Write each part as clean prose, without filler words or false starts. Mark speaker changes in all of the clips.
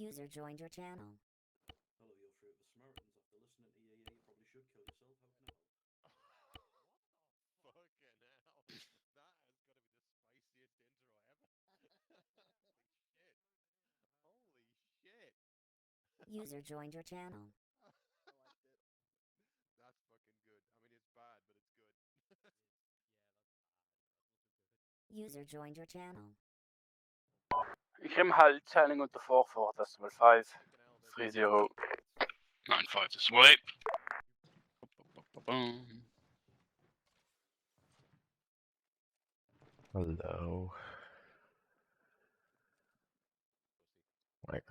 Speaker 1: User joined your channel.
Speaker 2: Hello, you're through the Samaritans. After listening to EAE, you probably should kill yourself. How can I help?
Speaker 3: Fucking hell. That has got to be the spiciest intro ever. Holy shit.
Speaker 1: User joined your channel.
Speaker 3: I liked it. That's fucking good. I mean, it's bad, but it's good.
Speaker 1: User joined your channel.
Speaker 4: Grim telling unter 4 decimal 5 30
Speaker 5: 95 decimal 8.
Speaker 6: Hello. Right.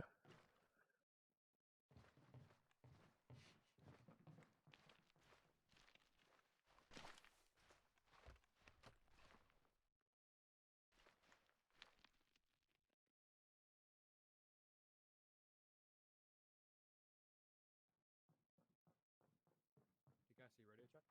Speaker 3: You guys see radio chat?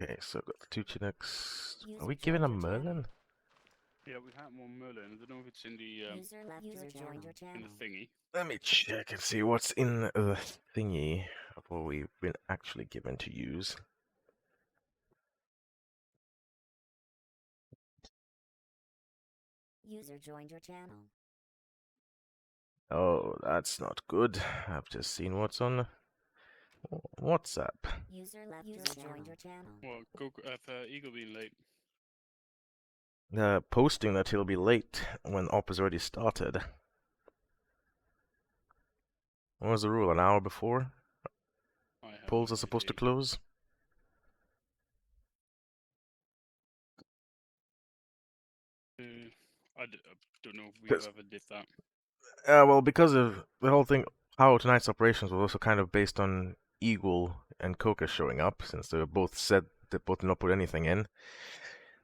Speaker 6: Okay, so got the 2 Chinooks. Are
Speaker 1: User
Speaker 6: we giving a
Speaker 1: joined your channel.
Speaker 6: Merlin?
Speaker 5: Yeah, we have one Merlin. I don't know if it's in the
Speaker 1: User left your channel.
Speaker 5: thingy.
Speaker 6: Let me check and see what's in the thingy of what we've been actually given to use.
Speaker 1: User joined your channel.
Speaker 6: Oh, that's not good. I've just seen what's on WhatsApp.
Speaker 1: User joined your channel.
Speaker 5: Well, Eagle being late.
Speaker 6: Posting that he'll be late when op has already started. What was the rule? An hour before?
Speaker 5: I have
Speaker 6: Polls
Speaker 5: no
Speaker 6: are supposed to
Speaker 5: idea.
Speaker 6: close?
Speaker 5: I don't know if we've ever did that.
Speaker 6: Well, because of the whole thing, how tonight's operations was also kind of based on Eagle and Coca showing up, since they both said they both did not put anything in.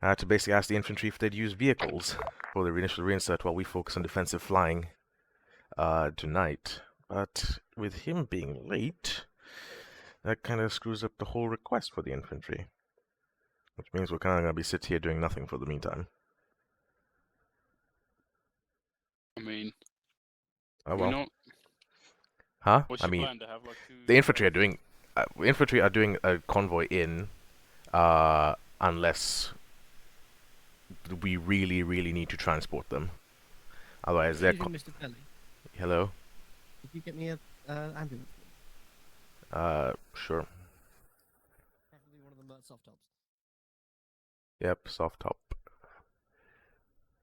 Speaker 6: I had to basically ask the infantry if they'd use vehicles for their initial reinsert while we focus on defensive flying tonight. But with him being late, that kind of screws up the whole request for the infantry. Which means we're kind of going to be sit here doing nothing for the meantime.
Speaker 5: I mean,
Speaker 6: Oh
Speaker 5: we
Speaker 6: well.
Speaker 5: not.
Speaker 6: Huh?
Speaker 5: What's
Speaker 6: I
Speaker 5: your
Speaker 6: mean,
Speaker 5: plan to have like two?
Speaker 6: the infantry are doing a convoy in, unless we really need to transport them. Otherwise, they're.
Speaker 7: Excuse me, Mr. Kelly,
Speaker 6: Hello.
Speaker 7: could you get me a ambulance?
Speaker 6: Sure.
Speaker 7: Preferably one of the soft tops.
Speaker 6: Yep, soft top.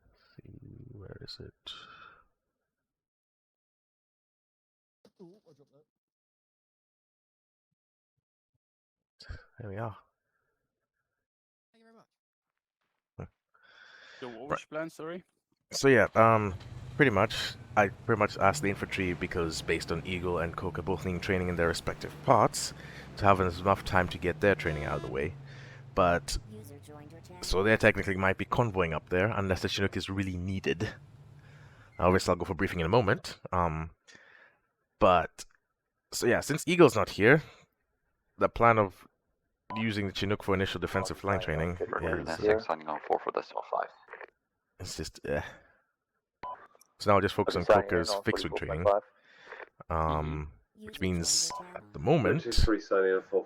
Speaker 6: Let's see, where is it?
Speaker 7: Ooh, I dropped that.
Speaker 6: There we are.
Speaker 7: Thank you very much.
Speaker 5: So what was your plan? Sorry.
Speaker 6: So yeah, pretty much, I pretty much asked the infantry because based on Eagle and Coca both needing training in their respective parts, to have enough time to get their training out of the way. But
Speaker 1: User joined your channel.
Speaker 6: so they technically might be convoying up there unless the Chinook is really needed. Obviously, I'll go for briefing in a moment. But so yeah, since Eagle's not here, the plan of using the Chinook for initial defensive flying training is
Speaker 8: signing on 4 decimal 5.
Speaker 6: it's just So now I'll just focus on Coca's fixed wing training. Which
Speaker 1: User
Speaker 6: means
Speaker 1: joined your
Speaker 6: at the
Speaker 1: channel.
Speaker 6: moment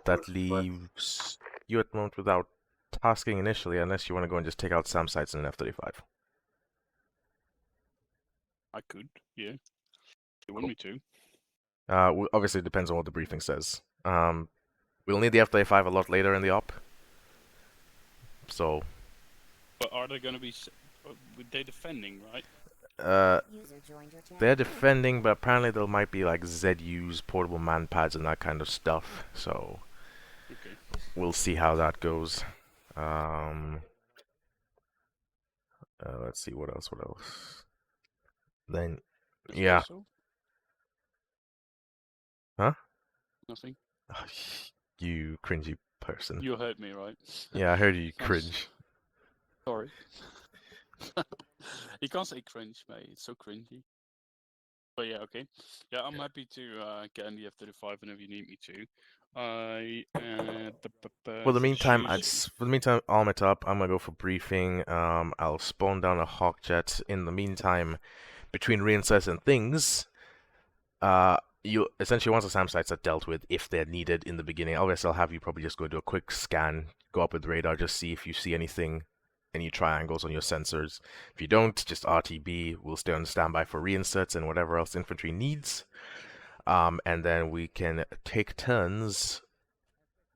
Speaker 6: that leaves you at the moment without tasking initially, unless you want to go and just take out SAM sites in an F-35.
Speaker 5: I could. Yeah. You want me to?
Speaker 6: Obviously, it depends on what the briefing says. We'll need the F-35 a lot later in the op. So,
Speaker 5: But are there going to be They're defending, right?
Speaker 1: User joined your channel.
Speaker 6: They're defending, but apparently there might be like ZUs, portable man pads, and that kind of stuff. So
Speaker 5: Okay.
Speaker 6: we'll see how that goes. Let's see what else. What else? Then, yeah.
Speaker 5: Espresso?
Speaker 6: Huh?
Speaker 5: Nothing.
Speaker 6: You cringy person.
Speaker 5: You heard me, right?
Speaker 6: Yeah, I heard you
Speaker 5: I'm
Speaker 6: cringe.
Speaker 5: Sorry. You can't say cringe, mate. It's so cringy. But yeah, okay. Yeah, I'm happy to get in the F-35 whenever you need me to.
Speaker 6: For the meantime,
Speaker 5: choose-
Speaker 6: arm it up. I'm gonna go for briefing. I'll spawn down a hawk jet. In the meantime, between reinserts and things, you essentially once the SAM sites are dealt with, if they're needed in the beginning, obviously I'll have you probably just go do a quick scan, go up with radar, just see if you see anything, any triangles on your sensors. If you don't, just RTB. We'll stay on standby for reinserts and whatever else infantry needs. And then we can take turns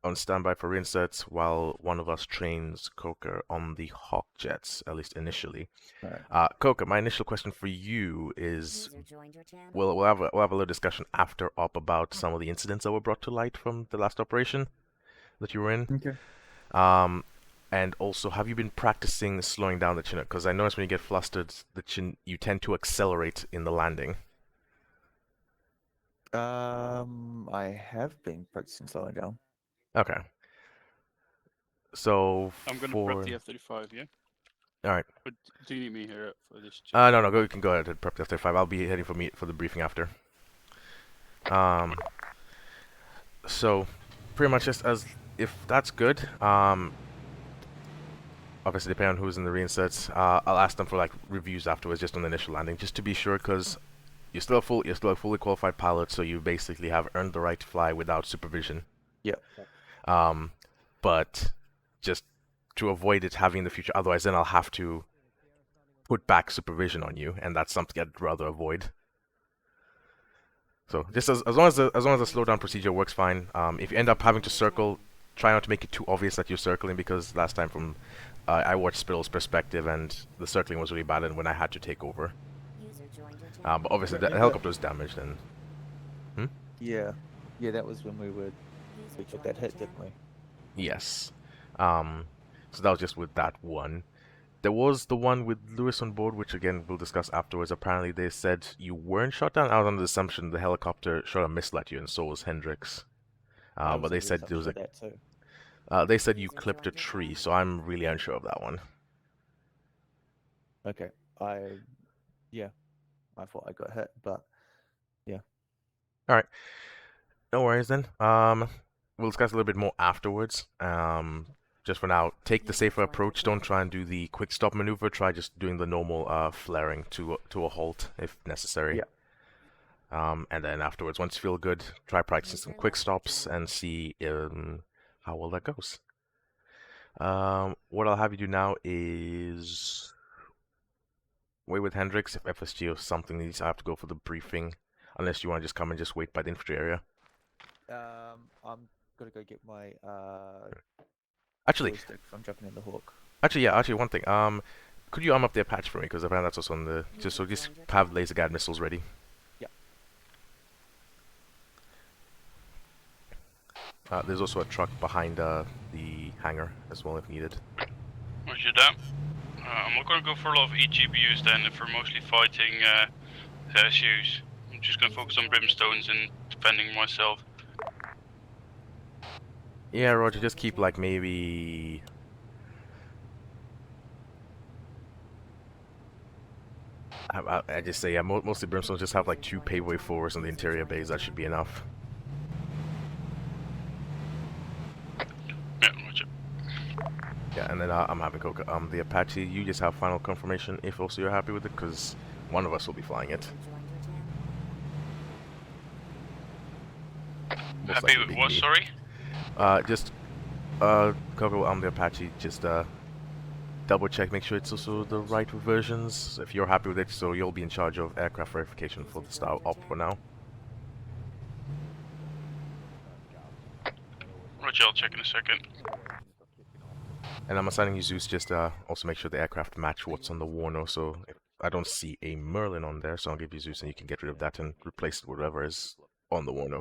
Speaker 6: on standby for reinserts while one of us trains Coker on the hawk jets, at least initially.
Speaker 8: Right.
Speaker 6: Coker, my initial question for you is,
Speaker 1: User joined your channel.
Speaker 6: we'll have a little discussion after op about some of the incidents that were brought to light from the last operation that you were in.
Speaker 8: Okay.
Speaker 6: And also, have you been practicing slowing down the Chinook? Because I notice when you get flustered, you tend to accelerate in the landing.
Speaker 8: I have been practicing slowing down.
Speaker 6: Okay. So
Speaker 5: I'm gonna
Speaker 6: for
Speaker 5: prep the F-35, yeah?
Speaker 6: all right.
Speaker 5: But do you need me here for this?
Speaker 6: No, go. You can go ahead and prep the F-35. I'll be heading for the briefing after. So pretty much just as if that's good. Obviously depending on who's in the reinserts, I'll ask them for like reviews afterwards, just on the initial landing, just to be sure, because you're still a fully qualified pilot, so you basically have earned the right to fly without supervision.
Speaker 8: Yep.
Speaker 6: But just to avoid it having in the future, otherwise then I'll have to put back supervision on you, and that's something I'd rather avoid. So just as long as the slowdown procedure works fine. If you end up having to circle, try not to make it too obvious that you're circling, because last time from I watched Spittle's perspective and the circling was really bad, and when I had to take over.
Speaker 1: User joined your channel.
Speaker 6: But obviously the
Speaker 8: Yeah.
Speaker 6: helicopter was damaged, and
Speaker 8: Yeah. Yeah, that was when we
Speaker 1: User
Speaker 8: took
Speaker 1: joined
Speaker 8: that
Speaker 1: your
Speaker 8: hit, didn't
Speaker 1: channel.
Speaker 8: we?
Speaker 6: yes. So that was just with that one. There was the one with Lewis on board, which again we'll discuss afterwards. Apparently they said you weren't shot down. I was under the assumption the helicopter shot a missile at you, and so was Hendrix.
Speaker 8: I
Speaker 6: But
Speaker 8: was
Speaker 6: they
Speaker 8: under the
Speaker 6: said there was
Speaker 8: assumption
Speaker 6: a
Speaker 8: of that too.
Speaker 6: they said you
Speaker 1: User
Speaker 6: clipped a
Speaker 1: joined your
Speaker 6: tree,
Speaker 1: channel.
Speaker 6: so I'm really unsure of that one.
Speaker 8: Okay. I thought I got hit, but
Speaker 6: No worries then. We'll discuss a little bit more afterwards. Just for now, take the safer approach. Don't try and do the quick stop maneuver. Try just doing the normal flaring to a halt if necessary.
Speaker 8: Yeah.
Speaker 6: And then afterwards, once you feel good, try practicing some quick stops and see how well that goes. What I'll have you do now is wait with Hendrix. If FSG or something needs, I have to go for the briefing. Unless you want to just come and just wait by the infantry area.
Speaker 8: I'm gonna go get my
Speaker 6: Actually,
Speaker 8: joystick from jumping in the Hawk.
Speaker 6: Actually, one thing. Could you arm up the Apache for me? Because apparently that's also on the just have laser guide missiles ready.
Speaker 8: Yeah.
Speaker 6: There's also a truck behind the hangar as well if needed.
Speaker 5: Roger that. I'm not gonna go for a lot of EGBUs then, if we're mostly fighting the SUs. I'm just gonna focus on brimstones and defending myself.
Speaker 6: Yeah, Roger. Just keep like maybe. I just say yeah. Mostly brimstones. Just have like 2 paveway forwards in the interior bays. That should be enough.
Speaker 5: Yeah, roger.
Speaker 6: Yeah, and then I'm having Coca. The Apache. You just have final confirmation if also you're happy with it, because one of us will be flying it.
Speaker 1: User joined your channel.
Speaker 6: Most
Speaker 5: Happy
Speaker 6: likely
Speaker 5: with
Speaker 6: being
Speaker 5: what,
Speaker 6: me.
Speaker 5: sorry?
Speaker 6: Coco, I'm the Apache. Just double check, make sure it's also the right versions. If you're happy with it, so you'll be in charge of aircraft verification for the style op for now.
Speaker 5: Roger, I'll check in a second.
Speaker 6: And I'm assigning you Zeus just also make sure the aircraft match what's on the Warno. So if I don't see a Merlin on there, so I'll give you Zeus and you can get rid of that and replace it with whatever is on the Warno.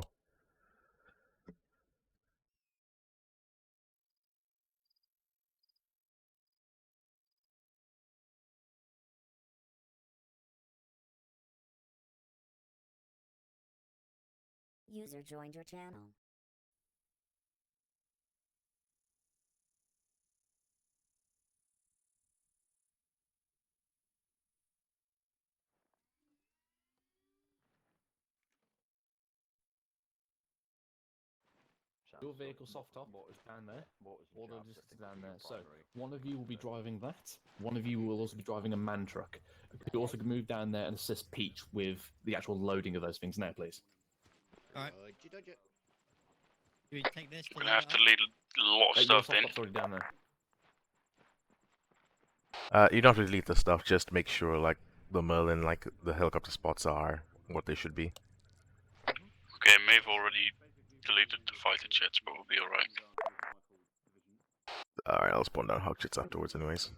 Speaker 1: User joined your channel.
Speaker 9: Your vehicle soft top is down there. All the logistics down there. So one of you will be driving that. One of you will also be driving a man truck. You also can move down there and assist Peach with the actual loading of those things now, please.
Speaker 7: Alright. Do we take this?
Speaker 5: We're gonna have to lead a lot of
Speaker 9: Your
Speaker 5: stuff
Speaker 9: soft
Speaker 5: in.
Speaker 9: top's already down there.
Speaker 6: You don't really delete the stuff, just make sure like the Merlin, like the helicopter spots are what they should be.
Speaker 5: Okay, may have already deleted the fighter jets, but we'll be alright.
Speaker 6: Alright, I'll spawn down Hawk jets afterwards anyways.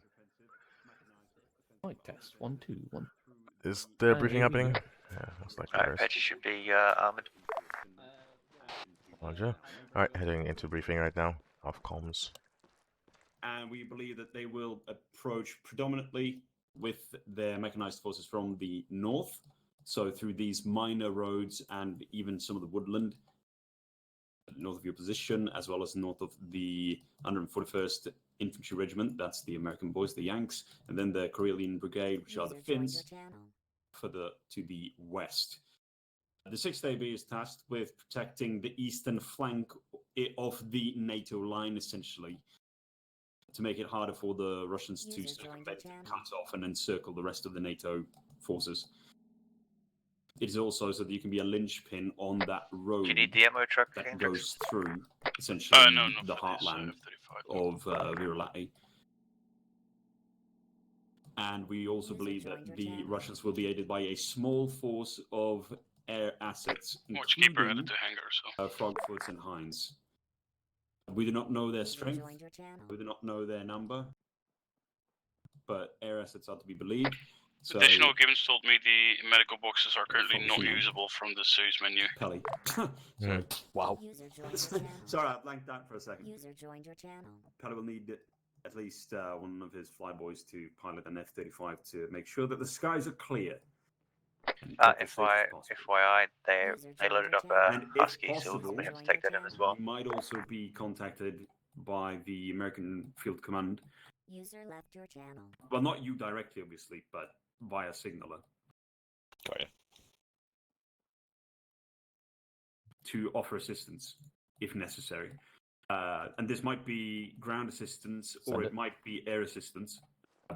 Speaker 9: Mic test. 1, 2, 1.
Speaker 6: Is there a briefing
Speaker 9: here we
Speaker 6: happening?
Speaker 9: go.
Speaker 6: Yeah, most likely there is.
Speaker 4: Petty should be armored.
Speaker 6: Roger. Alright, heading into briefing right now. Off comms.
Speaker 2: And we believe that they will approach predominantly with their mechanized forces from the north, so through these minor roads and even some of the woodland north of your position, as well as north of the 141st Infantry Regiment, that's the American boys, the Yanks, and then the Karelian Brigade, which are the
Speaker 1: User joined
Speaker 2: Finns,
Speaker 1: your channel.
Speaker 2: to the west. The 6th AB is tasked with protecting the eastern flank of the NATO line, essentially, to make it harder for the Russians to
Speaker 1: User joined your
Speaker 2: circumvent,
Speaker 1: channel.
Speaker 2: cut off, and encircle the rest of the NATO forces. It is also so that you can be a linchpin on that road
Speaker 4: Do you need the ammo truck?
Speaker 2: that
Speaker 4: Hendrix?
Speaker 2: goes through, essentially,
Speaker 5: No, not
Speaker 2: the
Speaker 5: for this,
Speaker 2: heartland
Speaker 5: F-35.
Speaker 2: of Virulati. And we also
Speaker 1: User
Speaker 2: believe
Speaker 1: joined
Speaker 2: that
Speaker 1: your
Speaker 2: the
Speaker 1: channel.
Speaker 2: Russians will be aided by a small force of air assets,
Speaker 5: Watchkeeper
Speaker 2: including
Speaker 5: headed to hangar, so.
Speaker 2: Frogfoots and Heinz. We do not know their
Speaker 1: User
Speaker 2: strength,
Speaker 1: joined your channel.
Speaker 2: we do not know their number, but air assets are to be believed. So,
Speaker 5: Additional Gibbons told me the medical boxes are currently not
Speaker 2: Functional.
Speaker 5: usable from the Suze menu.
Speaker 2: Pelly. Sorry.
Speaker 9: Wow.
Speaker 1: User joined your channel.
Speaker 2: Sorry, I blanked out for a second.
Speaker 1: User joined your channel.
Speaker 2: Pelly will need at least one of his flyboys to pilot an F-35 to make sure that the skies are clear. and kept as safe as possible.
Speaker 4: FYI, they loaded up a
Speaker 2: And if
Speaker 4: Husky, so
Speaker 2: possible,
Speaker 4: we have to take that in as well.
Speaker 2: You might also be contacted by the American Field Command.
Speaker 1: User left your channel.
Speaker 2: Well, not you directly, obviously, but via signaler
Speaker 9: Got you.
Speaker 2: to offer assistance if necessary. And this might be ground assistance or
Speaker 9: Send
Speaker 2: it
Speaker 9: it.
Speaker 2: might be air assistance,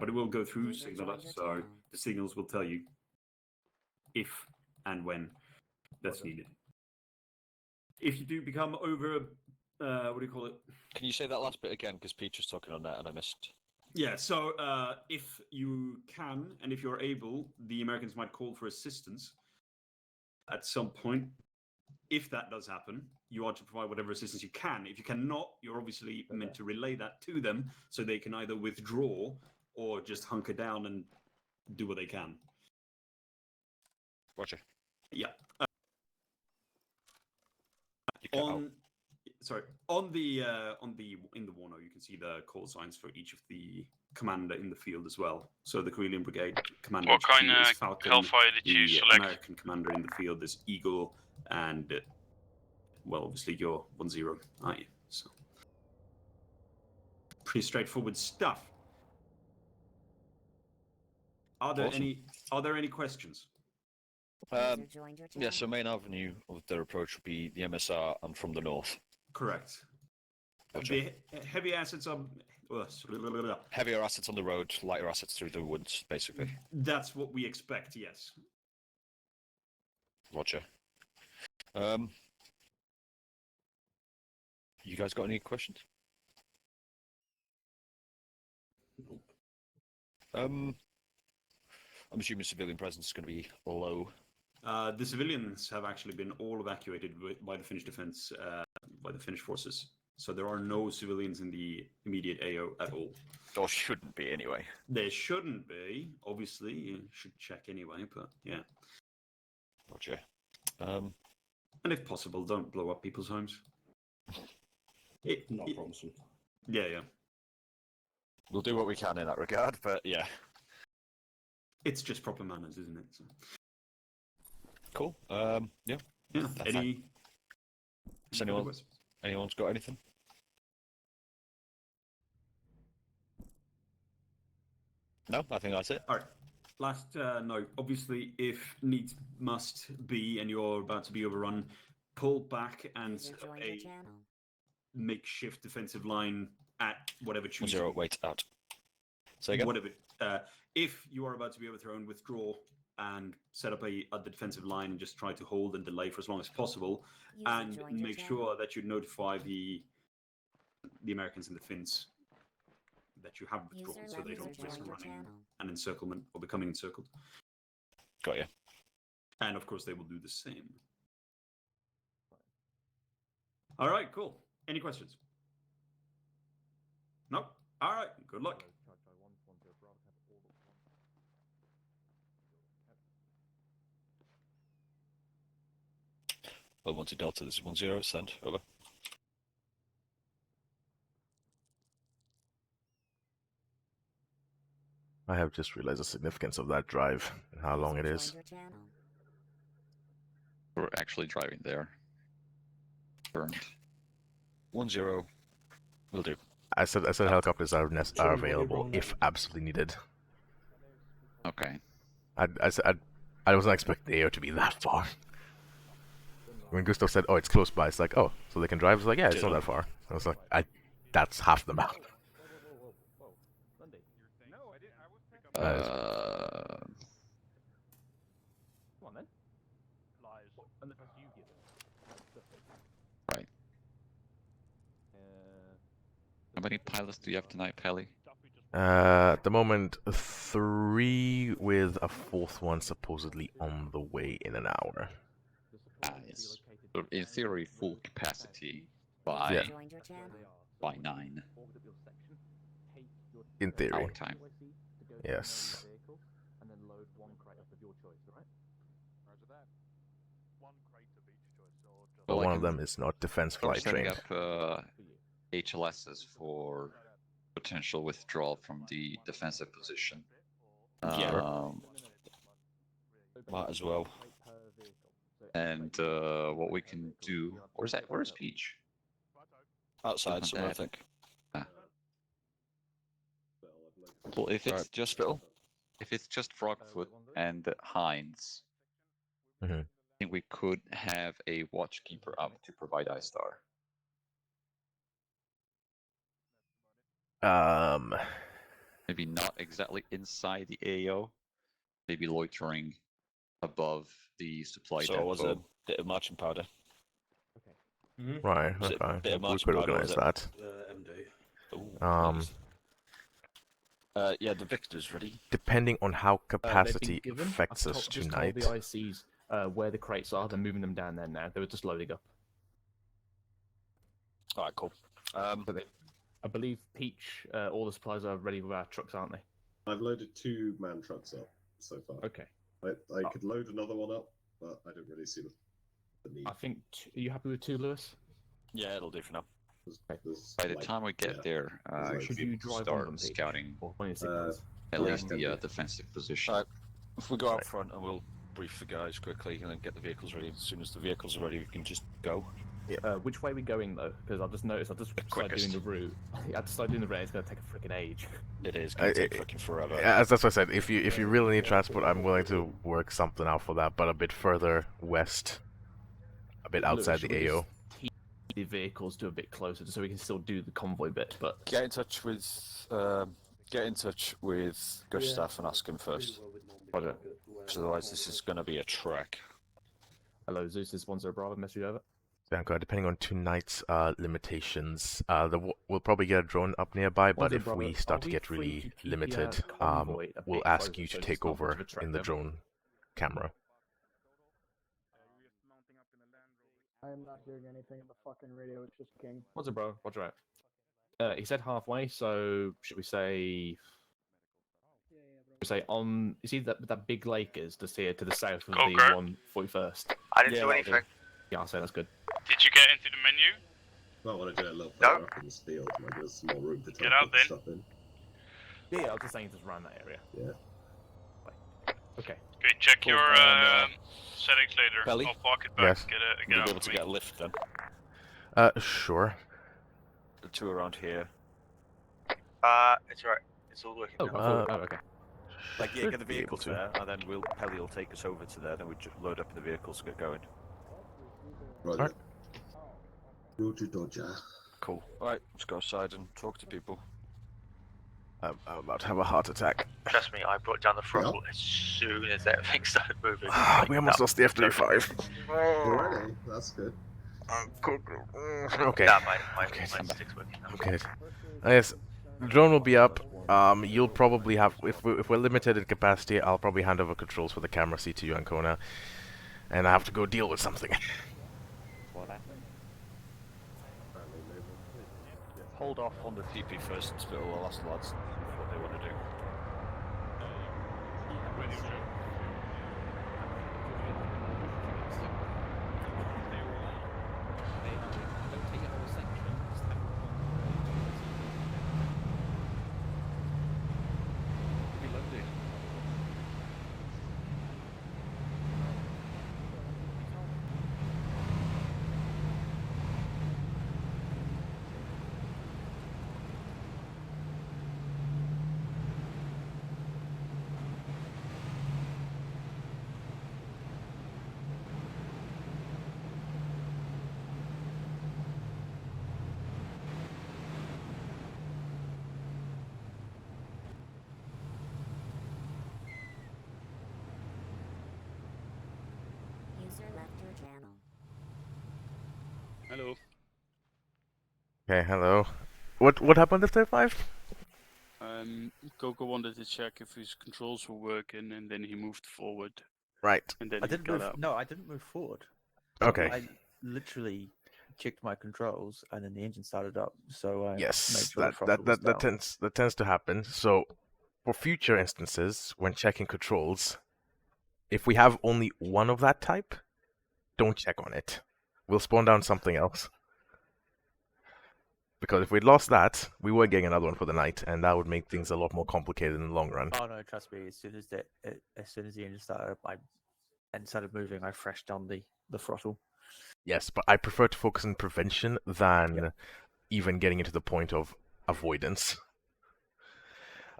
Speaker 2: but it will go through
Speaker 1: User
Speaker 2: signaler,
Speaker 1: joined your
Speaker 2: so
Speaker 1: channel.
Speaker 2: the signals will tell you if and when that's needed. If you do become over, what do you call it?
Speaker 10: Can you say that last bit again? Because Peach was talking on that and I missed.
Speaker 2: Yeah, so if you can and if you're able, the Americans might call for assistance at some point. If that does happen, you are to provide whatever assistance you can. If you cannot, you're obviously meant to relay that to them so they can either withdraw or just hunker down and do what they can.
Speaker 10: Roger.
Speaker 2: Yeah.
Speaker 10: You cut out.
Speaker 2: On the in the Warno, you can see the call signs for each of the commander in the field as well. So the Karelian Brigade commander
Speaker 5: What kind
Speaker 2: is
Speaker 5: of
Speaker 2: Falcon.
Speaker 5: Hellfire did you
Speaker 2: The
Speaker 5: select?
Speaker 2: American commander in the field is Eagle, and well, obviously you're 1-0, aren't you? So pretty straightforward stuff. Are there any questions?
Speaker 1: User joined your channel.
Speaker 10: Yeah, so main avenue of their approach would be the MSR and from the north.
Speaker 2: Correct.
Speaker 10: Gotcha.
Speaker 2: The heavy assets are.
Speaker 10: Heavier assets on the road, lighter assets through the woods, basically.
Speaker 2: That's what we expect. Yes.
Speaker 10: Roger. You guys got any questions? I'm assuming civilian presence is going to be low.
Speaker 2: The civilians have actually been all evacuated by the Finnish defense, by the Finnish forces. So there are no civilians in the immediate AO at all.
Speaker 10: Or shouldn't be anyway.
Speaker 2: There shouldn't be. Obviously, you should check anyway, but yeah.
Speaker 10: Roger.
Speaker 2: And if possible, don't blow up people's homes.
Speaker 10: Not promising.
Speaker 2: Yeah.
Speaker 10: We'll do what we can in that regard, but yeah.
Speaker 2: It's just proper manners, isn't it? So.
Speaker 10: Cool. Yeah.
Speaker 2: Yeah.
Speaker 10: Has anyone's got anything? No, I think that's it.
Speaker 2: All right. Last note. Obviously, if needs must be, and you're about to be overrun, pull back and
Speaker 1: User
Speaker 2: set up
Speaker 1: joined your
Speaker 2: a
Speaker 1: channel.
Speaker 2: makeshift defensive line at whatever choose.
Speaker 10: 1-0, wait, out. Say again?
Speaker 2: Whatever. If you are about to be overthrown, withdraw and set up a defensive line and just try to hold and delay for as long as possible,
Speaker 1: User
Speaker 2: and
Speaker 1: joined your
Speaker 2: make
Speaker 1: channel.
Speaker 2: sure that you notify the Americans and the Finns that you have withdrawn,
Speaker 1: User
Speaker 2: so they
Speaker 1: left
Speaker 2: don't
Speaker 1: your
Speaker 2: risk
Speaker 1: channel.
Speaker 2: running an encirclement or becoming encircled.
Speaker 10: Got you.
Speaker 2: And of course, they will do the same. All right, cool. Any questions? No? All right, good luck.
Speaker 10: Well, 1-2 Delta, this is 1-0, send, over.
Speaker 6: I have just realized the significance of that drive and how long it
Speaker 1: User
Speaker 6: is.
Speaker 1: joined your channel.
Speaker 11: We're actually driving there. Burned.
Speaker 10: 1-0, will do.
Speaker 6: I said helicopters are available if absolutely needed.
Speaker 11: Okay.
Speaker 6: I wasn't expecting the AO to be that far. When Gustav said, "Oh, it's close by," it's like, "Oh, so they can drive." It's like, "Yeah, it's not that far." I was like, "That's half the map."
Speaker 9: Come on then. Unless you give it.
Speaker 11: Right. How many pilots do you have tonight, Pelly?
Speaker 6: At the moment, 3 with a 4th one supposedly on the way in an hour.
Speaker 11: Yes. So in theory, full capacity by
Speaker 6: Yeah.
Speaker 1: Joined your channel.
Speaker 11: by 9
Speaker 6: In theory.
Speaker 11: our time.
Speaker 6: Yes.
Speaker 9: And then load one crate up of your choice, right?
Speaker 3: Roger that. One crate of each choice, or just...
Speaker 6: But
Speaker 11: Well, I
Speaker 6: one of
Speaker 11: can
Speaker 6: them is not defense
Speaker 11: start
Speaker 6: flight
Speaker 11: setting
Speaker 6: trained.
Speaker 11: up HLSs for potential withdrawal from the defensive position.
Speaker 10: Yeah. Might as well.
Speaker 11: And what we can do... Where is Peach?
Speaker 10: Outside
Speaker 11: Not
Speaker 10: somewhere, I
Speaker 11: that.
Speaker 10: think.
Speaker 11: Well, if it's
Speaker 10: Right,
Speaker 11: just
Speaker 10: hospital.
Speaker 11: if it's just Frogfoot and Heinz,
Speaker 6: Mhm.
Speaker 11: I think we could have a watchkeeper up to provide iStar. Maybe not exactly inside the AO, maybe loitering above the supply
Speaker 10: So it was a
Speaker 11: depot.
Speaker 10: bit of marching powder.
Speaker 6: Right,
Speaker 10: Was it
Speaker 6: okay.
Speaker 10: bit of
Speaker 6: We
Speaker 10: marching
Speaker 6: could
Speaker 10: powder,
Speaker 6: organize
Speaker 10: was
Speaker 6: that.
Speaker 10: Ooh,
Speaker 6: Um,
Speaker 10: nice. Yeah, the Victor's ready.
Speaker 6: Depending on how
Speaker 9: They've been
Speaker 6: capacity
Speaker 9: given.
Speaker 6: affects
Speaker 9: I've
Speaker 6: us
Speaker 9: just
Speaker 6: tonight.
Speaker 9: told the ICs where the crates are. They're moving them down there now. They were just loading up.
Speaker 10: Alright, cool.
Speaker 9: I believe Peach, all the supplies are ready with our trucks, aren't they?
Speaker 12: I've loaded 2 man trucks up so far.
Speaker 9: Okay.
Speaker 12: I could load another one up, but I don't really see the need.
Speaker 9: I think. Are you happy with 2, Lewis?
Speaker 10: Yeah, it'll do for now.
Speaker 11: By the time we get there,
Speaker 12: there's
Speaker 11: should
Speaker 12: loads.
Speaker 11: you
Speaker 9: you drive on
Speaker 11: start
Speaker 9: them, Peach?
Speaker 11: scouting
Speaker 9: Or one of the signals?
Speaker 11: at
Speaker 12: yeah,
Speaker 11: least the
Speaker 12: definitely.
Speaker 11: defensive position.
Speaker 10: Alright, if we go out front and we'll brief the guys quickly and then get the vehicles ready. As soon as the vehicles are ready, we can just go.
Speaker 9: Which way are we going though? Because I've just noticed I just started
Speaker 10: quickest.
Speaker 9: doing the route. I just started doing the route. It's going to take a freaking age.
Speaker 10: It is going to take freaking forever.
Speaker 6: As that's what I said, if you really need transport, I'm willing to work something out for that, but a bit further west, a bit outside
Speaker 9: Should
Speaker 6: the
Speaker 9: we
Speaker 6: AO.
Speaker 9: just keep the vehicles to a bit closer so we can still do the convoy bit. But
Speaker 10: Get in touch with Gustav and ask him first.
Speaker 9: Roger.
Speaker 10: Because otherwise this is going to be a trek.
Speaker 9: Hello, Zeus. This is 10 Bravo. Message over.
Speaker 6: Bianca, depending on tonight's limitations, we'll probably get a drone up nearby, but if we start to get really limited, we'll ask you to take over in the drone camera.
Speaker 13: I'm not hearing anything in the fucking radio. It's just King.
Speaker 9: What's it, bro? Roger out. He said halfway, so should we say? We say on. You see that big lake is just here to the south of the
Speaker 5: Coker?
Speaker 4: I
Speaker 9: 141st.
Speaker 4: didn't
Speaker 10: Yeah,
Speaker 4: do
Speaker 10: that'll
Speaker 4: anything.
Speaker 10: do.
Speaker 9: Yeah, I'll say that's good.
Speaker 5: Did you get into the menu?
Speaker 12: Might want to do it a little
Speaker 4: No.
Speaker 12: further up in this field. Maybe there's some more room to try
Speaker 5: Get
Speaker 12: and
Speaker 5: out
Speaker 12: put
Speaker 5: then.
Speaker 12: stuff in.
Speaker 9: Yeah, I was just saying just around that area.
Speaker 12: Yeah.
Speaker 9: Okay.
Speaker 5: Okay, check
Speaker 10: Cool,
Speaker 5: your
Speaker 10: and,
Speaker 5: settings later.
Speaker 10: Belly?
Speaker 5: I'll park it back.
Speaker 6: Yes.
Speaker 5: Get
Speaker 10: You'll
Speaker 5: out
Speaker 10: be able
Speaker 5: for
Speaker 10: to
Speaker 5: me.
Speaker 10: get a lift then.
Speaker 6: Sure.
Speaker 10: The two around here.
Speaker 4: It's alright. It's all working
Speaker 9: Oh,
Speaker 4: now.
Speaker 9: okay.
Speaker 10: Like, yeah,
Speaker 6: Should
Speaker 10: get the
Speaker 6: be able
Speaker 10: vehicles
Speaker 6: to.
Speaker 10: there, and then Pelly will take us over to there, then we load up in the vehicles and get going.
Speaker 12: Right.
Speaker 6: Alright.
Speaker 12: Roger Dodger.
Speaker 10: Cool. Alright, let's go outside and talk to people.
Speaker 6: I'm about to have a heart attack.
Speaker 4: Trust me, I brought down the throttle as soon as everything started moving.
Speaker 6: We almost lost the F-35.
Speaker 12: Alrighty, that's good.
Speaker 6: Okay.
Speaker 4: Nah, my
Speaker 6: Okay.
Speaker 4: stick's working now.
Speaker 6: Okay. Yes, the drone will be up. You'll probably have, if we're limited in capacity, I'll probably hand over controls for the camera seat to you, Ancona, and I have to go deal with something.
Speaker 10: Hold off on the TP first and spit all the last lads what they want to do.
Speaker 1: User left your channel.
Speaker 5: Hello.
Speaker 6: Okay, hello. What happened to 35?
Speaker 5: Coco wanted to check if his controls were working, and then he moved forward.
Speaker 6: Right.
Speaker 5: And then
Speaker 8: I
Speaker 5: he
Speaker 8: didn't
Speaker 5: got
Speaker 8: move.
Speaker 5: out.
Speaker 8: No, I didn't move forward.
Speaker 6: Okay.
Speaker 8: I literally checked my controls, and then the engine started up. So I made
Speaker 6: Yes,
Speaker 8: sure the
Speaker 6: that
Speaker 8: throttle was down.
Speaker 6: tends to happen. So, for future instances, when checking controls, if we have only one of that type, don't check on it. We'll spawn down something else. Because if we'd lost that, we were getting another one for the night, and that would make things a lot more complicated in the long run.
Speaker 8: Oh no, trust me. As soon as the engine started up, and started moving, I freshed down the throttle.
Speaker 6: Yes, but I prefer to focus on prevention than even getting into the point of avoidance.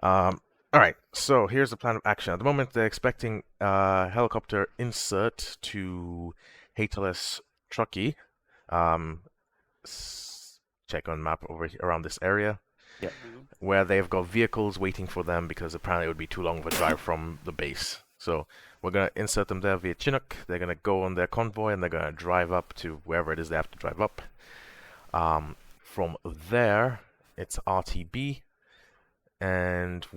Speaker 6: Alright, so here's the plan of action. At the moment, they're expecting helicopter insert to HLS Truckee. Check on map over here, around this area.
Speaker 8: Yep.
Speaker 6: Where they've got vehicles waiting for them because apparently it would be too long of a drive from the base. So we're going to insert them there via Chinook. They're going to go on their convoy and they're going to drive up to wherever it is they have to drive up. From there, it's RTB. And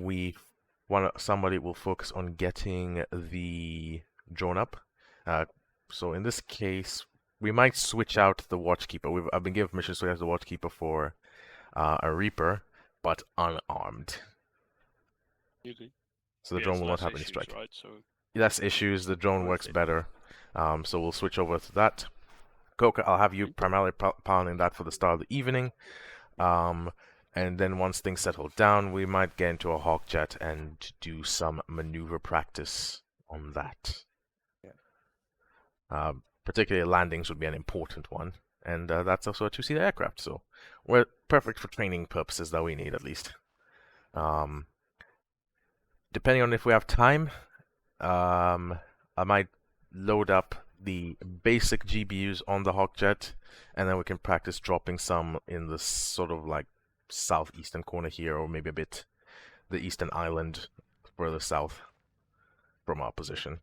Speaker 6: somebody will focus on getting the drone up. So in this case, we might switch out the Watchkeeper. I've been given permission to switch out the Watchkeeper for a Reaper, but unarmed.
Speaker 5: Really?
Speaker 6: So the drone will not have any
Speaker 5: issues,
Speaker 6: strike.
Speaker 5: right? So
Speaker 6: Less issues, the drone works better. So we'll switch over to that. Coca, I'll have you primarily piloting that for the start of the evening. And then once things settle down, we might get into a Hawk Jet and do some maneuver practice on that.
Speaker 8: Yeah.
Speaker 6: Particularly landings would be an important one. And that's also a two-seater aircraft, so we're perfect for training purposes that we need, at least. Depending on if we have time, I might load up the basic GBUs on the Hawk Jet, and then we can practice dropping some in the sort of like southeastern corner here, or maybe a bit the eastern island further south from our position.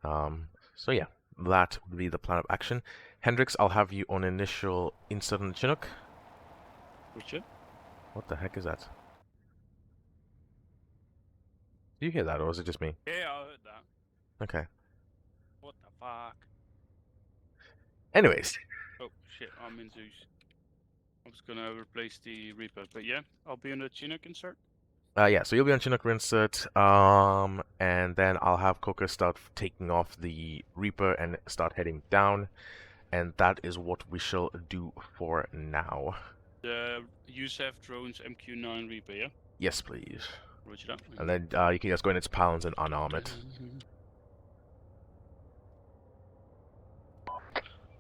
Speaker 6: So yeah, that would be the plan of action. Hendrix, I'll have you on initial insert on the Chinook.
Speaker 5: Richard?
Speaker 6: What the heck is that? Do you hear that, or is it just me?
Speaker 5: Yeah, I heard that.
Speaker 6: Okay.
Speaker 5: What the fuck?
Speaker 6: Anyways,
Speaker 5: Oh shit, I'm in Zeus. I was gonna replace the Reaper, but yeah, I'll be on the Chinook insert.
Speaker 6: yeah, so you'll be on Chinook Rinsert, and then I'll have Coca start taking off the Reaper and start heading down, and that is what we shall do for now.
Speaker 5: The USAF drones MQ9 Reaper, yeah?
Speaker 6: Yes, please.
Speaker 5: Roger that.
Speaker 6: And then you can just go in its pounds and unarm it.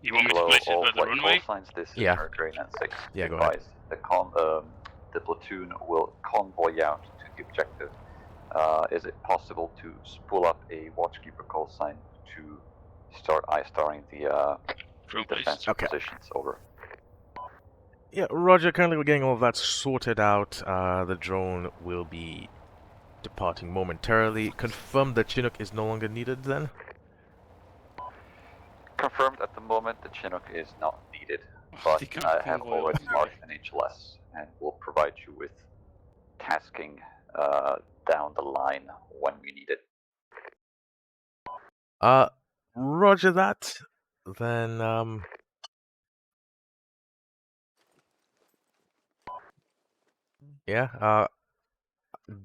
Speaker 5: You want me to place it at the runway?
Speaker 4: Signs, this is
Speaker 6: Yeah.
Speaker 4: Mercury 96.
Speaker 6: Yeah, go ahead.
Speaker 4: The platoon will convoy out to the objective. Is it possible to spool up a watchkeeper call sign to start eye-starring the defensive positions? Over.
Speaker 6: Yeah, Roger, currently we're getting all of that sorted out. The drone will be departing momentarily. Confirm that Chinook is no longer needed then?
Speaker 4: Confirmed at the moment, the Chinook is not needed, but I have already marked an HLS and will provide you with tasking down the line when we need it.
Speaker 6: Roger that. Then, yeah,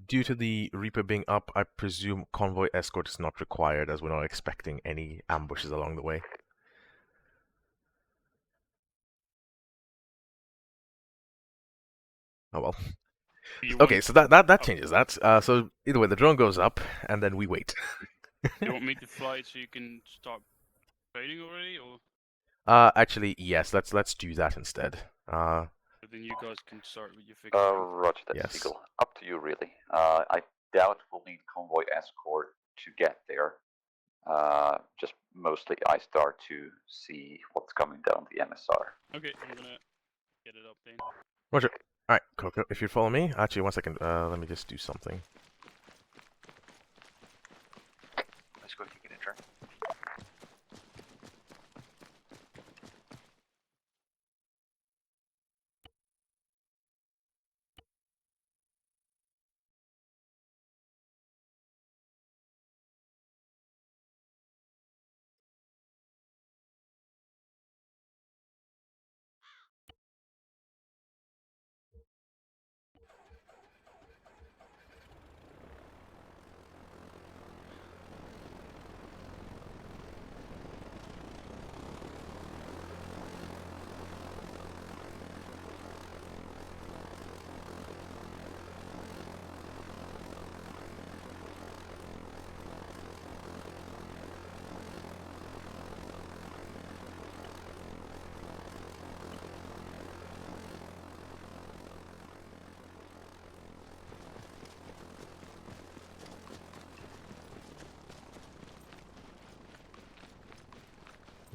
Speaker 6: due to the Reaper being up, I presume convoy escort is not required, as we're not expecting any ambushes along the way. Oh well. Okay, so that changes that. So either way, the drone goes up, and then we wait.
Speaker 5: You want me to fly it so you can start training already, or?
Speaker 6: Actually, yes. Let's do that instead.
Speaker 5: But then you guys can start with your fixture.
Speaker 4: Roger that,
Speaker 6: Yes.
Speaker 4: Seagull. Up to you, really. I doubt we'll need convoy escort to get there. Just mostly I-Star to see what's coming down the MSR.
Speaker 5: Okay, I'm gonna get it up then.
Speaker 6: Roger. Alright, Coco, if you'd follow me. Actually, 1 second. Let me just do something.
Speaker 4: Let's go take an intro.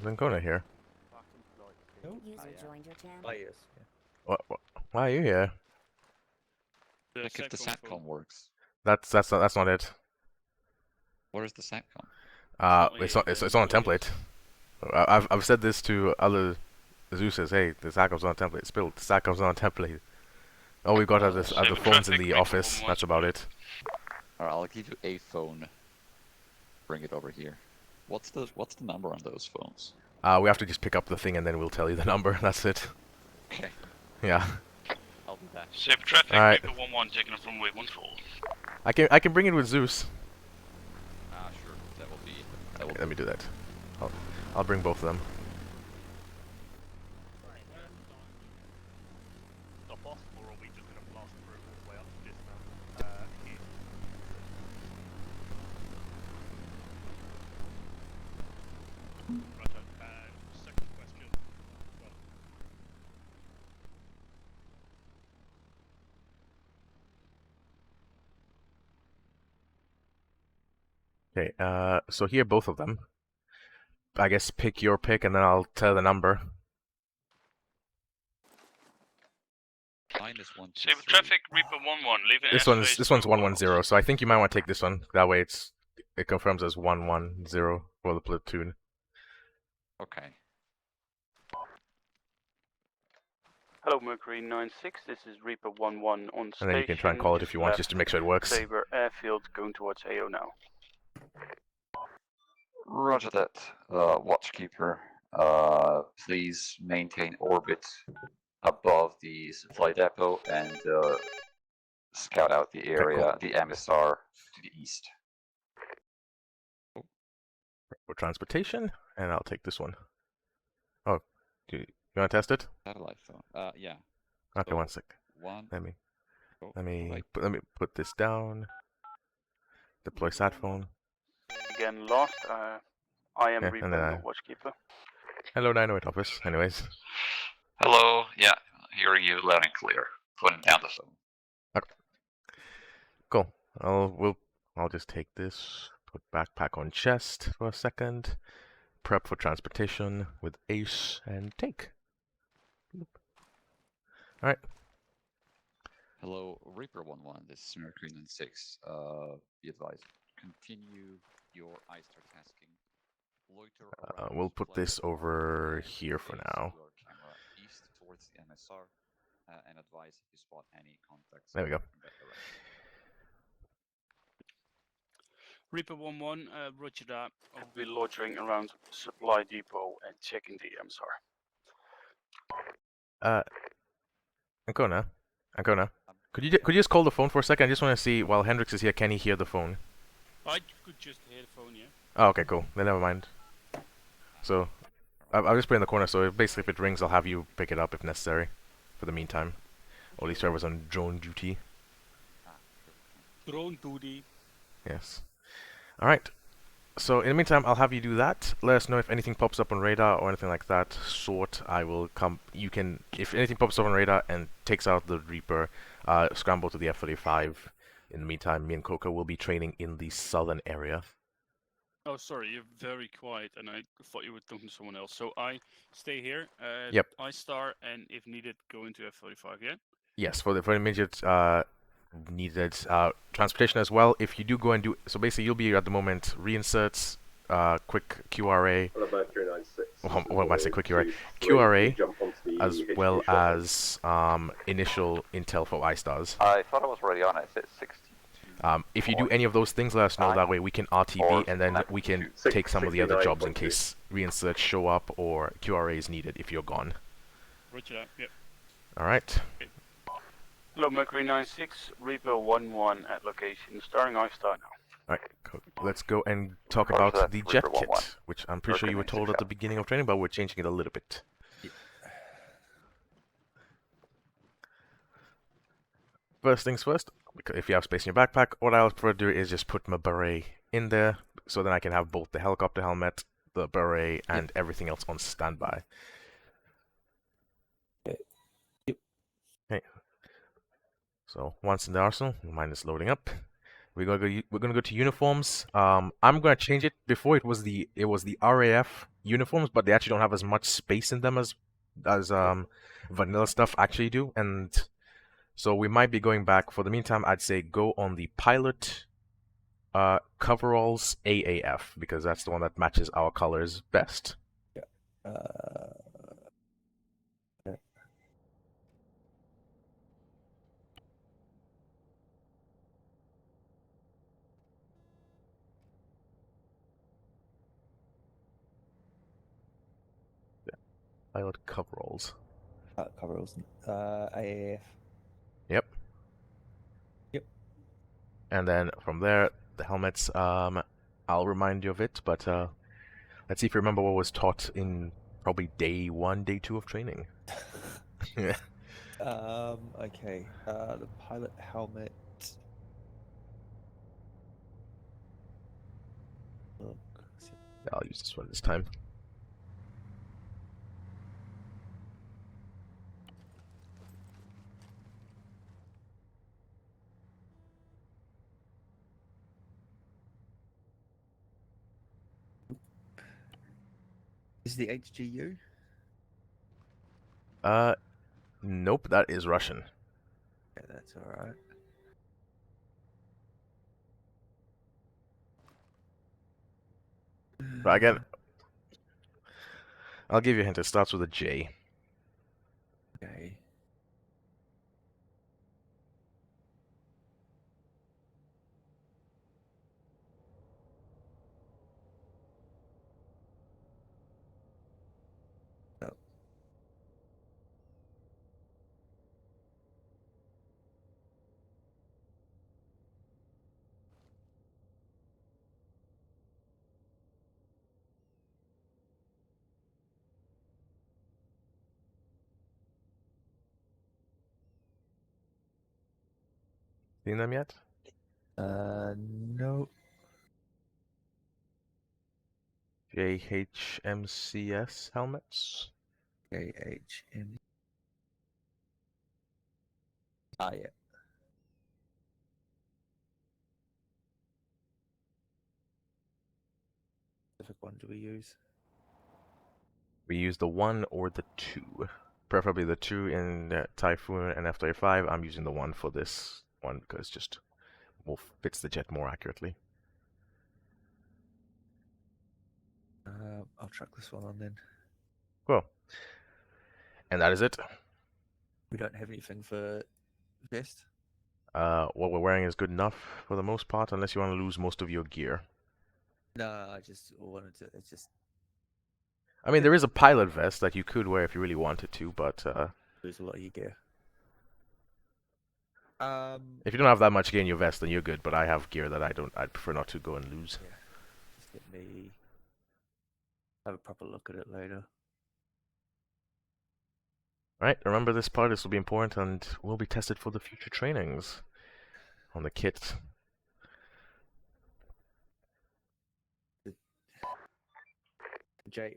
Speaker 6: Lincona here.
Speaker 1: User joined your channel.
Speaker 8: Oh, yes.
Speaker 6: What? Why are you here?
Speaker 11: Like if the SATCOM works.
Speaker 6: That's not it.
Speaker 11: What is the SATCOM?
Speaker 6: It's on a template. I've said this to other Zeuses. Hey, the SATCOM's on a template. It's built. The SATCOM's on a template. All we've got are the phones in the office. That's about it.
Speaker 11: Alright, I'll give you a phone. Bring it over here. What's the number on those phones?
Speaker 6: We have to just pick up the thing and then we'll tell you the number. That's it.
Speaker 11: Okay.
Speaker 6: Yeah.
Speaker 11: I'll be back.
Speaker 5: Safe traffic,
Speaker 6: Alright.
Speaker 5: Reaper 1-1 taking it from waypoint 4.
Speaker 6: I can bring it with Zeus.
Speaker 11: Sure. That will be.
Speaker 6: Let me do that. I'll bring both of them. Okay, so here both of them. I guess pick your pick and then I'll tell the number.
Speaker 5: Safe traffic, Reaper 1-1, leaving
Speaker 6: This one's 110, so I think you might want to take this one. That way it confirms as 110 for the platoon.
Speaker 11: Okay.
Speaker 5: Hello, Mercury 96. This is Reaper 1-1 on station.
Speaker 6: And then you can try and call it if you want, just to make sure it works.
Speaker 5: Saber airfield going towards AO now.
Speaker 4: Roger that, Watchkeeper. please maintain orbit above the supply depot and scout out the area, the MSR to the east.
Speaker 6: For transportation, and I'll take this one. Oh, you want to test it?
Speaker 11: Satellite phone. Yeah.
Speaker 6: Okay,
Speaker 11: So,
Speaker 6: 1 sec. Let me put this down. Deploy sat phone.
Speaker 5: Again, lost. I am
Speaker 6: Yeah,
Speaker 5: Reaper,
Speaker 6: and then
Speaker 5: not Watchkeeper.
Speaker 6: Hello, 908 office. Anyways.
Speaker 4: Hello. Yeah, hearing you loud and clear. Putting down the phone.
Speaker 6: Okay. Cool. I'll just take this. Put backpack on chest for a second. Prep for transportation with Ace and take. All right.
Speaker 11: Hello, Reaper 1-1. This is Mercury 96. Be advised. Continue your ISTAR tasking. Loiter around
Speaker 6: We'll put this over here for now.
Speaker 11: your camera east towards the MSR, and advise if you spot any contacts.
Speaker 6: There we go.
Speaker 11: in that direction.
Speaker 5: Reaper 1-1, roger that. I'll be loitering around supply depot and checking the MSR.
Speaker 6: Ancona. Could you just call the phone for a second? I just want to see while Hendrix is here, can he hear the phone?
Speaker 5: I could just hear the phone, yeah.
Speaker 6: Oh, okay, cool. Then never mind. So, I'll just put it in the corner, so basically if it rings, I'll have you pick it up if necessary, for the meantime. Or at least whoever's on drone duty.
Speaker 5: Drone duty.
Speaker 6: Yes. Alright. So, in the meantime, I'll have you do that. Let us know if anything pops up on radar or anything like that sort. I will come... You can... If anything pops up on radar and takes out the Reaper, scramble to the F-35. In the meantime, me and Coco will be training in the southern area.
Speaker 5: Oh, sorry, you're very quiet, and I thought you were talking to someone else. So I stay here.
Speaker 6: Yep.
Speaker 5: I star, and if needed, go into F-35. Yeah.
Speaker 6: Yes, for the immediate needed transportation as well. If you do go and do so, basically you'll be at the moment reinserts, quick QRA.
Speaker 12: What about 396?
Speaker 6: What am I saying? Quick QRA, QRA, as well as initial intel for iStars.
Speaker 4: I thought I was already on it. It's 60.
Speaker 6: If you do any of those things, let us know. That way we can RTB and then we can take some of the other jobs in case reinserts show up or QRA is needed if you're gone.
Speaker 5: Roger that. Yep.
Speaker 6: All right.
Speaker 5: Okay. Hello, Mercury 96, Reaper 1-1 at location. Starring iStar now.
Speaker 6: All right. Let's go and talk about the jet kit, which I'm pretty sure you were told at the beginning of training, but we're changing it a little bit. First things first, if you have space in your backpack, what I'll prefer to do is just put my beret in there, so then I can have both the helicopter helmet, the beret, and everything else on standby.
Speaker 8: Yep.
Speaker 6: Okay. So once in the arsenal, mine is loading up. We're gonna go to uniforms. I'm gonna change it. Before it was the RAF uniforms, but they actually don't have as much space in them as vanilla stuff actually do, and so we might be going back. For the meantime, I'd say go on the pilot coveralls AAF, because that's the one that matches our colors best.
Speaker 8: Yeah.
Speaker 6: Pilot coveralls.
Speaker 8: Coveralls. AAF.
Speaker 6: Yep.
Speaker 8: Yep.
Speaker 6: And then from there, the helmets. I'll remind you of it, but let's see if you remember what was taught in probably day 1, day 2 of training. Yeah.
Speaker 8: Okay. The pilot helmet. Look.
Speaker 6: I'll use this one this time.
Speaker 8: Is the HGU?
Speaker 6: Nope, that is Russian.
Speaker 8: Yeah, that's alright.
Speaker 6: But again, I'll give you a hint. It starts with a J.
Speaker 8: Okay.
Speaker 6: Seen them yet?
Speaker 8: No.
Speaker 6: JHMCS helmets.
Speaker 8: JHM. Ah, yeah. Which one do we use?
Speaker 6: We use the 1 or the 2. Preferably the 2 in Typhoon and F-35. I'm using the 1 for this one because just fits the jet more accurately.
Speaker 8: I'll track this one on then.
Speaker 6: Cool. And that is it.
Speaker 8: We don't have anything for vest.
Speaker 6: What we're wearing is good enough for the most part, unless you want to lose most of your gear.
Speaker 8: No, I just wanted to. It's just.
Speaker 6: I mean, there is a pilot vest that you could wear if you really wanted to, but
Speaker 8: lose a lot of your gear.
Speaker 6: If you don't have that much gear in your vest, then you're good. But I have gear that I'd prefer not to go and lose.
Speaker 8: Yeah. Just let me have a proper look at it later.
Speaker 6: Right, remember this part, this will be important and will be tested for the future trainings on the kit.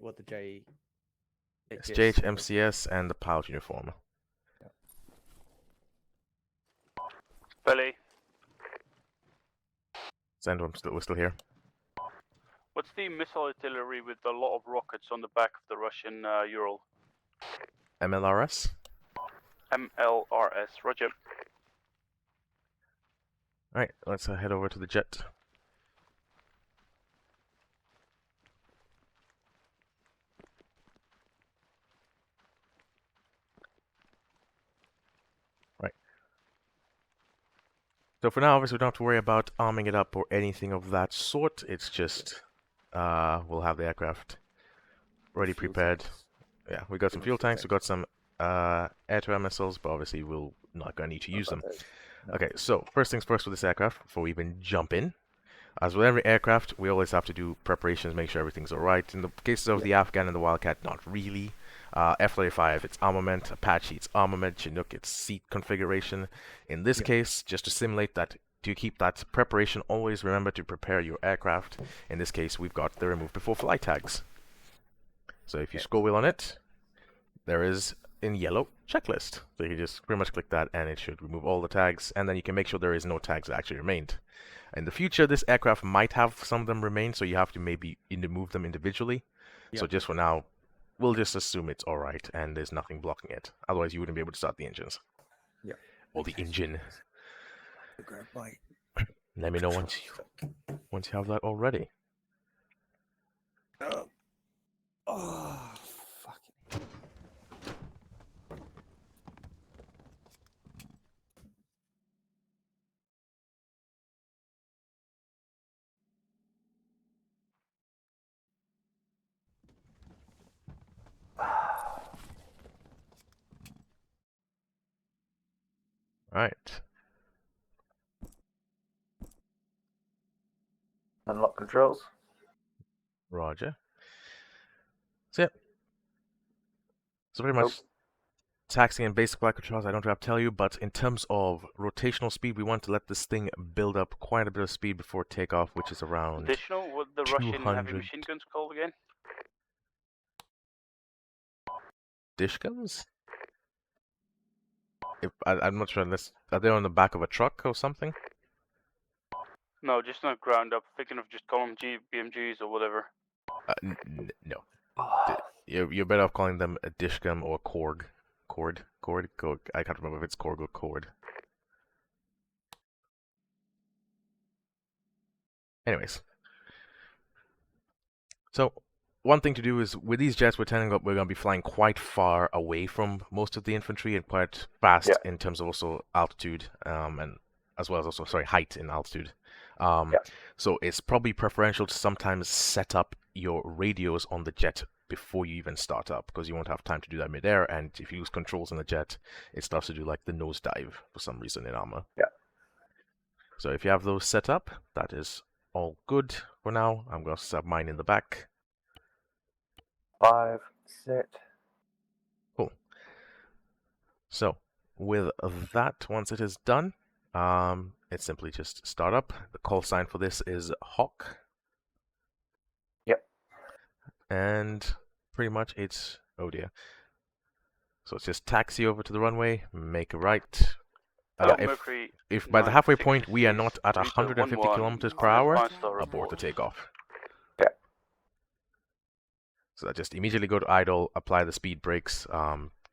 Speaker 8: What the J?
Speaker 6: It's JHMCS and the pilot uniform.
Speaker 8: Yeah.
Speaker 5: Belly.
Speaker 6: We're still here.
Speaker 5: What's the missile artillery with a lot of rockets on the back of the Russian Ural?
Speaker 6: MLRS?
Speaker 5: MLRS, roger.
Speaker 6: Alright, let's head over to the jet. Right. So for now, obviously, we don't have to worry about arming it up or anything of that sort. It's just, we'll have the aircraft already prepared. Yeah, we got some fuel tanks, we got some air-to-air missiles, but obviously we're not going to need to use them. Okay, so first things first with this aircraft, before we even jump in. As with every aircraft, we always have to do preparations, make sure everything's alright. In the cases of the Afghan and the Wildcat, not really. F-35, it's armament. Apache, it's armament. Chinook, it's seat configuration. In this case, just to simulate that, to keep that preparation, always remember to prepare your aircraft. In this case, we've got the remove before flight tags. So if you scroll wheel on it, there is in yellow checklist. So you just pretty much click that and it should remove all the tags, and then you can make sure there is no tags that actually remained. In the future, this aircraft might have some of them remain, so you have to maybe move them individually. So just for now, we'll just assume it's alright and there's nothing blocking it. Otherwise, you wouldn't be able to start the engines.
Speaker 8: Yeah.
Speaker 6: Or the engine.
Speaker 8: Grab my
Speaker 6: Let me know once you have that already.
Speaker 8: Oh, fuck it.
Speaker 6: Right.
Speaker 8: Unlock controls.
Speaker 6: Roger. So yeah. So pretty much taxiing and basic flight controls, I don't have to tell you, but in terms of rotational speed, we want to let this thing build up quite a bit of speed before takeoff, which is around
Speaker 5: Additional, what the Russian heavy machine guns called again?
Speaker 6: dish guns? I'm not sure unless are they on the back of a truck or something?
Speaker 5: No, just not ground up. Thinking of just calling them BMGs or whatever.
Speaker 6: No. You're better off calling them a dish gun or Korg. Cord. I can't remember if it's Korg or Cord. Anyways. So, one thing to do is, with these jets, we're going to be flying quite far away from most of the infantry and quite fast in terms of also altitude, and as well as also, height in altitude. So it's probably preferential to sometimes set up your radios on the jet before you even start up, because you won't have time to do that midair, and if you use controls on the jet, it starts to do like the nosedive for some reason in Arma. So if you have those set up, that is all good for now. I'm going to set mine in the back.
Speaker 8: 5 set.
Speaker 6: Cool. So with that, once it is done, It's simply just startup. The call sign for this is Hawk.
Speaker 8: Yep.
Speaker 6: And pretty much it's, oh dear. So it's just taxi over to the runway, make a right. If by the halfway point we are not at 150 kilometers per hour, abort the takeoff.
Speaker 8: Yeah.
Speaker 6: So just immediately go to idle, apply the speed brakes,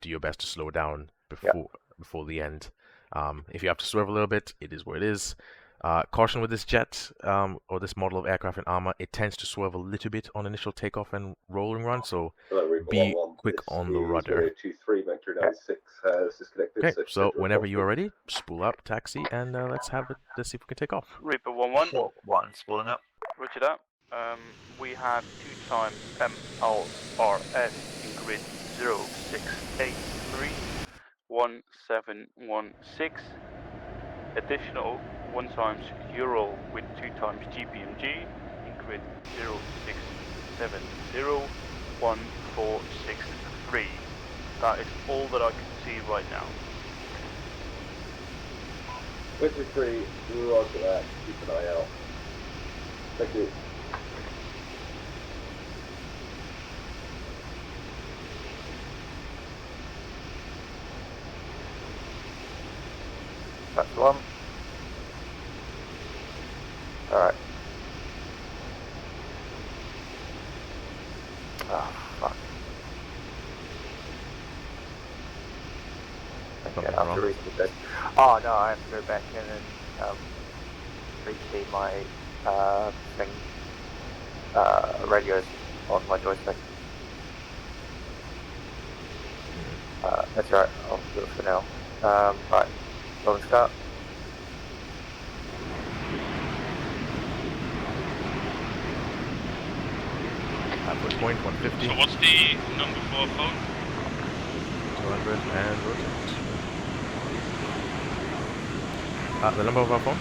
Speaker 6: do your best to slow down before the end. If you have to swerve a little bit, it is what it is. Caution with this jet, or this model of aircraft in Arma, it tends to swerve a little bit on initial takeoff and rolling run, so be quick on the rudder. Okay, so whenever you are ready, spool up, taxi, and let's see if we can take off.
Speaker 5: Reaper 1-1.
Speaker 8: One, spooling up.
Speaker 5: Roger that. We have 2 times MLRS in grid 0683 1716. Additional 1 times Ural with 2 times GPMG in grid 0670 1463. That is all that I can see right now.
Speaker 12: 53, roger that. Keep an eye out. Thank you.
Speaker 8: That's one. Alright. Oh, fuck. Okay, I have to read the Oh no, I have to go back in and rekey my radios on my joystick. That's right, I'll do it for now. Right, rolling start.
Speaker 6: Halfway point, 150.
Speaker 5: So what's the number for a phone?
Speaker 6: 200 and rotate. The number of our phone?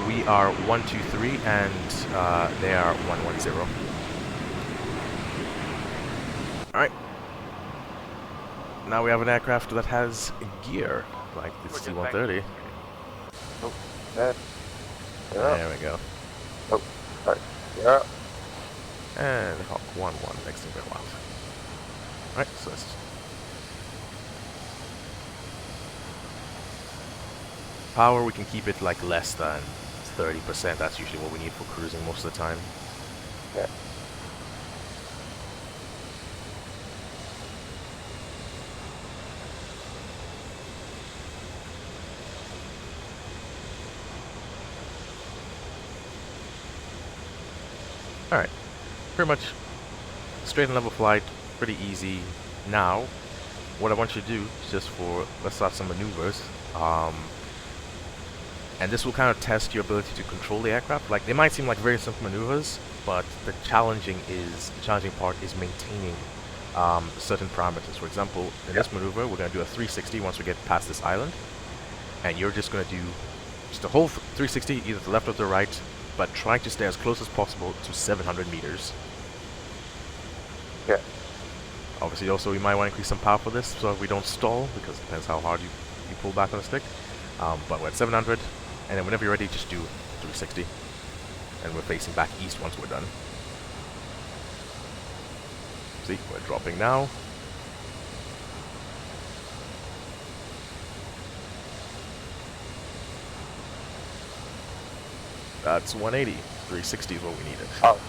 Speaker 6: We are 123 and they are 110. Alright. Now we have an aircraft that has gear, like the C-130.
Speaker 8: Oh, there.
Speaker 6: There we go.
Speaker 8: Oh, sorry. Yeah.
Speaker 6: And Hawk 1-1 next to go out. Alright, so let's... Power, we can keep it like less than 30%. That's usually what we need for cruising most of the time.
Speaker 8: Yeah.
Speaker 6: Alright, pretty much straight and level flight, pretty easy. Now, what I want you to do is just let's start some maneuvers. And this will kind of test your ability to control the aircraft. Like, they might seem like very simple maneuvers, but the challenging part is maintaining certain parameters. For example, in this maneuver, we're going to do a 360 once we get past this island. And you're just going to do just a whole 360, either to the left or to the right, but trying to stay as close as possible to 700 meters.
Speaker 8: Yeah.
Speaker 6: Obviously, also, you might want to increase some power for this so we don't stall, because it depends how hard you pull back on the stick. But we're at 700, and then whenever you're ready, just do 360. And we're facing back east once we're done. See, we're dropping now. That's 180. 360 is what we needed.
Speaker 8: Oh,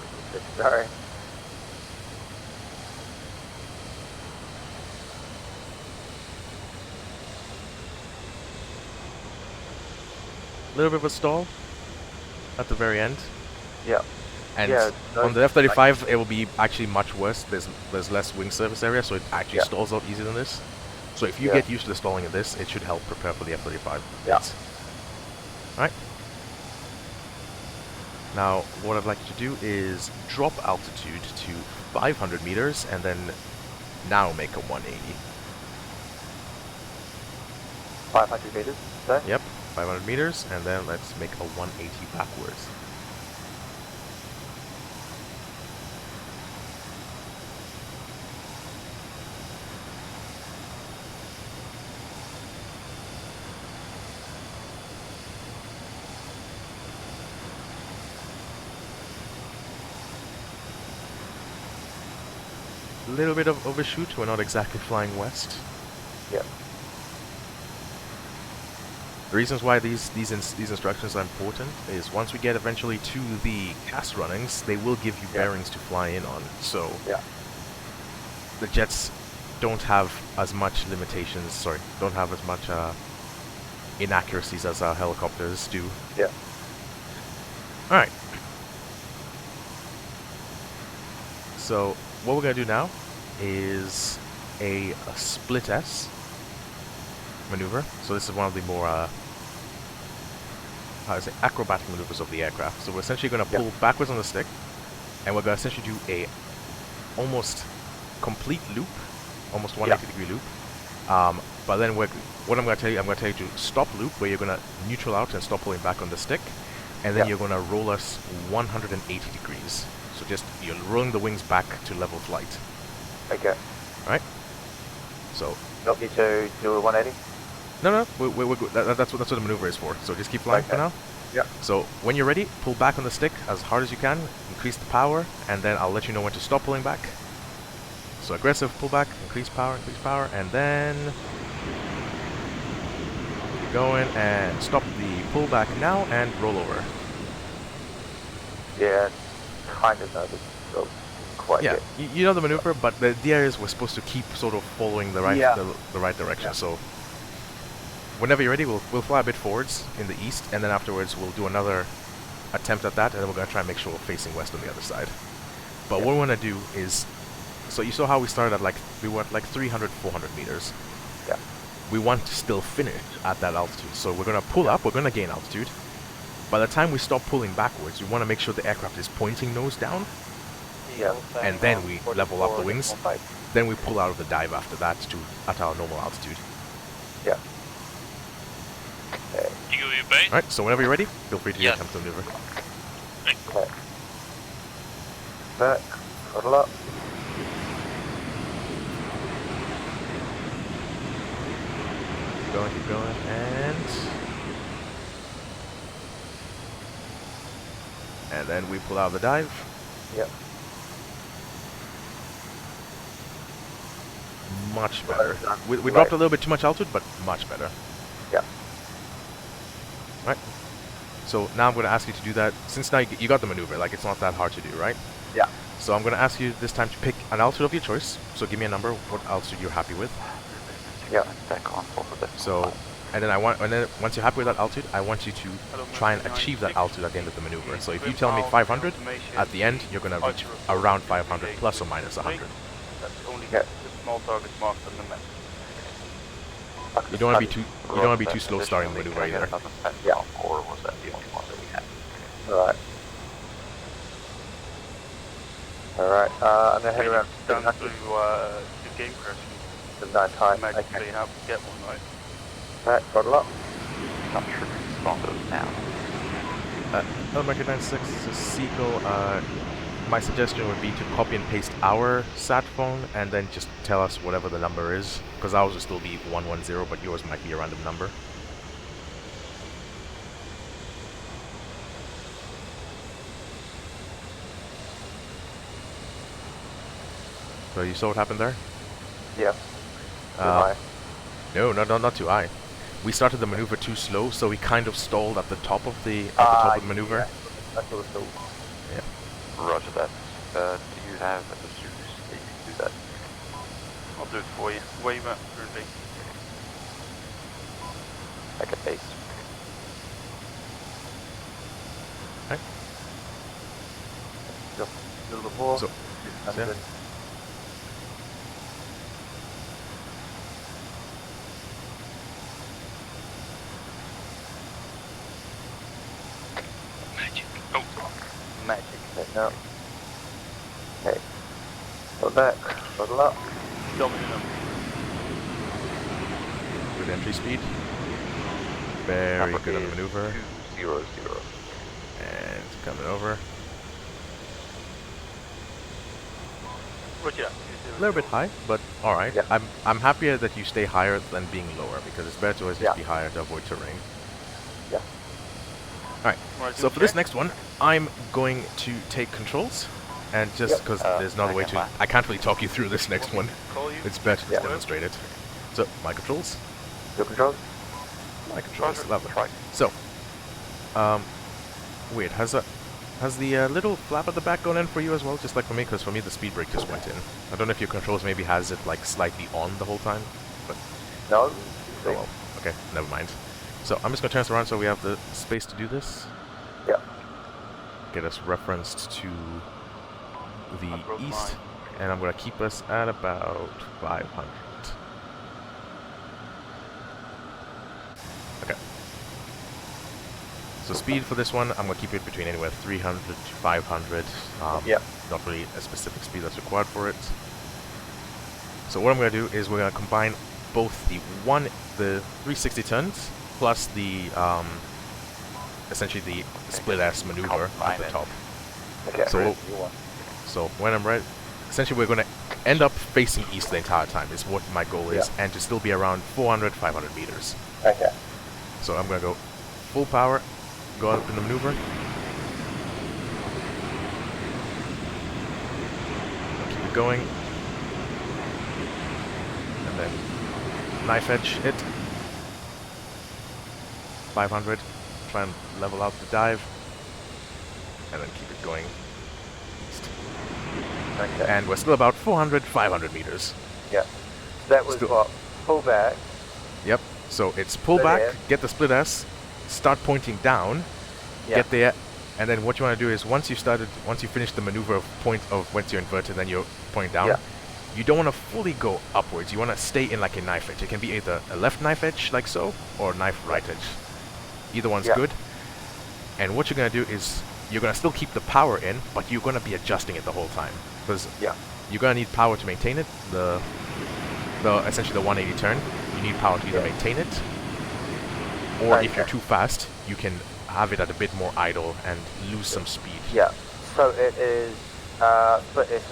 Speaker 8: sorry.
Speaker 6: A little bit of a stall at the very end.
Speaker 8: Yeah.
Speaker 6: And
Speaker 8: yeah,
Speaker 6: on the F-35, it will be actually much worse. There's less wing surface area, so it actually stalls out easier than this. So if you get used to the stalling of this, it should help prepare for the F-35.
Speaker 8: Yeah.
Speaker 6: Alright. Now, what I'd like you to do is drop altitude to 500 meters, and then now make a 180.
Speaker 8: 500 meters, so?
Speaker 6: Yep, 500 meters, and then let's make a 180 backwards. little bit of overshoot. We're not exactly flying west.
Speaker 4: Yeah.
Speaker 6: The reasons why these instructions are important is once we get eventually to the cast runnings, they will give you bearings to fly in on. So the jets don't have as much limitations. Sorry, don't have as much inaccuracies as our helicopters do.
Speaker 4: Yeah.
Speaker 6: All right. So what we're gonna do now is a split S maneuver. So this is one of the more how to say, acrobatic maneuvers of the aircraft. So we're essentially going to pull backwards on the stick, and we're going to essentially do a almost complete loop, almost 180-degree loop. But then what I'm going to tell you, to stop loop, where you're going to neutral out and stop pulling back on the stick, and then you're going to roll us 180 degrees. So just you're rolling the wings back to level flight.
Speaker 4: Okay.
Speaker 6: Right. So.
Speaker 4: Not need to do a 180.
Speaker 6: No, we're good. That's what the maneuver is for. So just keep flying for now.
Speaker 4: Yeah.
Speaker 6: So when you're ready, pull back on the stick as hard as you can, increase the power, and then I'll let you know when to stop pulling back. So aggressive pullback, increase power, and then keep going and stop the pullback now and roll over.
Speaker 4: Yeah, kind of know the quite
Speaker 6: yeah,
Speaker 4: yet.
Speaker 6: You know the maneuver, but the idea is we're supposed to keep sort of following the right the right direction. Yeah. So whenever you're ready, we'll fly a bit forwards in the east, and then afterwards we'll do another attempt at that, and then we're going to try and make sure we're facing west on the other side. But what we want to do is, so you saw how we started at we were at 300, 400 meters.
Speaker 4: Yeah.
Speaker 6: We want to still finish at that altitude, so we're going to pull up, we're going to gain altitude. By the time we stop pulling backwards, we want to make sure the aircraft is pointing nose down.
Speaker 4: Yeah.
Speaker 6: And then we level up the wings. Then we pull out of the dive after that at our normal altitude.
Speaker 4: Yeah.
Speaker 5: You go your base?
Speaker 6: Alright, so whenever you're ready, feel free to attempt the maneuver.
Speaker 4: Okay. Back, huddle up.
Speaker 6: Keep going, and then we pull out of the dive.
Speaker 4: Yep.
Speaker 6: Much better. We dropped a little bit too much altitude, but much better.
Speaker 4: Yeah.
Speaker 6: Right. So now I'm going to ask you to do that. Since now you got the maneuver, it's not that hard to do, right?
Speaker 4: Yeah.
Speaker 6: So I'm going to ask you this time to pick an altitude of your choice. So give me a number, what altitude you're happy with.
Speaker 4: Yeah, back on both of them.
Speaker 6: So, and then once you're happy with that altitude, I want you to try and achieve that altitude at the end of the maneuver. So if you tell me 500, at the end you're going to reach around 500 plus or minus 100.
Speaker 4: Yeah.
Speaker 5: Small target marked on the map.
Speaker 6: You don't want to be too slow starting the maneuver either.
Speaker 4: Yeah. Or was that the only one that we had? Alright. Alright, I'm gonna head around
Speaker 5: down to game crash.
Speaker 4: The 9 time.
Speaker 5: Imagine so you have to get one, right?
Speaker 4: Alright, throttle up. Not sure it's on those now.
Speaker 6: American 96, this is Seagull. My suggestion would be to copy and paste our sat phone and then just tell us whatever the number is, because ours will still be 110, but yours might be a random number. So you saw what happened there?
Speaker 4: Yeah. Too high.
Speaker 6: No, not too high. We started the maneuver too slow, so we kind of stalled at the top of the maneuver.
Speaker 4: Yeah. That's what it's
Speaker 6: Yeah.
Speaker 4: Roger that. Do you have a suit that you can do that?
Speaker 5: I'll do it for you. Where you at currently?
Speaker 4: Like a base.
Speaker 6: Okay.
Speaker 4: Just a little bit more.
Speaker 6: So, yeah.
Speaker 5: Magic. Oh.
Speaker 4: Magic. Okay, no. Okay. Go back. Huddle up.
Speaker 6: Good entry speed. Very good on the maneuver.
Speaker 4: 200.
Speaker 6: And coming over.
Speaker 5: Roger.
Speaker 6: A little bit high, but all right.
Speaker 4: Yeah.
Speaker 6: I'm happier that you stay higher than being lower, because it's better to always just be higher to avoid terrain.
Speaker 4: Yeah.
Speaker 6: All right. So for this next one, I'm going to take controls. And just because there's another way to... I can't really talk you through this next one. It's better to demonstrate it. So, my controls.
Speaker 4: Your controls?
Speaker 6: My controls, lovely. So, weird. Has the little flap at the back gone in for you as well, just like for me? Because for me, the speed brake just went in. I don't know if your controls maybe has it like slightly on the whole time, but...
Speaker 4: No.
Speaker 6: Oh well. Okay, never mind. So, I'm just going to turn this around so we have the space to do this.
Speaker 4: Yeah.
Speaker 6: Get us referenced to the east, and I'm going to keep us at about 500. Okay. So speed for this one, I'm going to keep it between anywhere 300 to 500. Not really a specific speed that's required for it. So what I'm going to do is we're going to combine both the 360 turns plus the essentially the split S maneuver at the top.
Speaker 4: Okay.
Speaker 6: So when I'm right, essentially we're going to end up facing east the entire time is what my goal is, and to still be around 400, 500 meters.
Speaker 4: Okay.
Speaker 6: So I'm going to go full power, go up in the maneuver. Keep it going. And then knife edge it. 500. Try and level out the dive. And then keep it going east.
Speaker 4: Okay.
Speaker 6: And we're still about 400, 500 meters.
Speaker 4: Yeah. So that was what? Pull back.
Speaker 6: Yep. So it's pull back, get the split S, start pointing down, get there, and then what you want to do is once you finish the maneuver of once you're inverted, then you're pointing down. You don't want to fully go upwards. You want to stay in like a knife edge. It can be either a left knife edge like so, or knife right edge. Either one's good. And what you're going to do is you're going to still keep the power in, but you're going to be adjusting it the whole time. Because you're going to need power to maintain it. Essentially the 180 turn, you need power to either maintain it, or if you're too fast, you can have it at a bit more idle and lose some speed.
Speaker 4: Yeah. So it is split S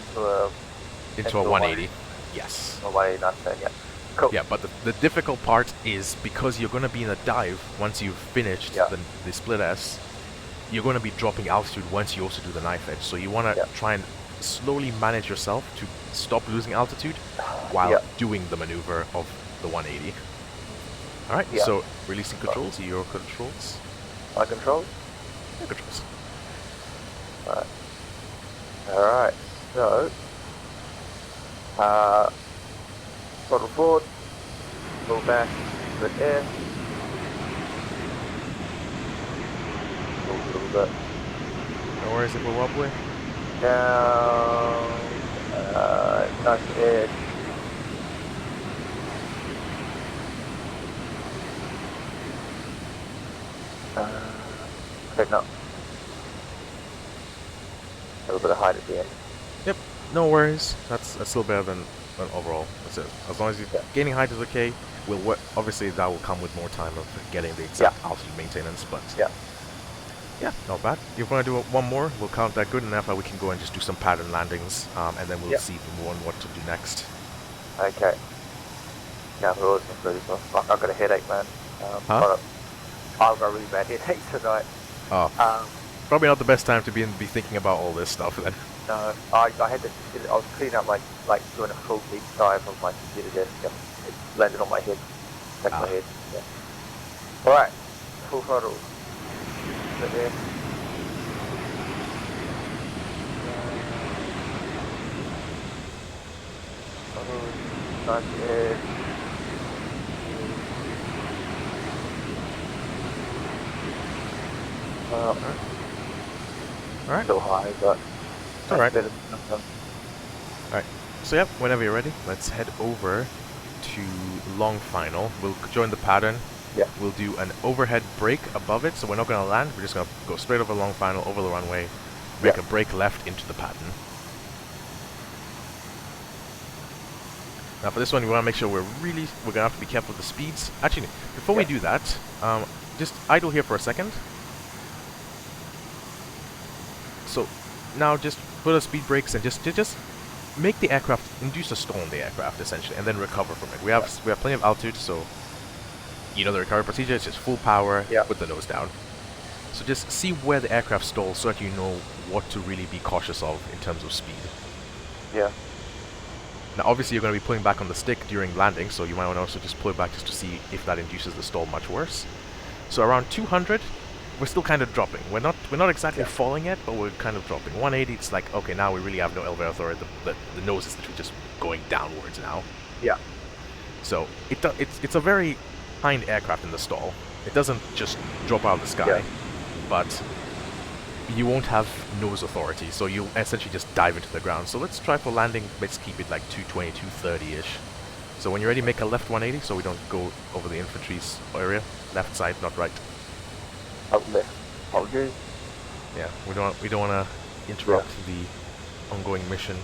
Speaker 6: into a 180. Yes.
Speaker 4: A 180 knife turn, yeah. Cool.
Speaker 6: Yeah, but the difficult part is because you're going to be in a dive once you've finished the split S, you're going to be dropping altitude once you also do the knife edge. So you want to try and slowly manage yourself to stop losing altitude while doing the maneuver of the 180. Alright, so releasing controls, your controls.
Speaker 4: My controls?
Speaker 6: Your controls.
Speaker 4: Alright, so throttle forward, pull back, split air. A little bit.
Speaker 6: No worries if we're wobbly.
Speaker 4: Down, nice edge. Straighten up. A little bit of height at the end.
Speaker 6: Yep, no worries. That's still better than overall. That's it. As long as you're gaining height is okay. Obviously that will come with more time of getting the exact altitude maintenance, but yeah, not bad. If you want to do one more, we'll count that good enough that we can go and just do some pattern landings, and then we'll see from one what to do next.
Speaker 4: Okay. Yeah, we're always ready for. Fuck, I've got a headache, man. I've got a really bad headache tonight.
Speaker 6: Oh. Probably not the best time to be thinking about all this stuff then.
Speaker 4: No, I had to. I was cleaning up like doing a full deep dive on my computer desk, and it landed on my head, back my head. Yeah. All right, full throttle. Right there. Nice air.
Speaker 6: Alright.
Speaker 4: Still high, but
Speaker 6: alright.
Speaker 4: better than nothing.
Speaker 6: Alright. So yep, whenever you're ready, let's head over to long final. We'll join the pattern.
Speaker 4: Yeah.
Speaker 6: We'll do an overhead brake above it, so we're not going to land. We're just going to go straight over long final, over the runway, make a brake left into the pattern. Now for this one, we want to make sure we're going to have to be careful with the speeds. Actually, before we do that, just idle here for a second. So now just put a speed brakes and just make the aircraft, induce a stall in the aircraft essentially, and then recover from it. We have plenty of altitude, so you know the recovery procedure is just full power with the nose down. So just see where the aircraft stalls so that you know what to really be cautious of in terms of speed.
Speaker 4: Yeah.
Speaker 6: Now obviously you're going to be pulling back on the stick during landing, so you might want to also just pull it back just to see if that induces the stall much worse. So around 200, we're still kind of dropping. We're not exactly falling yet, but we're kind of dropping. 180, it's like, okay, now we really have no elevator authority. The nose is literally just going downwards now.
Speaker 4: Yeah.
Speaker 6: So it's a very kind aircraft in the stall. It doesn't just drop out of the sky, but you won't have nose authority, so you'll essentially just dive into the ground. So let's try for landing, let's keep it like 220, 230-ish. So when you're ready, make a left 180 so we don't go over the infantry's area. Left side, not right.
Speaker 4: Out left. Okay.
Speaker 6: Yeah, we don't want to interrupt the ongoing mission.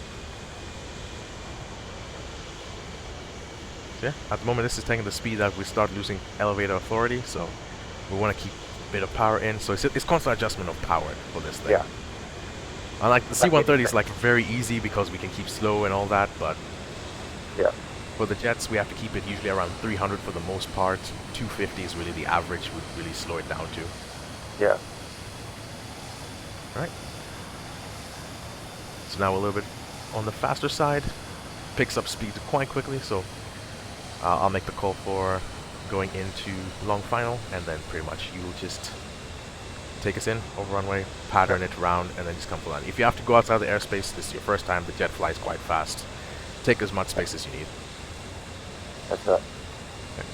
Speaker 6: So yeah, at the moment this is taking the speed that we start losing elevator authority, so we want to keep a bit of power in. So it's constant adjustment of power for this thing.
Speaker 4: Yeah.
Speaker 6: Unlike the C-130 is like very easy because we can keep slow and all that, but
Speaker 4: yeah,
Speaker 6: for the jets we have to keep it usually around 300 for the most part. 250 is really the average, would really slow it down to.
Speaker 4: Yeah.
Speaker 6: Alright. So now we're a little bit on the faster side. Picks up speed quite quickly, so I'll make the call for going into long final, and then pretty much you will just take us in, over runway, pattern it around, and then just come for land. If you have to go outside the airspace, this is your first time, the jet flies quite fast. Take as much space as you need.
Speaker 4: That's right.
Speaker 6: Okay.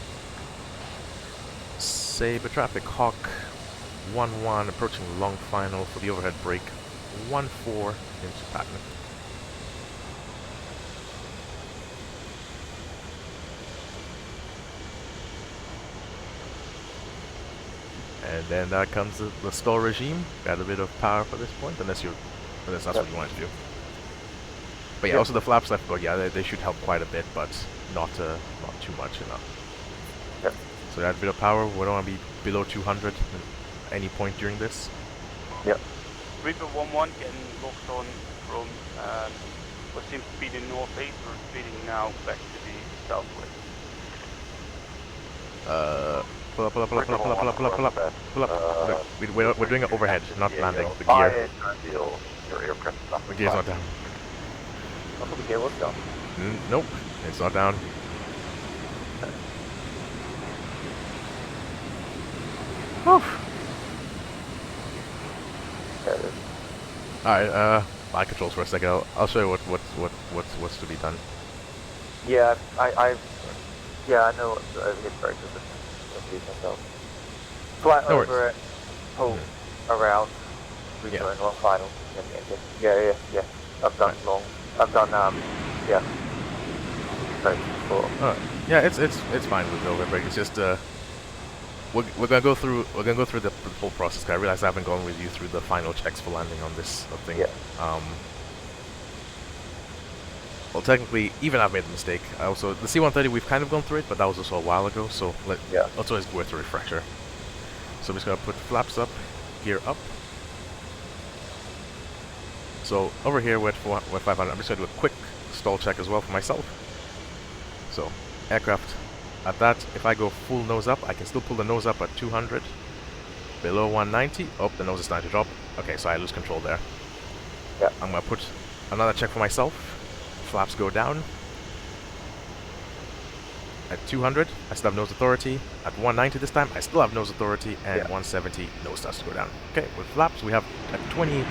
Speaker 6: Sabre traffic, Hawk 1-1, approaching long final for the overhead brake, 1-4 into pattern. And then that comes the stall regime. Got a bit of power for this point, unless that's what you want to do. But yeah, also the flaps left, but yeah, they should help quite a bit, but not too much enough.
Speaker 4: Yep.
Speaker 6: So add a bit of power. We don't want to be below 200 at any point during this.
Speaker 4: Yep.
Speaker 14: Reaper 1-1 getting locked on from what seems to be the northeast. We're speeding now back to the southwest.
Speaker 6: Pull up. We're doing it overhead, not landing. The gear. The gear's not down.
Speaker 4: I thought the gear was down.
Speaker 6: Nope, it's not down.
Speaker 4: There it is.
Speaker 6: Alright, flight controls for a second. I'll show you what's to be done.
Speaker 4: Yeah, I know what the overhead brake is. Myself. Fly
Speaker 6: No
Speaker 4: over it, pull around, rejoin long final. Yeah. I've done long. I've done yeah. Right, before.
Speaker 6: Yeah, it's fine with the overhead brake. It's just we're gonna go through the whole process. I realize I haven't gone with you through the final checks for landing on this thing.
Speaker 4: Yeah.
Speaker 6: Well, technically, even I've made the mistake. Also, the C-130, we've kind of gone through it, but that was also a while ago, so it's always worth a refresher. So I'm just going to put flaps up, gear up. So over here we're at 500. I'm just going to do a quick stall check as well for myself. So aircraft at that, if I go full nose up, I can still pull the nose up at 200. Below 190, oh, the nose is starting to drop. Okay, so I lose control there.
Speaker 4: Yeah.
Speaker 6: I'm going to put another check for myself. Flaps go down. At 200, I still have nose authority. At 190 this time, I still have nose authority, and 170, nose starts to go down. Okay, with flaps, we have a 20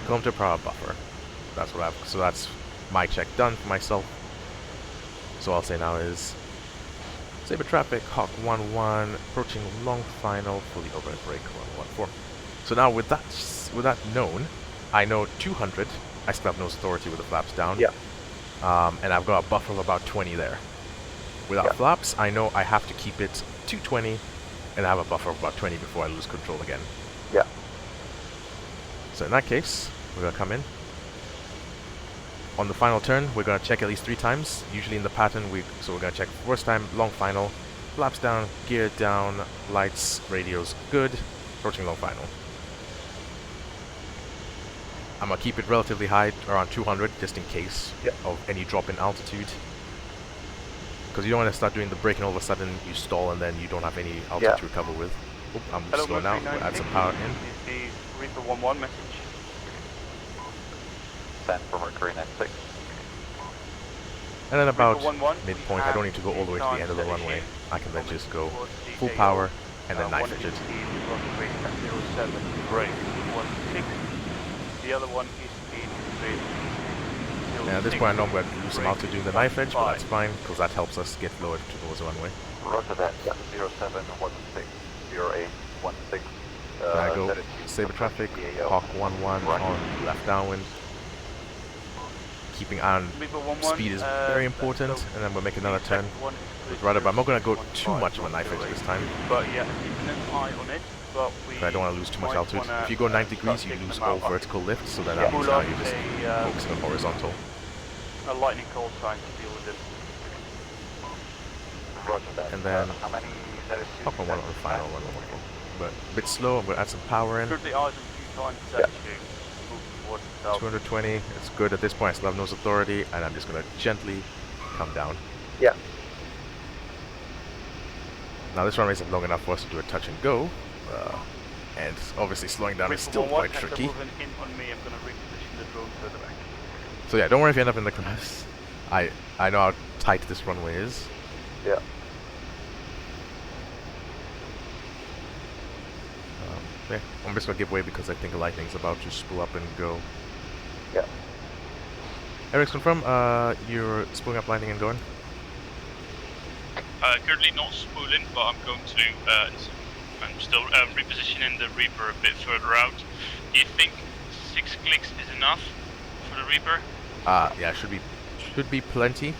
Speaker 6: kilometer per hour buffer. That's what I have. So that's my check done for myself. So all I'll say now is Sabre traffic, Hawk 1-1, approaching long final for the overhead brake 114. So now with that known, I know 200. I still have nose authority with the flaps down.
Speaker 4: Yeah.
Speaker 6: And I've got a buffer of about 20 there. Without flaps, I know I have to keep it 220, and I have a buffer of about 20 before I lose control again.
Speaker 4: Yeah.
Speaker 6: So in that case, we're going to come in. On the final turn, we're going to check at least 3 times. Usually in the pattern, so we're going to check first time, long final, flaps down, gear down, lights, radios good, approaching long final. I'm going to keep it relatively high, around 200, just in case of any drop in altitude. Because you don't want to start doing the brake and all of a sudden you stall and then you don't have any altitude to recover with. Oop, I'm
Speaker 14: Hello,
Speaker 6: slow now. We'll add some power in.
Speaker 14: This is Reaper 1-1 message.
Speaker 4: Send for Mercury 96.
Speaker 6: And then about
Speaker 14: Reaper 1-1,
Speaker 6: midpoint, I don't need to go all the way to the end of the runway. I can then just go full power and then knife edge it.
Speaker 14: The other one is in grid.
Speaker 6: And at this point I know I'm going to lose some altitude doing the knife edge, but that's fine, because that helps us get lower towards the runway.
Speaker 4: Roger that, 0716, 0816.
Speaker 6: Then I go Sabre traffic, Hawk 1-1 on left downwind. Keeping on speed is very important, and then we'll make another turn with rudder, but I'm not going to go too much of a knife edge this time.
Speaker 14: But yeah, keeping an eye on it, but
Speaker 6: I don't want to lose too much altitude. If you go 90 degrees, you lose all vertical lift, so then that means now you're just focusing on horizontal.
Speaker 14: A lightning call sign to deal with it.
Speaker 6: And then Hawk 1-1 on the final one, but a bit slow. I'm going to add some power in.
Speaker 14: Currently eyes on 2 times
Speaker 6: 220, it's good at this point. I still have nose authority, and I'm just going to gently come down.
Speaker 13: Yeah.
Speaker 6: Now this runway isn't long enough for us to do a touch and go, and obviously slowing down is still quite tricky. So yeah, don't worry if you end up in the crevasse. I know how tight this runway is.
Speaker 4: Yeah.
Speaker 6: Yeah, I'm just gonna give way because I think lightning's about to spool up and go.
Speaker 4: Yeah.
Speaker 6: Eric's confirm, you're spooling up lightning and going?
Speaker 5: Currently not spooling, but I'm going to, I'm still repositioning the Reaper a bit further out. Do you think 6 clicks is enough for the Reaper?
Speaker 6: Yeah, should be plenty.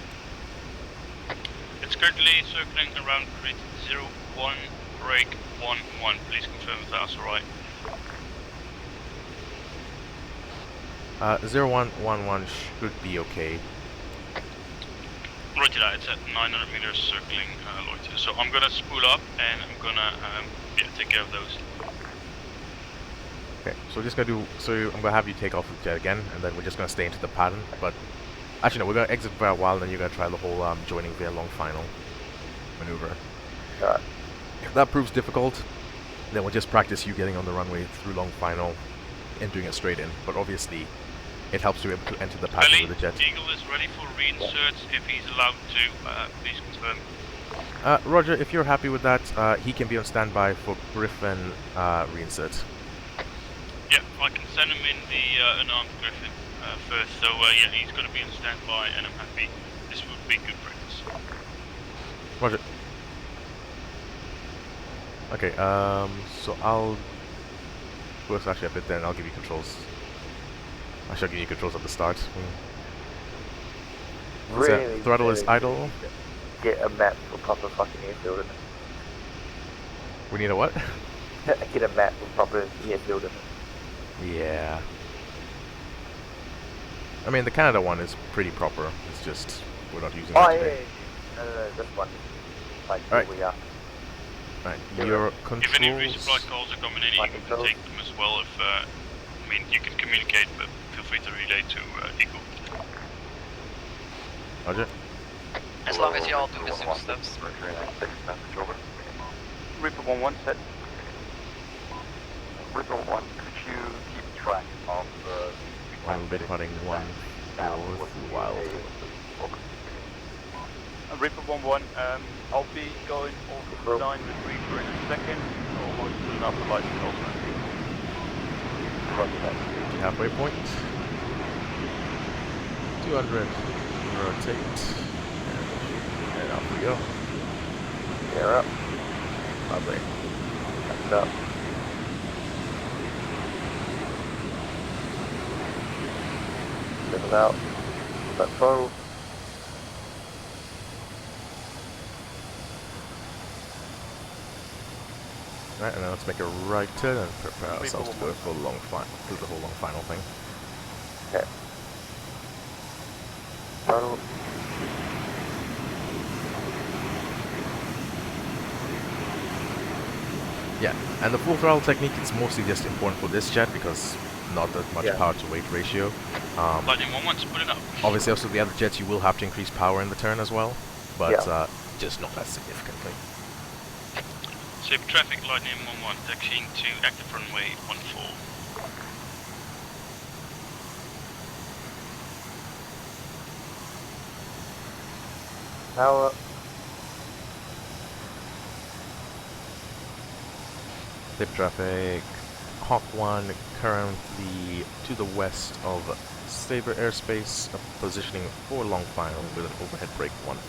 Speaker 5: It's currently circling around grid 01, break 11. Please confirm if that's alright.
Speaker 6: 0111 should be okay.
Speaker 5: Roger that, it's at 900 meters circling loiter. So I'm gonna spool up and I'm gonna take care of those.
Speaker 6: Okay, so we're just gonna do, I'm gonna have you take off with jet again, and then we're just gonna stay into the pattern, but actually no, we're gonna exit for a while, and then you're gonna try the whole joining via long final maneuver. If that proves difficult, then we'll just practice you getting on the runway through long final and doing it straight in, but obviously it helps you be able to enter the pattern with the jet.
Speaker 5: Eagle is ready for reinserts if he's allowed to, please confirm.
Speaker 6: Roger, if you're happy with that, he can be on standby for Griffin reinserts.
Speaker 5: Yeah, I can send him in the unarmed Griffin first, so yeah, he's going to be on standby and I'm happy. This would be good practice.
Speaker 6: Roger. Okay, so I'll... Well, actually a bit then, I'll give you controls. I shall give you controls at the start.
Speaker 15: Really
Speaker 6: throttle is idle.
Speaker 15: Get a map for proper fucking airfield in it.
Speaker 6: We need a what?
Speaker 15: Get a map for proper airfield in it.
Speaker 6: Yeah. I mean, the Canada one is pretty proper. It's just, we're not using it today.
Speaker 15: No, this one. Like,
Speaker 6: Alright.
Speaker 15: we are.
Speaker 6: Right, your controls...
Speaker 5: If any resupply calls are coming in, you can take them as well if, I mean, you can communicate, but feel free to relay to Eagle.
Speaker 6: Roger.
Speaker 16: As long as you all do the Zoom steps.
Speaker 14: Reaper 1-1 set.
Speaker 4: Reaper 1, could you keep track of the...
Speaker 6: I'm bit putting 1 forward wild.
Speaker 14: Reaper 1-1, I'll be going over the line with Reaper in a second, almost pulling up the lightning also.
Speaker 6: Halfway point. 200. Rotate. And off we go.
Speaker 15: Gear up.
Speaker 6: Lovely.
Speaker 15: That's up. Level out. Let go.
Speaker 6: Right, and now let's make a right turn and prepare ourselves to go for the through the whole long final thing.
Speaker 15: Okay. Throttle.
Speaker 6: Yeah, and the full throttle technique is mostly just important for this jet because not that much power to weight ratio.
Speaker 5: Lightning 1-1, split it up.
Speaker 6: Obviously, also the other jets you will have to increase power in the turn as well, but just not that significantly.
Speaker 5: Saber traffic, Lightning 1-1, taxiing to active runway 14.
Speaker 15: Power.
Speaker 6: Saber traffic, Hawk 1 currently to the west of Saber airspace, positioning for long final with an overhead brake 14.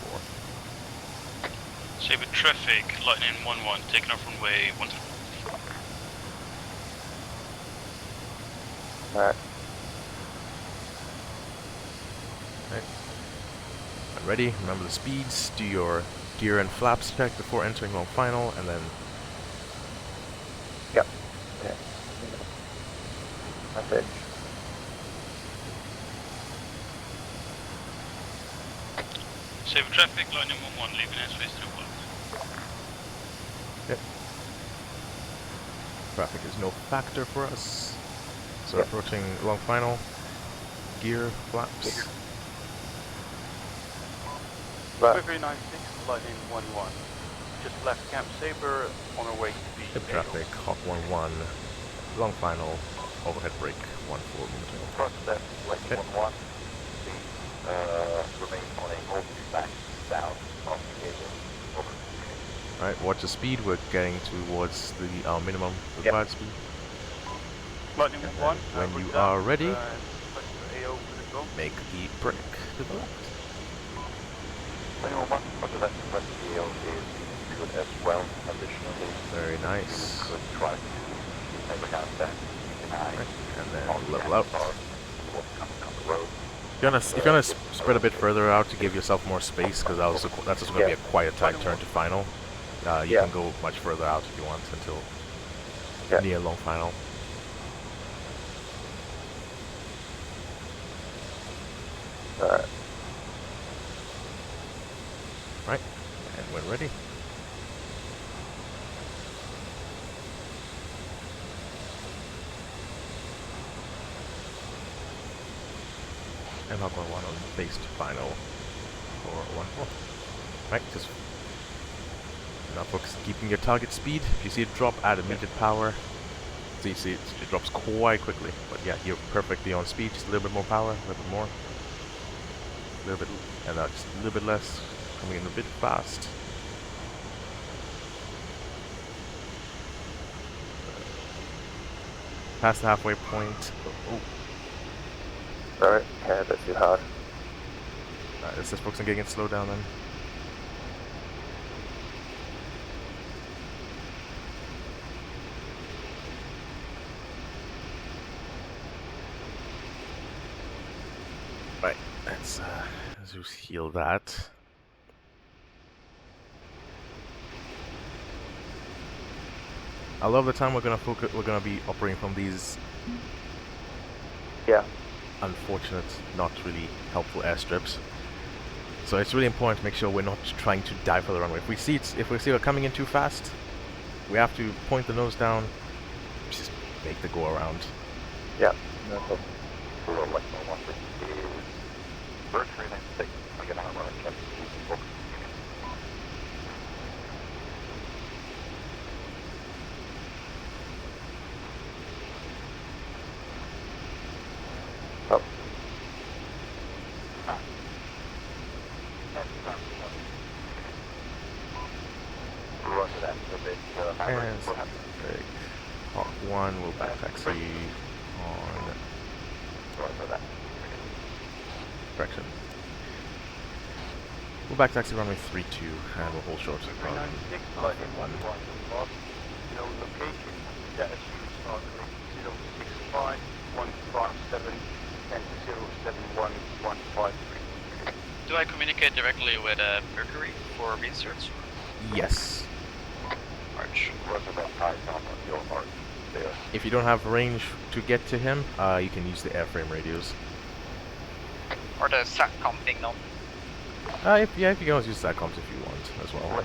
Speaker 5: Saber traffic, Lightning 1-1, taking off runway 14.
Speaker 15: Alright.
Speaker 6: Ready, remember the speeds, do your gear and flaps check before entering long final, and then...
Speaker 15: Yep. Okay. That's it.
Speaker 5: Saber traffic, Lightning 1-1, leaving airspace to the west.
Speaker 6: Yep. Traffic is no factor for us. So approaching long final, gear, flaps.
Speaker 14: Quickly 96, Lightning 1-1. Just left Camp Saber on our way to the...
Speaker 6: Saber traffic, Hawk 1-1, long final, overhead brake 14 moving.
Speaker 4: Approach left, Lightning 1-1. Please remain on a multi-stack south of the cable. Over.
Speaker 6: Alright, watch the speed, we're getting towards the minimum required speed.
Speaker 14: Lightning 1,
Speaker 6: when you are ready, make the brake to the left.
Speaker 4: Lightning 1, after that, press the AO is good as well. Additionally,
Speaker 6: very nice.
Speaker 4: Could try to never have that.
Speaker 6: And then level out. If you're gonna spread a bit further out to give yourself more space, because that's also going to be quite a tight turn to final. You can go much further out if you want until near long final. Right, and when ready. And Hawk 1-1 on base to final for 1-4. Right, just now focus on keeping your target speed. If you see it drop, add immediate power. So you see it drops quite quickly. But yeah, you're perfectly on speed. Just a little bit more power, a little bit more. A little bit, and just a little bit less. Coming in a bit fast. Past the halfway point. Oh.
Speaker 15: Alright, yeah, that's too hard.
Speaker 6: Alright, let's just focus on getting it slowed down then. Right, let's just heal that. I love the time we're gonna be operating from these unfortunate, not really helpful airstrips. So it's really important to make sure we're not trying to dive for the runway. If we see we're coming in too fast, we have to point the nose down, just make the go around.
Speaker 15: Yeah, no problem.
Speaker 6: And Hawk 1 will back taxi on correction. We'll back taxi runway 32 and we'll hold short on 1.
Speaker 14: No location, that is used 065 157 and 071153.
Speaker 16: Do I communicate directly with Mercury for research?
Speaker 6: Yes.
Speaker 16: March.
Speaker 6: If you don't have range to get to him, you can use the airframe radios.
Speaker 16: Or the SATCOM signal.
Speaker 6: If you can always use SATCOMs if you want as well.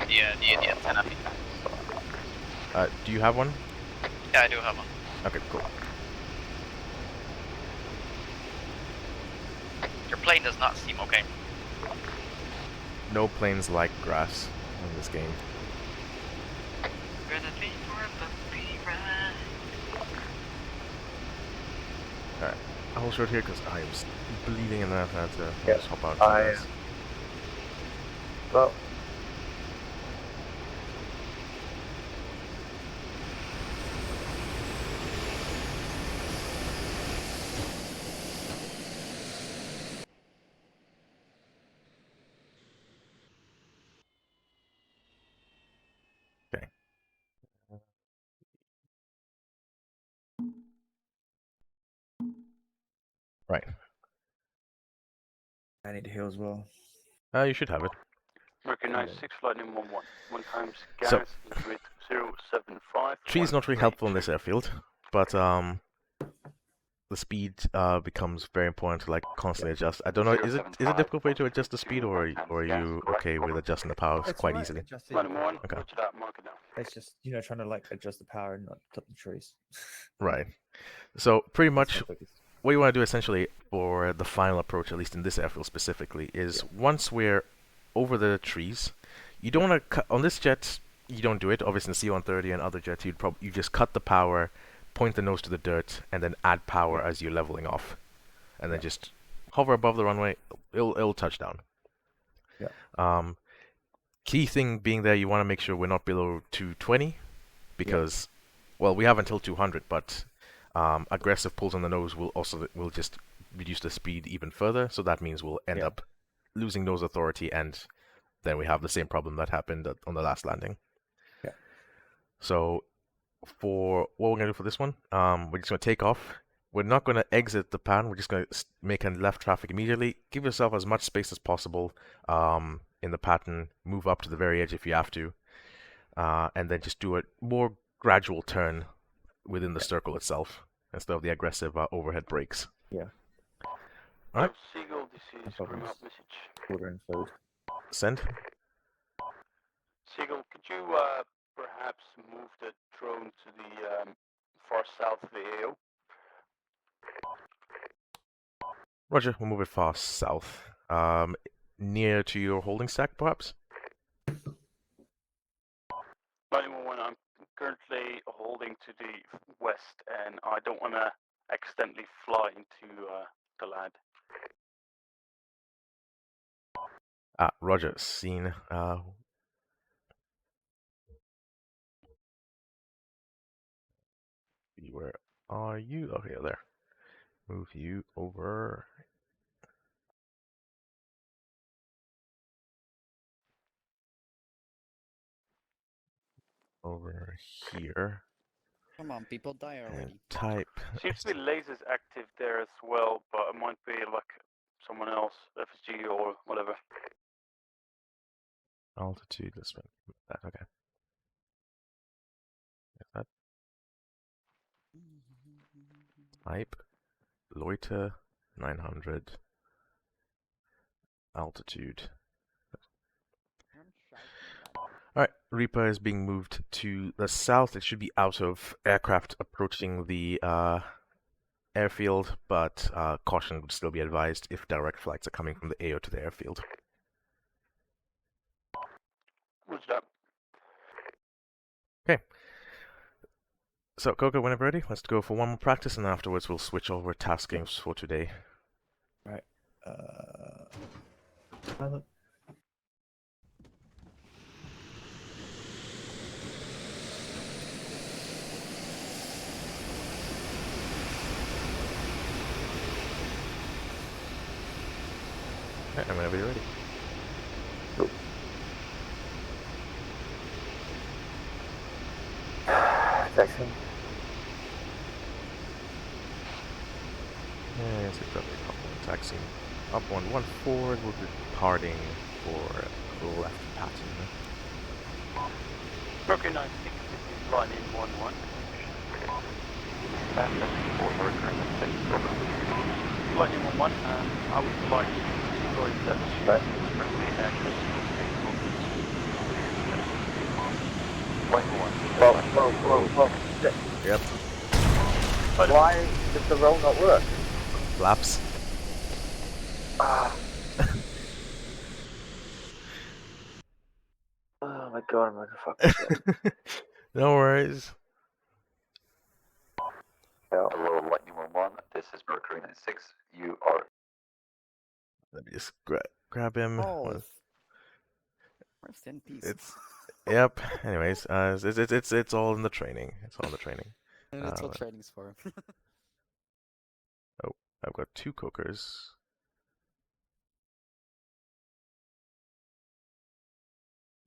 Speaker 16: Yeah, the antenna.
Speaker 6: Do you have one?
Speaker 16: Yeah, I do have one.
Speaker 6: Okay, cool.
Speaker 16: Your plane does not seem okay.
Speaker 6: No planes like grass. in this game.
Speaker 16: Gonna be for a bumpy ride.
Speaker 6: Alright, I'll hold short here because I am bleeding and I've had to
Speaker 15: Yeah,
Speaker 6: just hop out.
Speaker 15: Well,
Speaker 6: Okay. Right.
Speaker 8: I need to heal as well.
Speaker 6: You should have it.
Speaker 14: Recognize 6 Lightning 1-1. 1 times gas
Speaker 6: So-
Speaker 14: in grid 075.
Speaker 6: Tree's not really helpful in this airfield, but the speed becomes very important to like constantly adjust. I don't know, is it a difficult way to adjust the speed, or are you okay with adjusting the power
Speaker 8: It's
Speaker 6: quite
Speaker 8: alright,
Speaker 6: easily?
Speaker 8: adjust it.
Speaker 14: Lightning 1,
Speaker 6: Okay.
Speaker 14: roger that, mark it down.
Speaker 8: It's just, trying to like adjust the power and not cut the trees.
Speaker 6: Right. So pretty much
Speaker 8: That's my focus.
Speaker 6: what you want to do essentially for the final approach, at least in this airfield specifically, is once we're over the trees, you don't want to cut on this jet. You don't do it. Obviously, in C-130 and other jets, you just cut the power, point the nose to the dirt, and then add power as you're leveling off, and then just hover above the runway. It'll touch down.
Speaker 8: Yeah.
Speaker 6: Key thing being there, you want to make sure we're not below 220, because, well, we have until 200, but aggressive pulls on the nose will just reduce the speed even further. So that means we'll end up losing nose authority, and then we have the same problem that happened on the last landing.
Speaker 8: Yeah.
Speaker 6: So for what we're going to do for this one, we're just going to take off. We're not going to exit the pan. We're just going to make a left traffic immediately. Give yourself as much space as possible in the pattern. Move up to the very edge if you have to. And then just do a more gradual turn within the circle itself instead of the aggressive overhead brakes.
Speaker 8: Yeah.
Speaker 6: All right.
Speaker 14: Seagull, this is grim up message.
Speaker 8: Order and food.
Speaker 6: Send.
Speaker 14: Seagull, could you perhaps move the drone to the far south of the AO?
Speaker 6: Roger, we'll move it far south. Near to your holding stack, perhaps?
Speaker 14: Lightning 1-1, I'm currently holding to the west, and I don't want to accidentally fly into the land.
Speaker 6: Roger, seen. Where are you? Okay, there. Move you over. Over here.
Speaker 7: Come on, people, die already.
Speaker 6: And type.
Speaker 14: Seems to be lasers active there as well, but it might be like someone else, FSG or whatever.
Speaker 6: Altitude, let's make that, okay. That. Type. Loiter, 900. Altitude. Alright, Reaper is being moved to the south. It should be out of aircraft approaching the airfield, but caution would still be advised if direct flights are coming from the AO to the airfield.
Speaker 14: Roger that.
Speaker 6: Okay. So, Coco, whenever ready, let's go for one more practice, and afterwards we'll switch over taskings for today.
Speaker 8: Right.
Speaker 6: And whenever you're ready.
Speaker 15: Excellent.
Speaker 6: Yes, it's up one taxing. Up 1 forward, we'll be departing for left pattern.
Speaker 14: Broken 96, this is line in 1-1. Lightning 1-1, I would like to go into that
Speaker 15: Right. Whoa.
Speaker 6: Yep.
Speaker 15: Why does the roll not work?
Speaker 6: Flaps.
Speaker 15: my god, motherfucker.
Speaker 6: No worries.
Speaker 4: Hello, Lightning 1-1. This is Mercury 96. You are.
Speaker 6: Let me just grab him.
Speaker 7: Oh, rest in peace.
Speaker 6: It's yep. Anyways, it's all in the training. It's all in the training.
Speaker 7: And it's what training's for.
Speaker 6: Oh, I've got 2 cookers.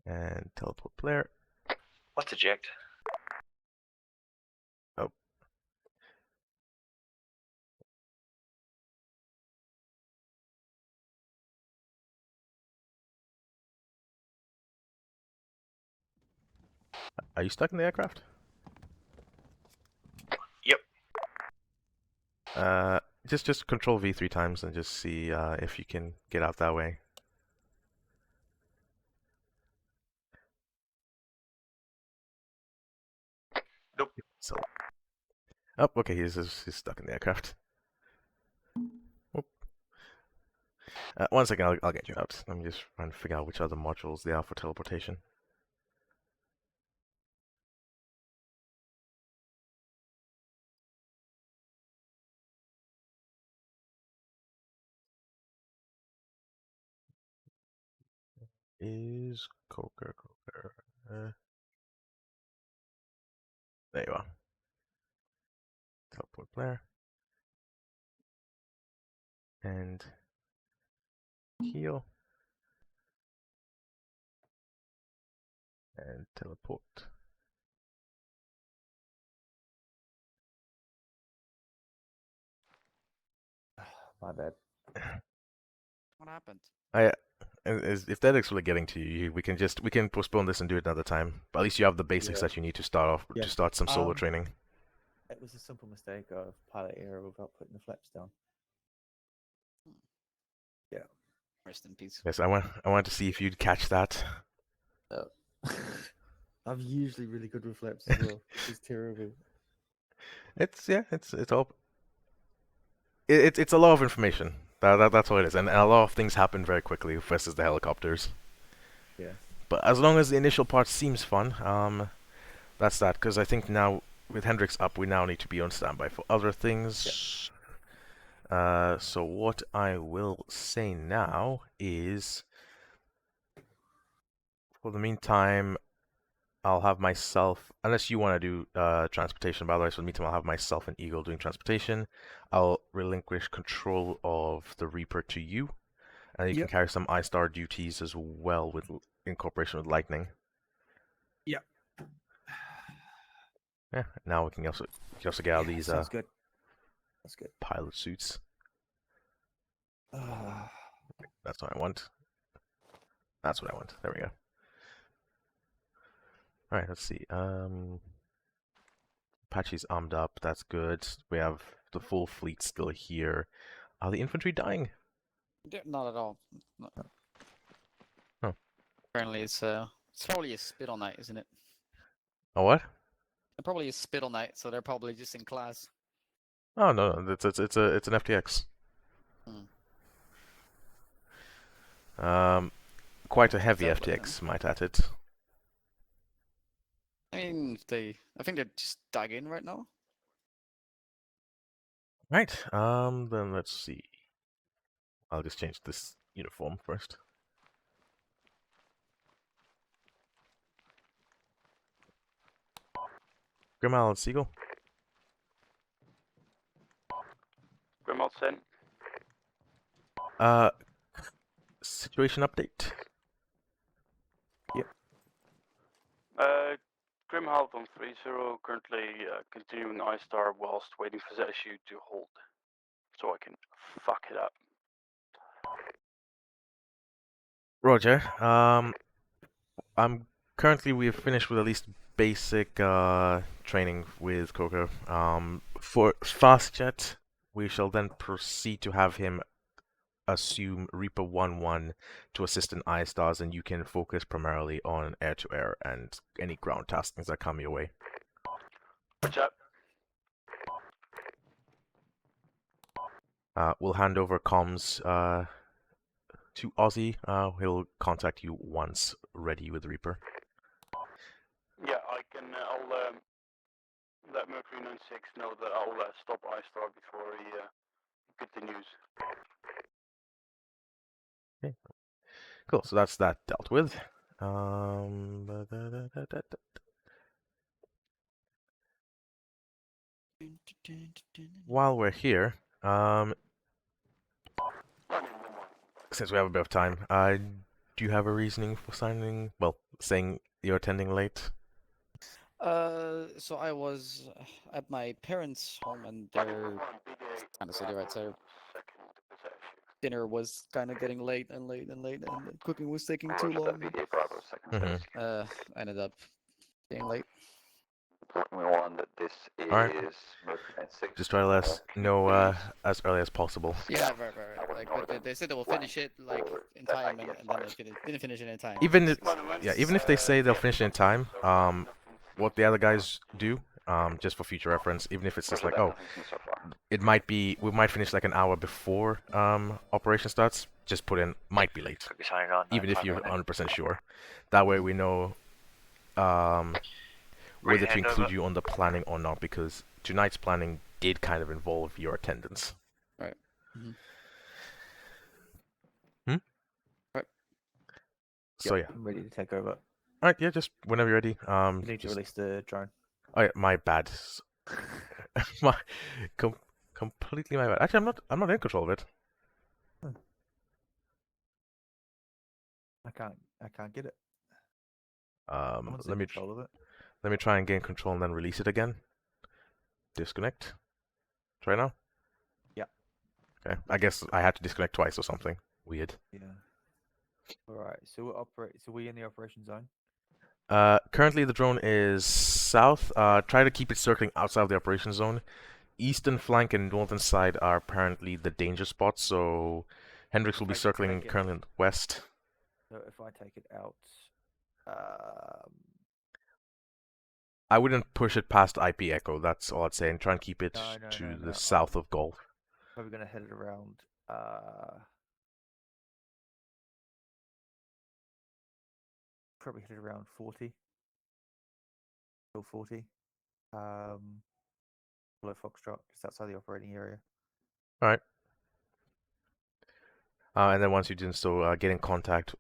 Speaker 6: And teleport player.
Speaker 16: What's eject?
Speaker 6: Oh. Are you stuck in the aircraft?
Speaker 16: Yep.
Speaker 6: Just control V 3 times and just see if you can get out that way.
Speaker 16: Nope.
Speaker 6: So. Oh, okay. He's stuck in the aircraft. Oop. 1 second. I'll get you out. Let me just try and figure out which other modules they are for teleportation. Is Coker. There you are. Teleport player. And heal. And teleport.
Speaker 8: My bad.
Speaker 7: What happened?
Speaker 6: If that is really getting to you, we can postpone this and do it another time. But at least you have the basics that you need to start off to start some solo training.
Speaker 8: It was a simple mistake of pilot error without putting the flaps down. Yeah.
Speaker 7: Rest in peace.
Speaker 6: Yes, I want to see if you'd catch that.
Speaker 8: I'm usually really good with flaps as well. It's terrible.
Speaker 6: It's all. It's a lot of information. That's all it is, and a lot of things happen very quickly versus the helicopters.
Speaker 8: Yeah.
Speaker 6: But as long as the initial part seems fun, that's that. Because I think now with Hendrix up, we now need to be on standby for other things. Yeah. So what I will say now is, for the meantime, I'll have myself, unless you want to do transportation, but otherwise for the meantime I'll have myself and Eagle doing transportation. I'll relinquish control of the Reaper to you, and you can carry some I-Star duties as well in cooperation with Lightning.
Speaker 8: Yeah.
Speaker 6: Yeah, now we can also get out of these
Speaker 8: sounds good. That's good.
Speaker 6: pilot suits. That's what I want. That's what I want. There we go. Alright, let's see. Apache's armed up, that's good. We have the full fleet still here. Are the infantry dying?
Speaker 7: Not at all. No.
Speaker 6: Oh.
Speaker 7: Apparently it's probably a spittle night, isn't it?
Speaker 6: Oh, what?
Speaker 7: Probably a spittle night, so they're probably just in class.
Speaker 6: Oh no, it's an FTX. Quite a heavy FTX, might add it.
Speaker 7: I mean, I think they're just dug in right now.
Speaker 6: Right. Then let's see. I'll just change this uniform first. Grimal and Seagull.
Speaker 14: Grimal sent.
Speaker 6: Situation update.
Speaker 8: Yep.
Speaker 14: Grimhalv on 3-0, currently continuing I-Star whilst waiting for ZSU to hold, so I can fuck it up.
Speaker 6: Roger. We've finished with at least basic training with Coco. For Fastjet, we shall then proceed to have him assume Reaper 1-1 to assist in I-Stars, and you can focus primarily on air-to-air and any ground taskings that come your way.
Speaker 14: What's up?
Speaker 6: We'll hand over comms to Ozzy. He'll contact you once ready with Reaper.
Speaker 14: let Mercury 96 know that I'll stop iStar before he continues.
Speaker 6: Okay. Cool. So that's that dealt with. While we're here, since we have a bit of time, do you have a reasoning for saying you're attending late?
Speaker 7: So I was at my parents' home, and they're kind of city, right? So dinner was kind of getting late, and the cooking was taking too long. I ended up being late.
Speaker 4: This is
Speaker 6: Alright.
Speaker 4: Mercury 96.
Speaker 6: Just try to let us know as early as possible.
Speaker 7: Yeah, right. Like, but they said they will finish it like in time, and then they didn't finish it in time.
Speaker 6: Even if they say they'll finish it in time, what the other guys do, just for future reference, even if it's just like, oh, we might finish like an hour before operation starts, just put in might be late, even if you're 100% sure. That way we know whether to include you on the planning or not, because tonight's planning did kind of involve your attendance.
Speaker 7: Right.
Speaker 6: Right. So yeah.
Speaker 8: I'm ready to take over.
Speaker 6: Alright, yeah, just whenever you're ready.
Speaker 8: You need to release the drone.
Speaker 6: Oh yeah, my bad. Completely my bad. Actually, I'm not in control of it.
Speaker 8: I can't get it.
Speaker 6: Let me try and gain control and then release it again. Disconnect. Try now.
Speaker 8: Yeah.
Speaker 6: Okay. I guess I had to disconnect twice or something. Weird.
Speaker 8: Yeah. All right. So we're in the operation zone.
Speaker 6: Currently the drone is south. Try to keep it circling outside of the operation zone. Eastern flank and northern side are apparently the danger spots, so Hendrix will be circling currently west.
Speaker 8: So if I take it out,
Speaker 6: I wouldn't push it past IP Echo, that's all I'd say, and try and keep it to the south of Golf.
Speaker 8: Probably going to head it around, probably hit it around 40. Still 40. Below Foxtrot, just outside the operating area.
Speaker 6: Alright. And then once you do so, get in contact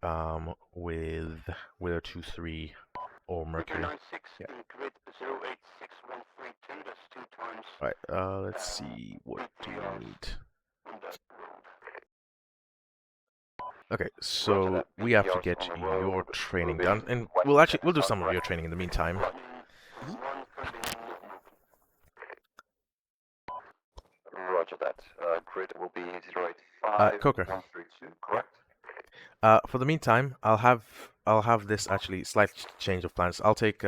Speaker 6: with Wither 23 or Mercury.
Speaker 14: Yeah. Grid 086132, that's 2 times.
Speaker 6: Alright, let's see what do we need. Okay, so we have to get your training done, and we'll do some of your training in the meantime.
Speaker 4: Roger that. Grid will be 085
Speaker 6: Coker.
Speaker 4: 132, correct?
Speaker 6: For the meantime, I'll have this actually slight change of plans. I'll take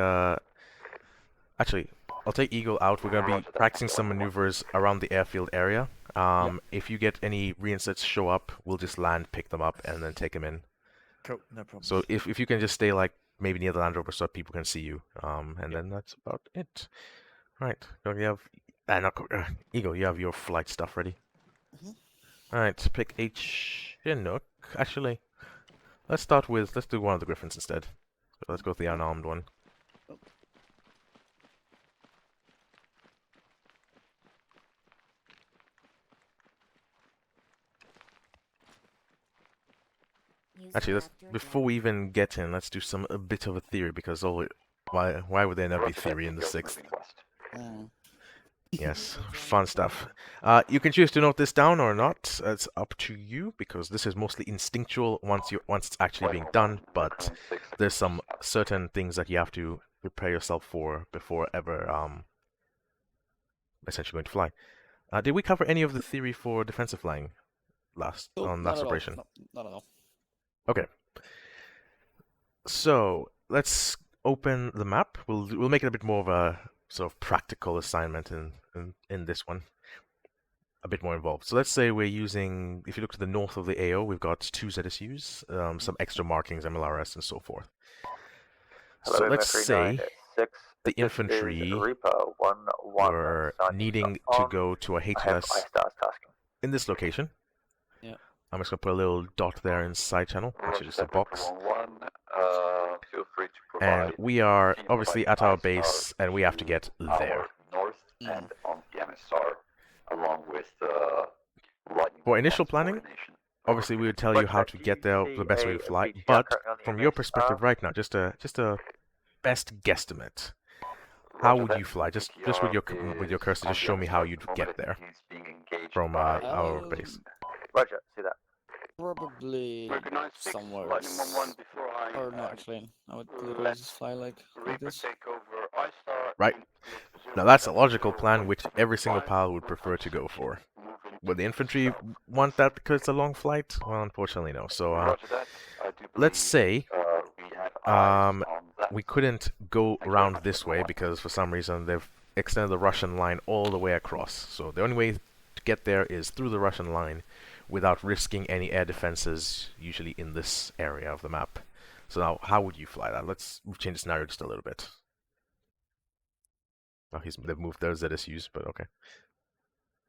Speaker 6: Eagle out. We're gonna be practicing some maneuvers around the airfield area. If you get any reinsets show up, we'll just land, pick them up, and then take them in.
Speaker 8: Cool, no problem.
Speaker 6: So if you can just stay like maybe near the Land Rover so people can see you, and then that's about it. Right, don't you have Eagle? You have your flight stuff ready. Alright, pick H Chinook. Actually, let's do one of the Griffins instead. So let's go with the unarmed one. Actually, before we even get in, let's do a bit of a theory, because why would there not be theory in the 6th? Yes, fun stuff. You can choose to note this down or not. It's up to you, because this is mostly instinctual once it's actually being done. But there's some certain things that you have to prepare yourself for before ever essentially going to fly. Did we cover any of the theory for defensive flying on last operation?
Speaker 7: Not at all.
Speaker 6: Okay. So let's open the map. We'll make it a bit more of a sort of practical assignment in this one. A bit more involved. So let's say we're using, if you look to the north of the AO, we've got 2 ZSUs, some extra markings, MLRS, and so forth. So let's say the infantry were needing to go to a HLS in this location.
Speaker 7: Yeah.
Speaker 6: I'm just going to put a little dot there in side channel, which is just a box. And we are obviously at our base, and we have to get there.
Speaker 4: and on the MSR, along with lightning.
Speaker 6: For initial planning, obviously we would tell you how to get there, the best way to fly. But from your perspective right now, just a best guesstimate. How would you fly? Just with your cursor, just show me how you'd get there from our base.
Speaker 15: Roger, see that.
Speaker 7: Probably somewhere. Or no, actually, I would literally just fly like this.
Speaker 6: Right. Now that's a logical plan which every single pilot would prefer to go for. Would the infantry want that because it's a long flight? Well, unfortunately no. So let's say we couldn't go around this way because for some reason they've extended the Russian line all the way across. So the only way to get there is through the Russian line without risking any air defenses, usually in this area of the map. So now, how would you fly that? Let's change the scenario just a little bit. Oh, they've moved their ZSUs, but okay.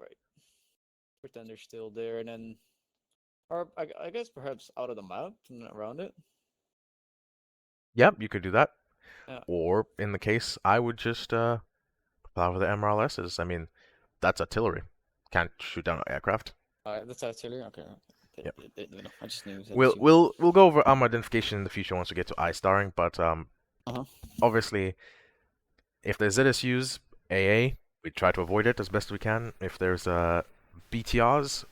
Speaker 7: Right. Pretend they're still there, and then, or I guess perhaps out of the map and around it.
Speaker 6: Yep, you could do that.
Speaker 7: Yeah.
Speaker 6: Or in the case, I would just fly over the MRLSs. I mean, that's artillery. Can't shoot down an aircraft.
Speaker 7: That's artillery. Okay.
Speaker 6: Yep.
Speaker 7: I just knew.
Speaker 6: We'll go over armor identification in the future once we get to eye starring, but obviously, if there's ZSUs, AA, we try to avoid it as best we can. If there's BMPs,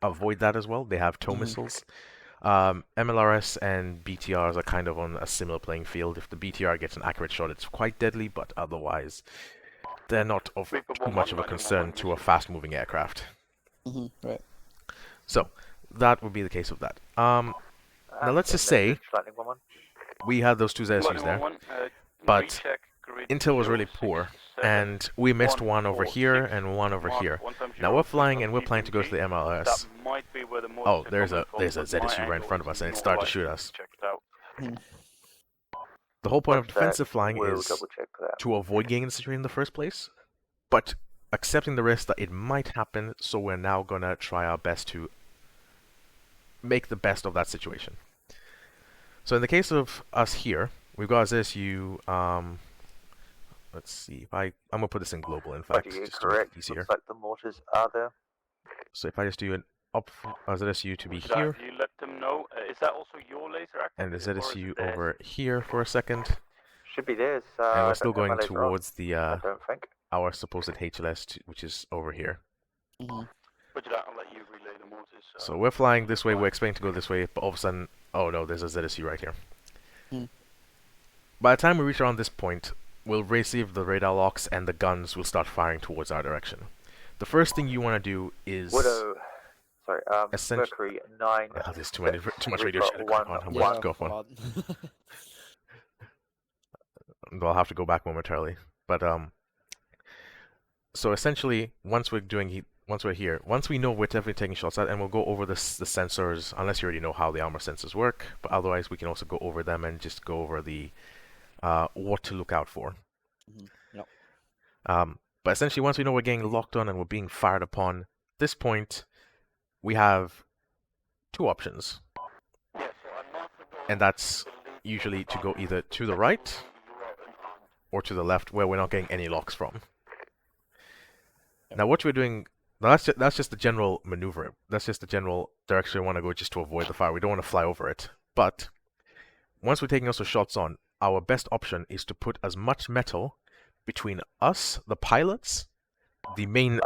Speaker 6: avoid that as well. They have tow missiles. MLRS and BTRs are kind of on a similar playing field. If the BTR gets an accurate shot, it's quite deadly, but otherwise, they're not of too much of a concern to a fast-moving aircraft.
Speaker 7: Right.
Speaker 6: So, that would be the case of that. Now, let's just say we had those two ZSUs there, but intel was really poor, and we missed one over here and one over here. Now we're flying and we're planning to go to the MLS. Oh, there's a ZSU right in front of us, and it started to shoot us. The whole point of defensive flying is to avoid getting in the situation in the first place, but accepting the risk that it might happen, so we're now gonna try our best to make the best of that situation. So in the case of us here, we've got a ZSU, let's see, I'm gonna put this in global, in fact, just to make it easier.
Speaker 15: Looks like the mortars are there.
Speaker 6: So if I just do an ZSU to be
Speaker 14: Roger that.
Speaker 6: here,
Speaker 14: You let them know. Is that also your laser
Speaker 6: and the
Speaker 14: activated, or is
Speaker 6: ZSU
Speaker 14: it theirs?
Speaker 6: over here for a second.
Speaker 15: Should be theirs.
Speaker 6: And we're still going
Speaker 15: laser on,
Speaker 6: towards the
Speaker 15: I don't think.
Speaker 6: our supposed HLS, which is over here.
Speaker 14: Roger that. I'll let you relay the mortars.
Speaker 6: So we're flying this way, we're expecting to go this way, but all of a sudden, oh no, there's a ZSU right here. By the time we reach around this point, we'll receive the radar locks and the guns will start firing towards our direction. The first thing you want to do is...
Speaker 15: Mercury 9...
Speaker 6: Oh, there's too much radio shit going on. I'm going to go for one. I'll have to go back momentarily. But, so essentially, once we're here, once we know we're definitely taking shots at, and we'll go over the sensors, unless you already know how the armor sensors work, but otherwise we can also go over them and just go over the what to look out for. But essentially, once we know we're getting locked on and we're being fired upon, at this point, we have two options. And that's usually to go either to the right or to the left, where we're not getting any locks from. Now, what we're doing... Now that's just the general maneuver. That's just the general direction we want to go just to avoid the fire. We don't want to fly over it. But once we're taking also shots on, our best option is to put as much metal between us, the pilots, the main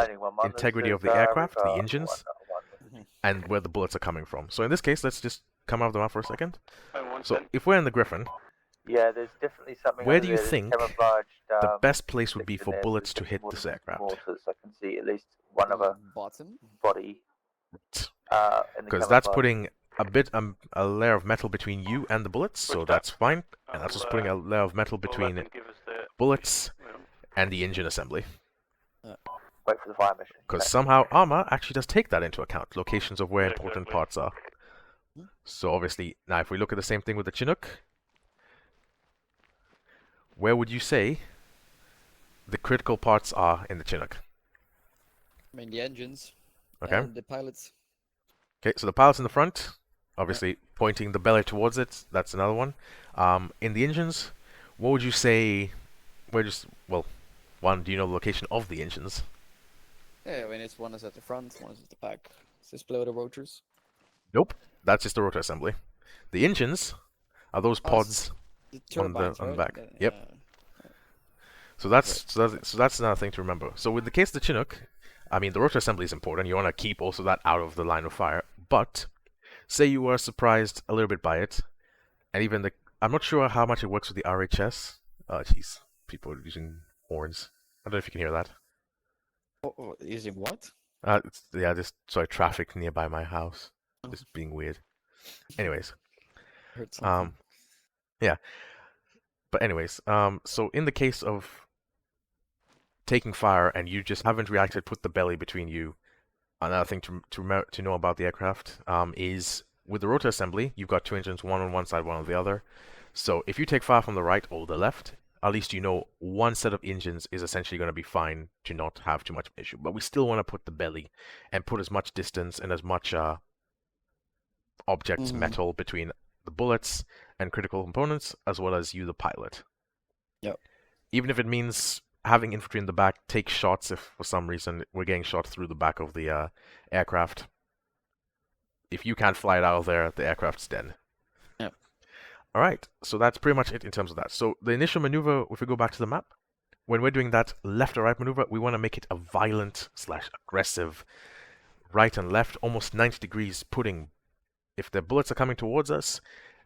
Speaker 6: integrity of the aircraft, the engines, and where the bullets are coming from. So in this case, let's just come out of the map for a second. So if we're in the Griffin,
Speaker 15: yeah, there's definitely something.
Speaker 6: Where do you think the best place would be for bullets to hit this aircraft?
Speaker 15: Mortars. I can see at least one of a body.
Speaker 6: Because that's putting a layer of metal between you and the bullets, so that's fine. And that's just putting a layer of metal between bullets and the engine assembly.
Speaker 15: Wait for the fire mission.
Speaker 6: Because somehow Arma actually does take that into account, locations of where important parts are. So obviously, now if we look at the same thing with the Chinook, where would you say the critical parts are in the Chinook?
Speaker 7: I mean, the engines.
Speaker 6: Okay.
Speaker 7: And the pilots.
Speaker 6: Okay, so the pilots in the front, obviously pointing the belly towards it. That's another one. In the engines, what would you say? One, do you know the location of the engines?
Speaker 7: Yeah, I mean, it's one is at the front, one is at the back. Is this below the rotors?
Speaker 6: Nope, that's just the rotor assembly. The engines are those pods
Speaker 7: The
Speaker 6: on the
Speaker 7: turbines, right?
Speaker 6: back.
Speaker 7: Yeah.
Speaker 6: Yep. So that's another thing to remember. So with the case of the Chinook, I mean the rotor assembly is important. You want to keep also that out of the line of fire. But say you were surprised a little bit by it, and even I'm not sure how much it works with the RHS. Oh jeez, people are using horns. I don't know if you can hear that.
Speaker 7: Using what?
Speaker 6: Yeah, just traffic nearby my house. Just being weird. Anyways.
Speaker 7: Heard something.
Speaker 6: Yeah. But anyways, so in the case of taking fire and you just haven't reacted, put the belly between you. Another thing to know about the aircraft is with the rotor assembly, you've got two engines, one on one side, one on the other. So if you take fire from the right or the left, at least you know one set of engines is essentially going to be fine to not have too much of an issue. But we still want to put the belly and put as much distance and as much objects, metal between the bullets and critical components, as well as you, the pilot.
Speaker 7: Yep.
Speaker 6: Even if it means having infantry in the back take shots if for some reason we're getting shot through the back of the aircraft. If you can't fly it out of there, the aircraft's dead.
Speaker 7: Yep.
Speaker 6: Alright, so that's pretty much it in terms of that. So the initial maneuver, if we go back to the map, when we're doing that left or right maneuver, we want to make it a violent / aggressive right and left, almost 90 degrees putting. If the bullets are coming towards us,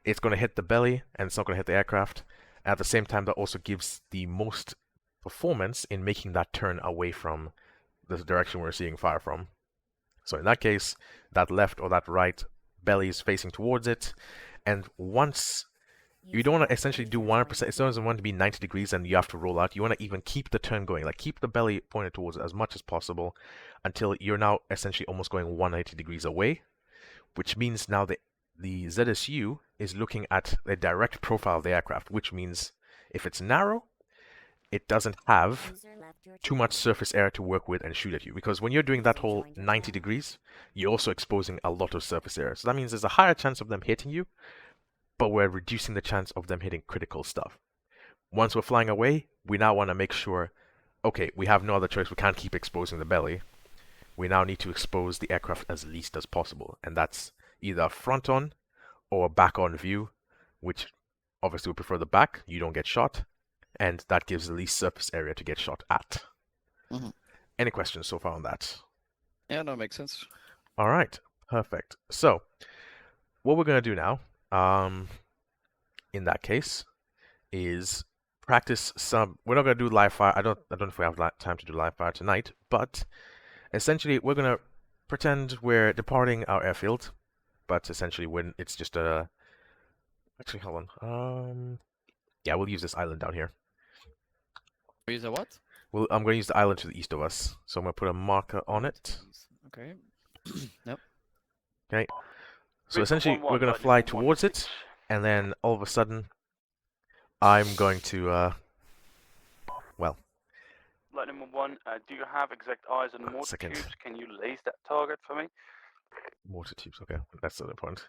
Speaker 6: it's going to hit the belly and it's not going to hit the aircraft. At the same time, that also gives the most performance in making that turn away from the direction we're seeing fire from. So in that case, that left or that right belly is facing towards it, and once you don't want to essentially do 100%, it doesn't want to be 90 degrees and you have to roll out. You want to even keep the turn going, like keep the belly pointed towards it as much as possible until you're now essentially almost going 180 degrees away, which means now the ZSU is looking at the direct profile of the aircraft, which means if it's narrow, it doesn't have too much surface area to work with and shoot at you. Because when you're doing that whole 90 degrees, you're also exposing a lot of surface area. So that means there's a higher chance of them hitting you, but we're reducing the chance of them hitting critical stuff. Once we're flying away, we now want to make sure, okay, we have no other choice. We can't keep exposing the belly. We now need to expose the aircraft as least as possible. And that's either front on or back on view, which obviously we prefer the back. You don't get shot. And that gives the least surface area to get shot at. Any questions so far on that?
Speaker 7: Yeah, no, makes sense.
Speaker 6: All right, perfect. So, what we're going to do now, in that case, is practice some. We're not going to do live fire. I don't know if we have time to do live fire tonight, but essentially, we're going to pretend we're departing our airfield, but essentially, when it's just a. Actually, hold on. Yeah, we'll use this island down here.
Speaker 7: Use a what?
Speaker 6: Well, I'm going to use the island to the east of us, so I'm going to put a marker on it.
Speaker 7: Okay. Yep.
Speaker 6: Okay. So essentially, we're going to fly towards it, and then all of a sudden, I'm going to, well.
Speaker 14: Lightning 1, do you have exact eyes on mortar tubes? Can you lace that target for me?
Speaker 6: Mortar tubes, okay. That's the other point.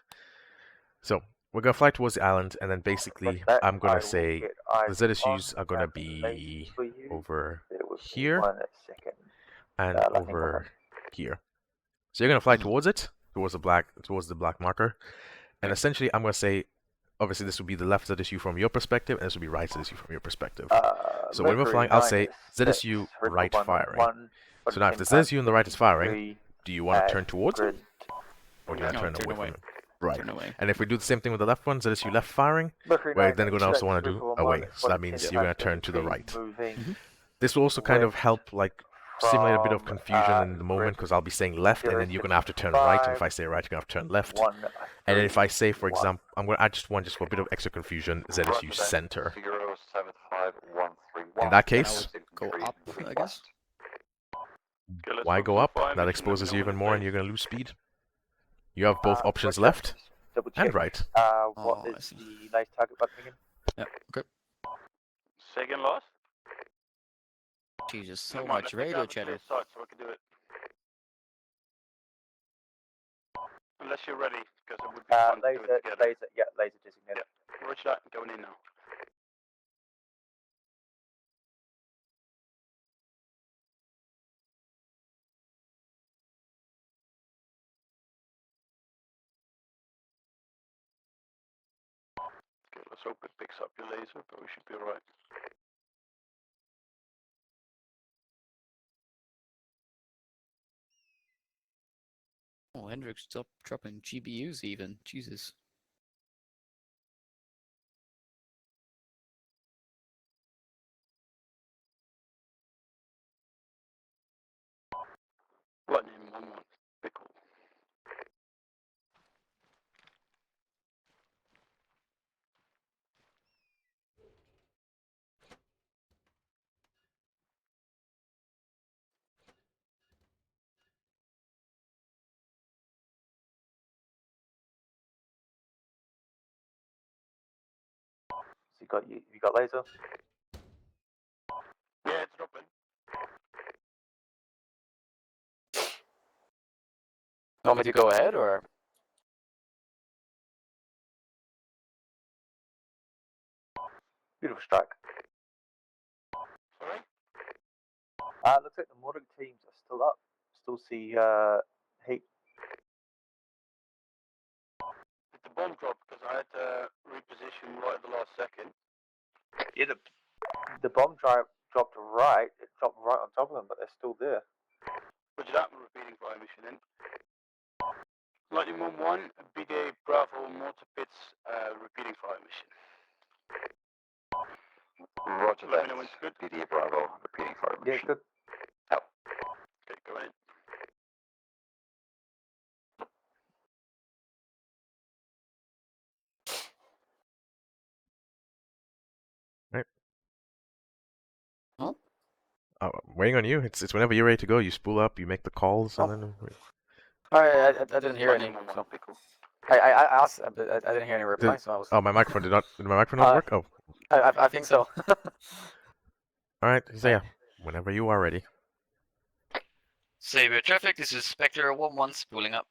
Speaker 6: So, we're going to fly towards the island, and then basically, I'm going to say the ZSUs are going to be over here and over here. So you're going to fly towards it, towards the black marker, and essentially I'm going to say, obviously this would be the left ZSU from your perspective, and this would be right ZSU from your perspective. So when we're flying, I'll say ZSU right firing. So now if the ZSU on the right is firing, do you want to turn towards it, or do you want to turn away from it? Right. And if we do the same thing with the left one, ZSU left firing, we're then going to also want to do away. So that means you're going to turn to the right. This will also kind of help, like, simulate a bit of confusion in the moment, because I'll be saying left, and then you're going to have to turn right, and if I say right, you're going to have to turn left. And then if I say, for example, I just want, just for a bit of extra confusion, ZSU center. In that case,
Speaker 7: go up, I guess.
Speaker 6: Why go up? That exposes you even more, and you're going to lose speed. You have both options left and right.
Speaker 15: What is the nice target button again?
Speaker 7: Yeah, okay.
Speaker 14: Second loss?
Speaker 7: Jesus, so much radio chatter.
Speaker 14: So I can do it. Unless you're ready, because it would be fun to do it together.
Speaker 15: Laser designated.
Speaker 14: Yeah, Roger that, going in now. Let's hope it picks up your laser, but we should be alright.
Speaker 7: Oh, Hendrik, stop dropping GBUs even. Jesus.
Speaker 14: Lightning 1-1. Big cool.
Speaker 15: So you got laser?
Speaker 14: Yeah, it's dropping.
Speaker 7: You want me to go ahead or?
Speaker 15: Beautiful strike.
Speaker 14: Sorry?
Speaker 15: Looks like the modern teams are still up. Still see heat.
Speaker 14: Did the bomb drop? Because I had to reposition right at the last second.
Speaker 15: Yeah, the bomb dropped right. It dropped right on top of them, but they're still there.
Speaker 14: Which that repeating fire mission then. Lightning 1-1, BDA Bravo Mortar Pits repeating fire mission.
Speaker 4: Roger
Speaker 14: Let
Speaker 4: that.
Speaker 14: me know when it's good.
Speaker 4: BDA Bravo, repeating fire mission.
Speaker 15: Yeah, good.
Speaker 4: Out.
Speaker 14: Okay, go in.
Speaker 6: Right.
Speaker 7: Huh?
Speaker 6: I'm waiting on you. It's whenever you're ready to go. You spool up, you make the calls, and then.
Speaker 7: Alright, I didn't hear any. So. I asked, but I didn't hear any reply, so I was.
Speaker 6: Oh, my microphone did my microphone not work? Oh.
Speaker 7: I think so.
Speaker 6: All right. So yeah, whenever you are ready.
Speaker 16: Saber traffic. This is Spectre 1-1 spooling up.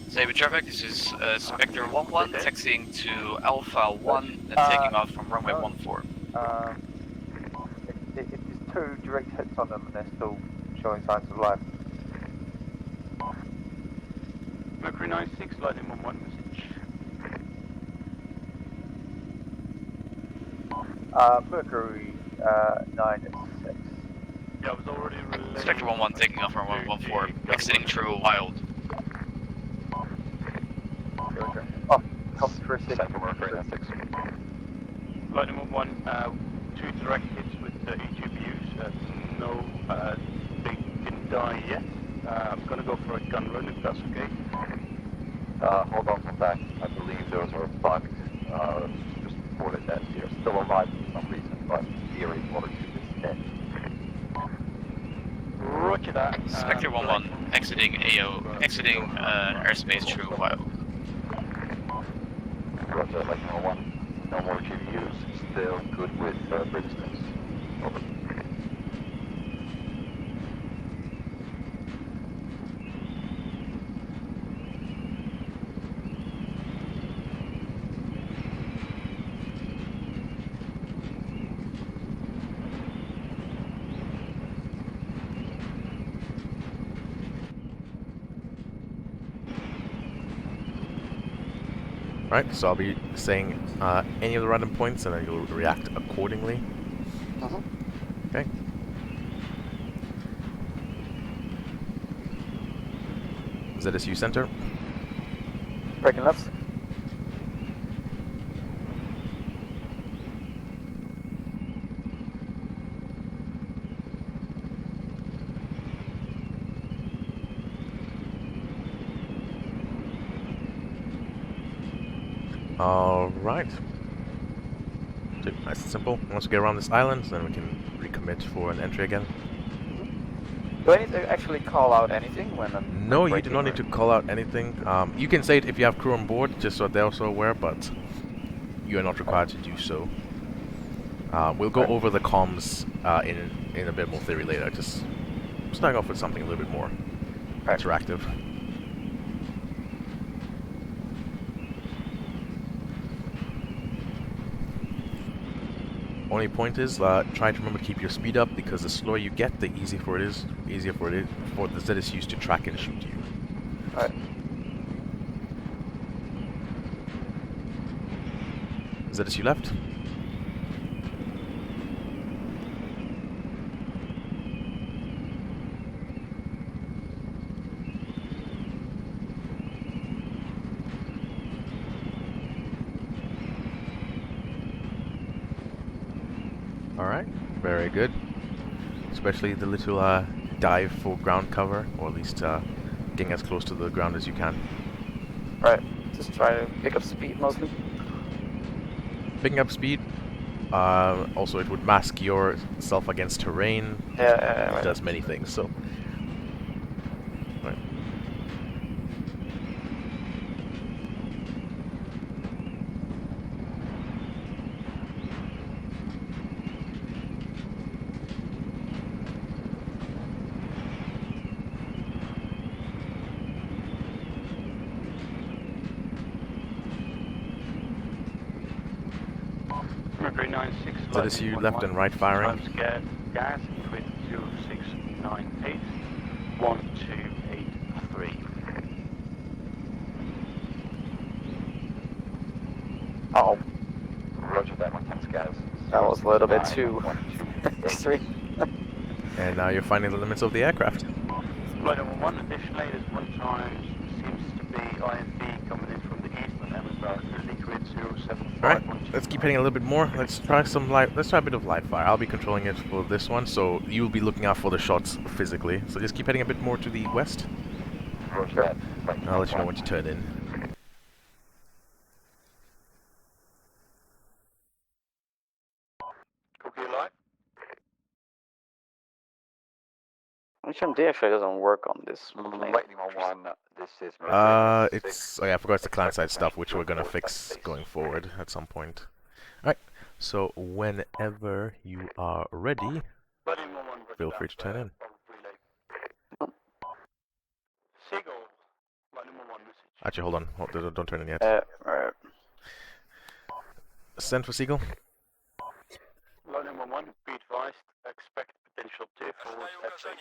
Speaker 16: Saber traffic, this is Spectre 1-1, taxiing to Alpha 1 and taking off from runway 14.
Speaker 15: If there's two direct hits on them and they're still showing signs of life.
Speaker 14: Mercury 96, Lightning 1-1 message.
Speaker 15: Mercury 96.
Speaker 14: Yeah, I was already relaying.
Speaker 16: Spectre 1-1 taking off from runway 14, exiting True Wild.
Speaker 15: Oh, copy for a second.
Speaker 4: Mercury 96.
Speaker 14: Lightning 1-1, 2 direct hits with EGPUs. No, they didn't die yet. I'm gonna go for a gun run if that's okay.
Speaker 4: Hold on from that. I believe those are bugged. Just reported that they're still alive for some reason, but theory motor tube is dead.
Speaker 14: Roger that.
Speaker 16: Spectre 1-1 exiting exiting airspace True Wild.
Speaker 4: Roger, Lightning 1. No more GPUs. Still good with resistance. Over.
Speaker 6: Right. So I'll be saying any of the random points, and then you'll react accordingly. Okay. ZSU Center.
Speaker 7: Breaking left.
Speaker 6: All right. So nice and simple. Once we get around this island, then we can recommit for an entry again.
Speaker 7: Do I need to actually call out anything when I'm
Speaker 6: No, you do not need to call out anything. You can say it if you have crew on board, just so they're also aware, but you are not required to do so. We'll go over the comms in a bit more theory later. Just starting off with something a little bit more interactive. Only point is, try to remember to keep your speed up, because the slower you get, the easier for the ZSUs to track and shoot you.
Speaker 15: Alright.
Speaker 6: ZSU left. Alright, very good. Especially the little dive for ground cover, or at least getting as close to the ground as you can.
Speaker 15: Right, just try to pick up speed mostly.
Speaker 6: Picking up speed, also it would mask yourself against terrain.
Speaker 15: Yeah,
Speaker 6: It does many things, so. Right.
Speaker 14: Mercury 96.
Speaker 6: ZSU left and right firing.
Speaker 14: Gas with 0698 1283.
Speaker 15: Oh.
Speaker 4: Roger that, 1 times gas.
Speaker 15: That was a little bit too extreme.
Speaker 6: And now you're finding the limits of the aircraft.
Speaker 14: Flight number 1, additionally, there's 1 time seems to be IFV coming in from the eastern hemisphere, liquid 075.
Speaker 6: Alright, let's keep heading a little bit more. Let's try a bit of live fire. I'll be controlling it for this one, so you'll be looking out for the shots physically. So just keep heading a bit more to the west.
Speaker 4: Roger that.
Speaker 6: And I'll let you know when to turn in.
Speaker 14: Cookie light.
Speaker 15: HMD actually doesn't work on this plane.
Speaker 4: Lightning 1, this is
Speaker 6: It's... Oh yeah, I forgot it's the clan side stuff, which we're gonna fix going forward at some point. Alright, so whenever you are ready, feel free to turn in.
Speaker 14: Seagull, flight number 1 message.
Speaker 6: Actually, hold on. Don't turn in yet.
Speaker 15: Alright.
Speaker 6: Send for Seagull.
Speaker 14: Flight number 1, be advised, expect potential tier 4s at base.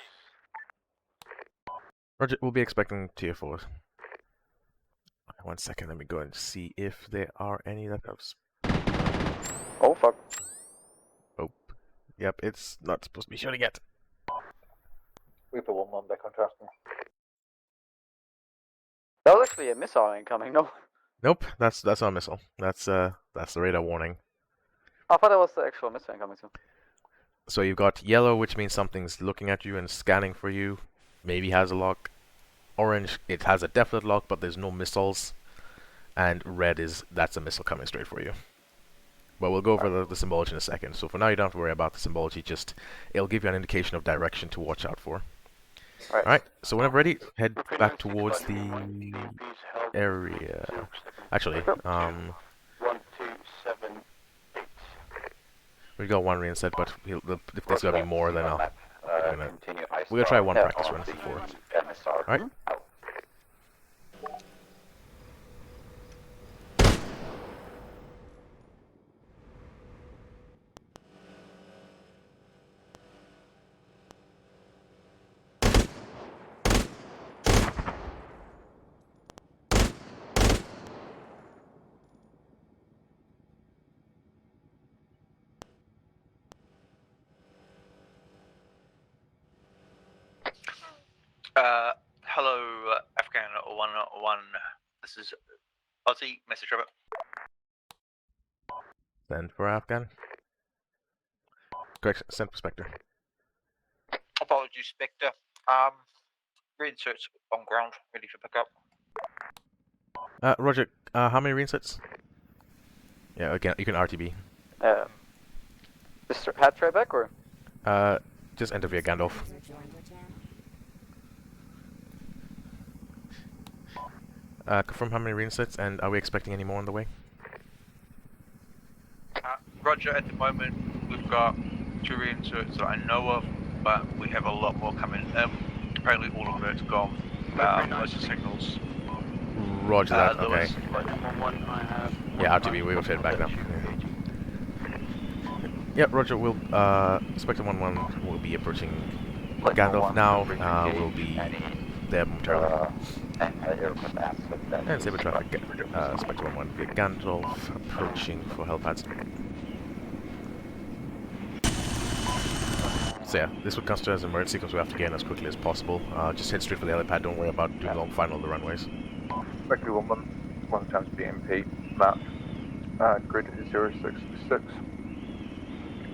Speaker 6: Roger, we'll be expecting tier 4s. 1 second, let me go and see if there are any that have...
Speaker 15: Oh, fuck.
Speaker 6: Oh. Yep, it's not supposed to be shooting yet.
Speaker 12: Reaper 1-1 back on Traston.
Speaker 15: That was actually a missile incoming, no?
Speaker 6: Nope, that's not a missile. That's the radar warning.
Speaker 15: I thought it was the actual missile incoming too.
Speaker 6: So you've got yellow, which means something's looking at you and scanning for you. Maybe has a lock. Orange, it has a definite lock, but there's no missiles. And red that's a missile coming straight for you. But we'll go over the symbology in a second. So for now, you don't have to worry about the symbology. Just it'll give you an indication of direction to watch out for. Alright, so whenever ready, head back towards the area. Actually,
Speaker 14: 1278.
Speaker 6: we got 1 reinset, but if there's gonna be more, then we're gonna try 1 practice run before. Alright.
Speaker 16: Hello, Afghan 101. This is Aussie, message Robert.
Speaker 6: Send for Afghan. Correct, send for Spectre.
Speaker 16: Apologies, Spectre. Reinserts on ground, ready for pickup.
Speaker 6: Roger, how many reinsets? Yeah, again, you can RTB.
Speaker 15: Just hat try back or?
Speaker 6: Just enter via Gandalf. Confirm how many reinsets, and are we expecting any more on the way?
Speaker 16: Roger, at the moment we've got 2 reinserts that I know of, but we have a lot more coming. Apparently all of it's gone. Most of the signals.
Speaker 6: Roger that, okay.
Speaker 14: Flight number 1, I have
Speaker 6: Yeah, RTB, we will head back now. Yeah, Roger. We'll Spectre 1-1 will be approaching
Speaker 4: Lightning
Speaker 6: Gandalf
Speaker 4: 1
Speaker 6: now.
Speaker 4: to
Speaker 6: Will
Speaker 4: re-engage
Speaker 6: be
Speaker 4: any
Speaker 6: there momentarily.
Speaker 4: anti-aircraft assets that
Speaker 6: And
Speaker 4: is
Speaker 6: saber traffic.
Speaker 4: trying to project
Speaker 6: Spectre 1-1 via Gandalf approaching for helipads. So yeah, this would constitute as an emergency because we have to get in as quickly as possible. Just head straight for the helipad. Don't worry about doing long final of the runways.
Speaker 15: Spectre 1-1, 1 times BMP, map, grid 066,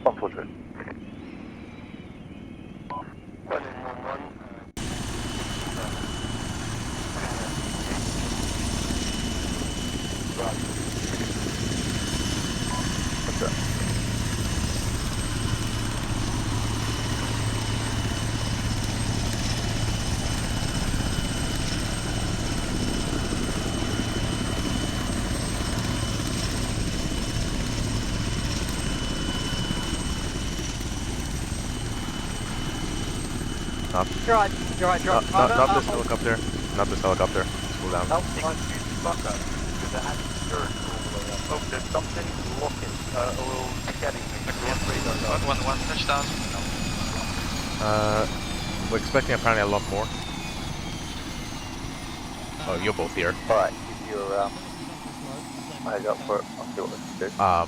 Speaker 15: 143.
Speaker 6: Not,
Speaker 15: You're right, drop.
Speaker 6: not this helicopter. Not this helicopter. Slow down.
Speaker 14: Oh, there's something looking a little getting me.
Speaker 16: One touchdown.
Speaker 6: We're expecting apparently a lot more. Oh, you're both here.
Speaker 15: Alright, keep your eyes out for it. I'll see what we can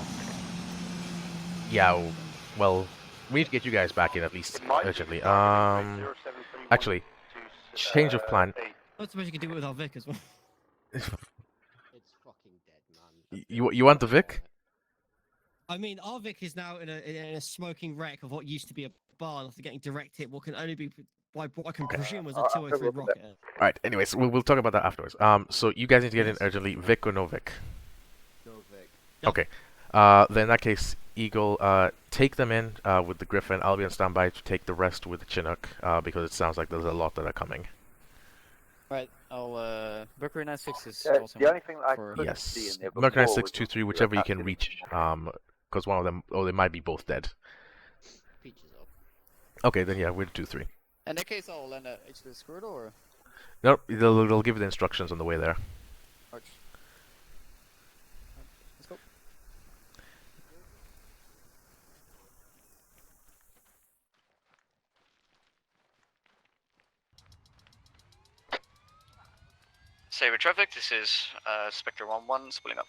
Speaker 15: do.
Speaker 6: Yeah, well, we need to get you guys back in at least urgently. Actually, change of plan.
Speaker 17: I suppose you can do it with our Vic as well.
Speaker 1: It's fucking dead, man.
Speaker 6: You want the Vic?
Speaker 17: I mean, our Vic is now in a smoking wreck of what used to be a barn after getting direct hit. What can only be by what I can presume was a 203 rocket.
Speaker 6: Alright, anyways, we'll talk about that afterwards. So you guys need to get in urgently. Vic or no Vic?
Speaker 1: No Vic.
Speaker 6: Okay. Then in that case, Eagle, take them in with the Griffin. I'll be on standby to take the rest with the Chinook, because it sounds like there's a lot that are coming.
Speaker 7: Right, I'll Mercury 96 is also
Speaker 15: the only thing I couldn't see in
Speaker 6: Yes.
Speaker 15: there
Speaker 6: Mercury
Speaker 15: before
Speaker 6: 9623, whichever you can reach, because one of them, they might be both dead.
Speaker 1: Peach is up.
Speaker 6: Okay, then yeah, we're 2-3.
Speaker 7: In that case, I'll land at HQ Squirtle, or?
Speaker 6: No, they'll give you the instructions on the way there.
Speaker 7: Arch. Let's go.
Speaker 18: Saber traffic, this is Spectre 1-1 splitting up.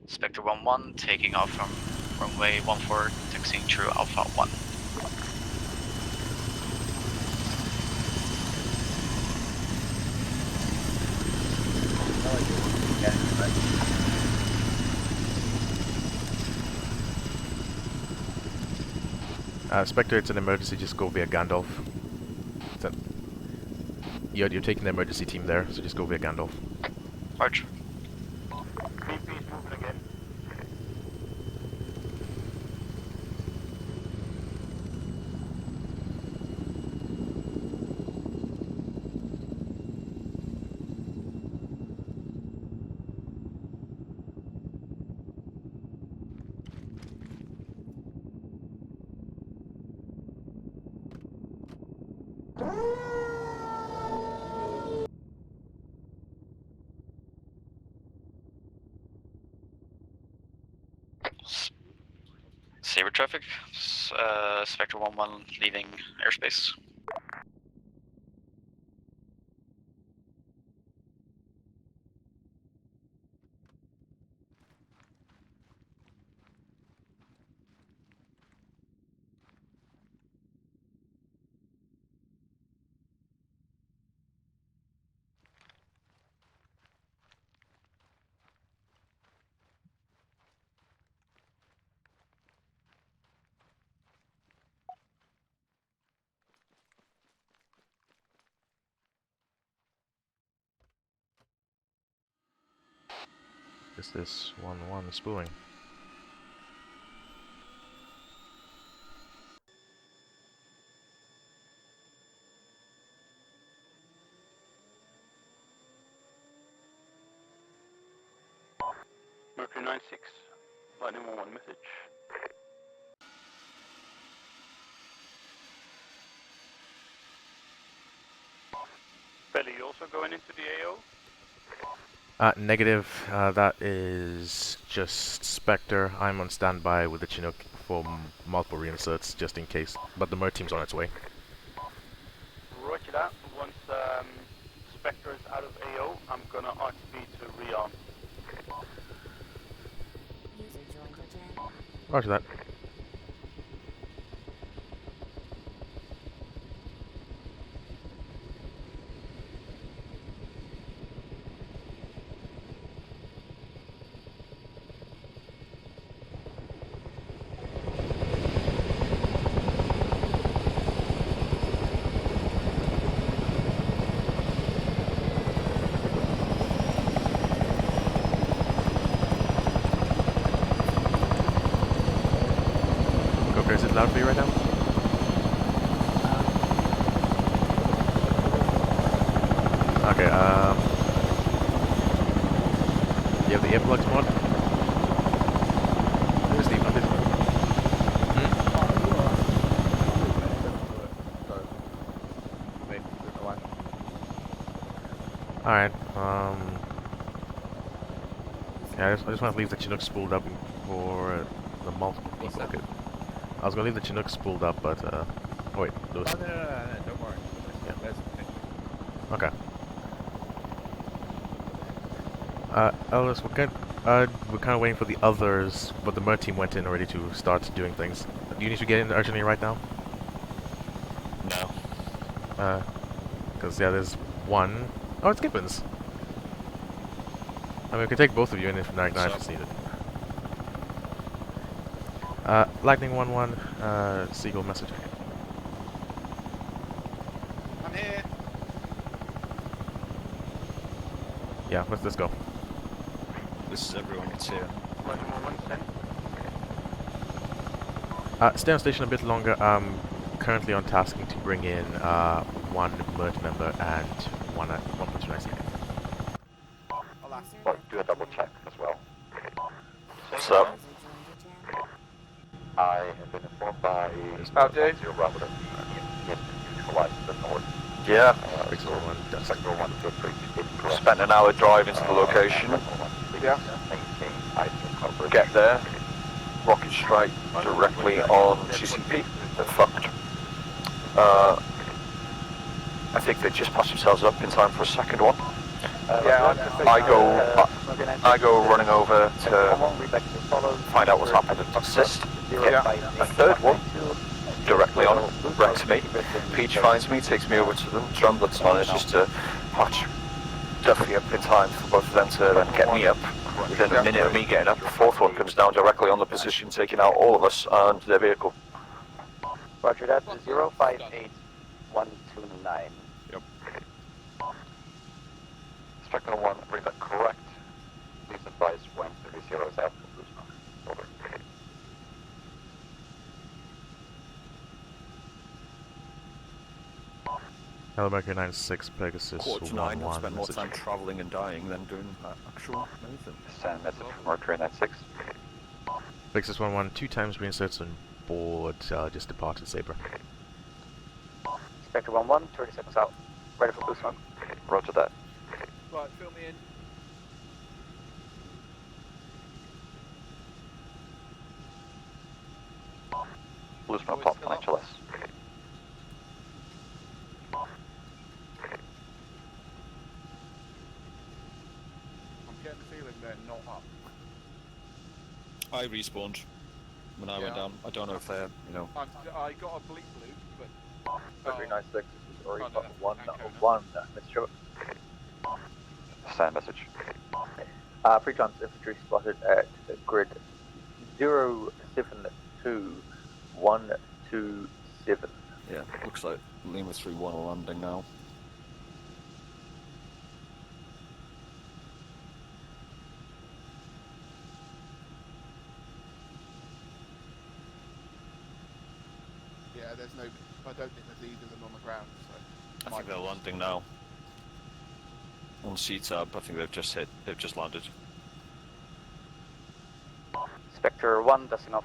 Speaker 18: Spectre 1-1 taking off from runway 14, taxiing through Alpha 1.
Speaker 6: Spectre, it's an emergency, just go via Gandalf. You're taking the emergency team there, so just go via Gandalf.
Speaker 18: Arch.
Speaker 14: VP's moving again.
Speaker 18: Saber traffic, Spectre 1-1 leaving airspace.
Speaker 6: Is this 1-1 spooling?
Speaker 14: Mercury 96, Lightning 1-1 message. also going into the AO?
Speaker 6: Negative. That is just Spectre. I'm on standby with the Chinook for multiple reinserts, just in case. But the Mer team's on its way.
Speaker 14: Roger that. Once Spectre is out of AO, I'm gonna RTB to rearm.
Speaker 6: Roger that. Is it loud for you right now? Okay, you have the earplugs mod? Where's the Alright, yeah, I just want to leave the Chinook spooled up for the multiple people. Okay. I was gonna leave the Chinook spooled up, but oh wait, Lewis.
Speaker 3: No, don't worry.
Speaker 6: Yeah. Okay. Ellis, we're kind of waiting for the others, but the Mer team went in already to start doing things. Do you need to get in urgently right now?
Speaker 10: No.
Speaker 6: Because yeah, there's one. Oh, it's Gibbons. I mean, we can take both of you in if Night Knife is needed. Lightning 1-1, Seagull message.
Speaker 3: I'm here.
Speaker 6: Yeah, let's go.
Speaker 10: This is everyone that's here.
Speaker 6: Stay on station a bit longer. I'm currently on tasking to bring in one Mert member and one 1.29.
Speaker 4: Well, do a double check as well.
Speaker 10: What's up?
Speaker 4: I have been informed by Zero Bravo that he has been neutralized to the north.
Speaker 10: Yeah.
Speaker 4: Sector 1 to 3.
Speaker 10: Spent an hour driving to the location.
Speaker 4: Yeah.
Speaker 10: Get there. Rocket strike directly on CCP. They're fucked. I think they just passed themselves up in time for a second one. I go running over to find out what's happened and assist. Get a third one directly on, wrecks me. Peach finds me, takes me over to them. Drumblets manages to patch Duffy up in time for both of them to then get me up. Within a minute of me getting up, the fourth one comes down directly on the position, taking out all of us and their vehicle.
Speaker 15: Roger that, 058129.
Speaker 4: Yep. Spectre 1, bring that correct. Please advise when 30 is out. Over.
Speaker 6: Hello, Mercury 96, Pegasus
Speaker 10: 1-1. I spent more
Speaker 6: message.
Speaker 10: time travelling and dying than doing actual anything.
Speaker 4: Send message from Mercury 96.
Speaker 6: Pegasus 1-1, 2 times reinserts on board, just departed Sabre.
Speaker 15: Spectre 1-1, 30 seconds out. Ready for boost 1.
Speaker 4: Roger that.
Speaker 3: Right, fill me in.
Speaker 4: Bluesman pop on HLS.
Speaker 3: I'm getting the feeling they're not up.
Speaker 10: I respawned when I went down. I don't know if they're,
Speaker 3: I got a bleep loop, but...
Speaker 12: Mercury 96, this is Ori 1-1, Mr. Short.
Speaker 4: Send message.
Speaker 12: Pre-trans infantry spotted at grid 072127.
Speaker 10: Yeah, looks like Lima 3-1 are landing now.
Speaker 3: Yeah, there's no... I don't think there's either of them on the ground, so...
Speaker 10: I think they're landing now. On C-Tab, I think they've just landed.
Speaker 15: Spectre 1, dusting off.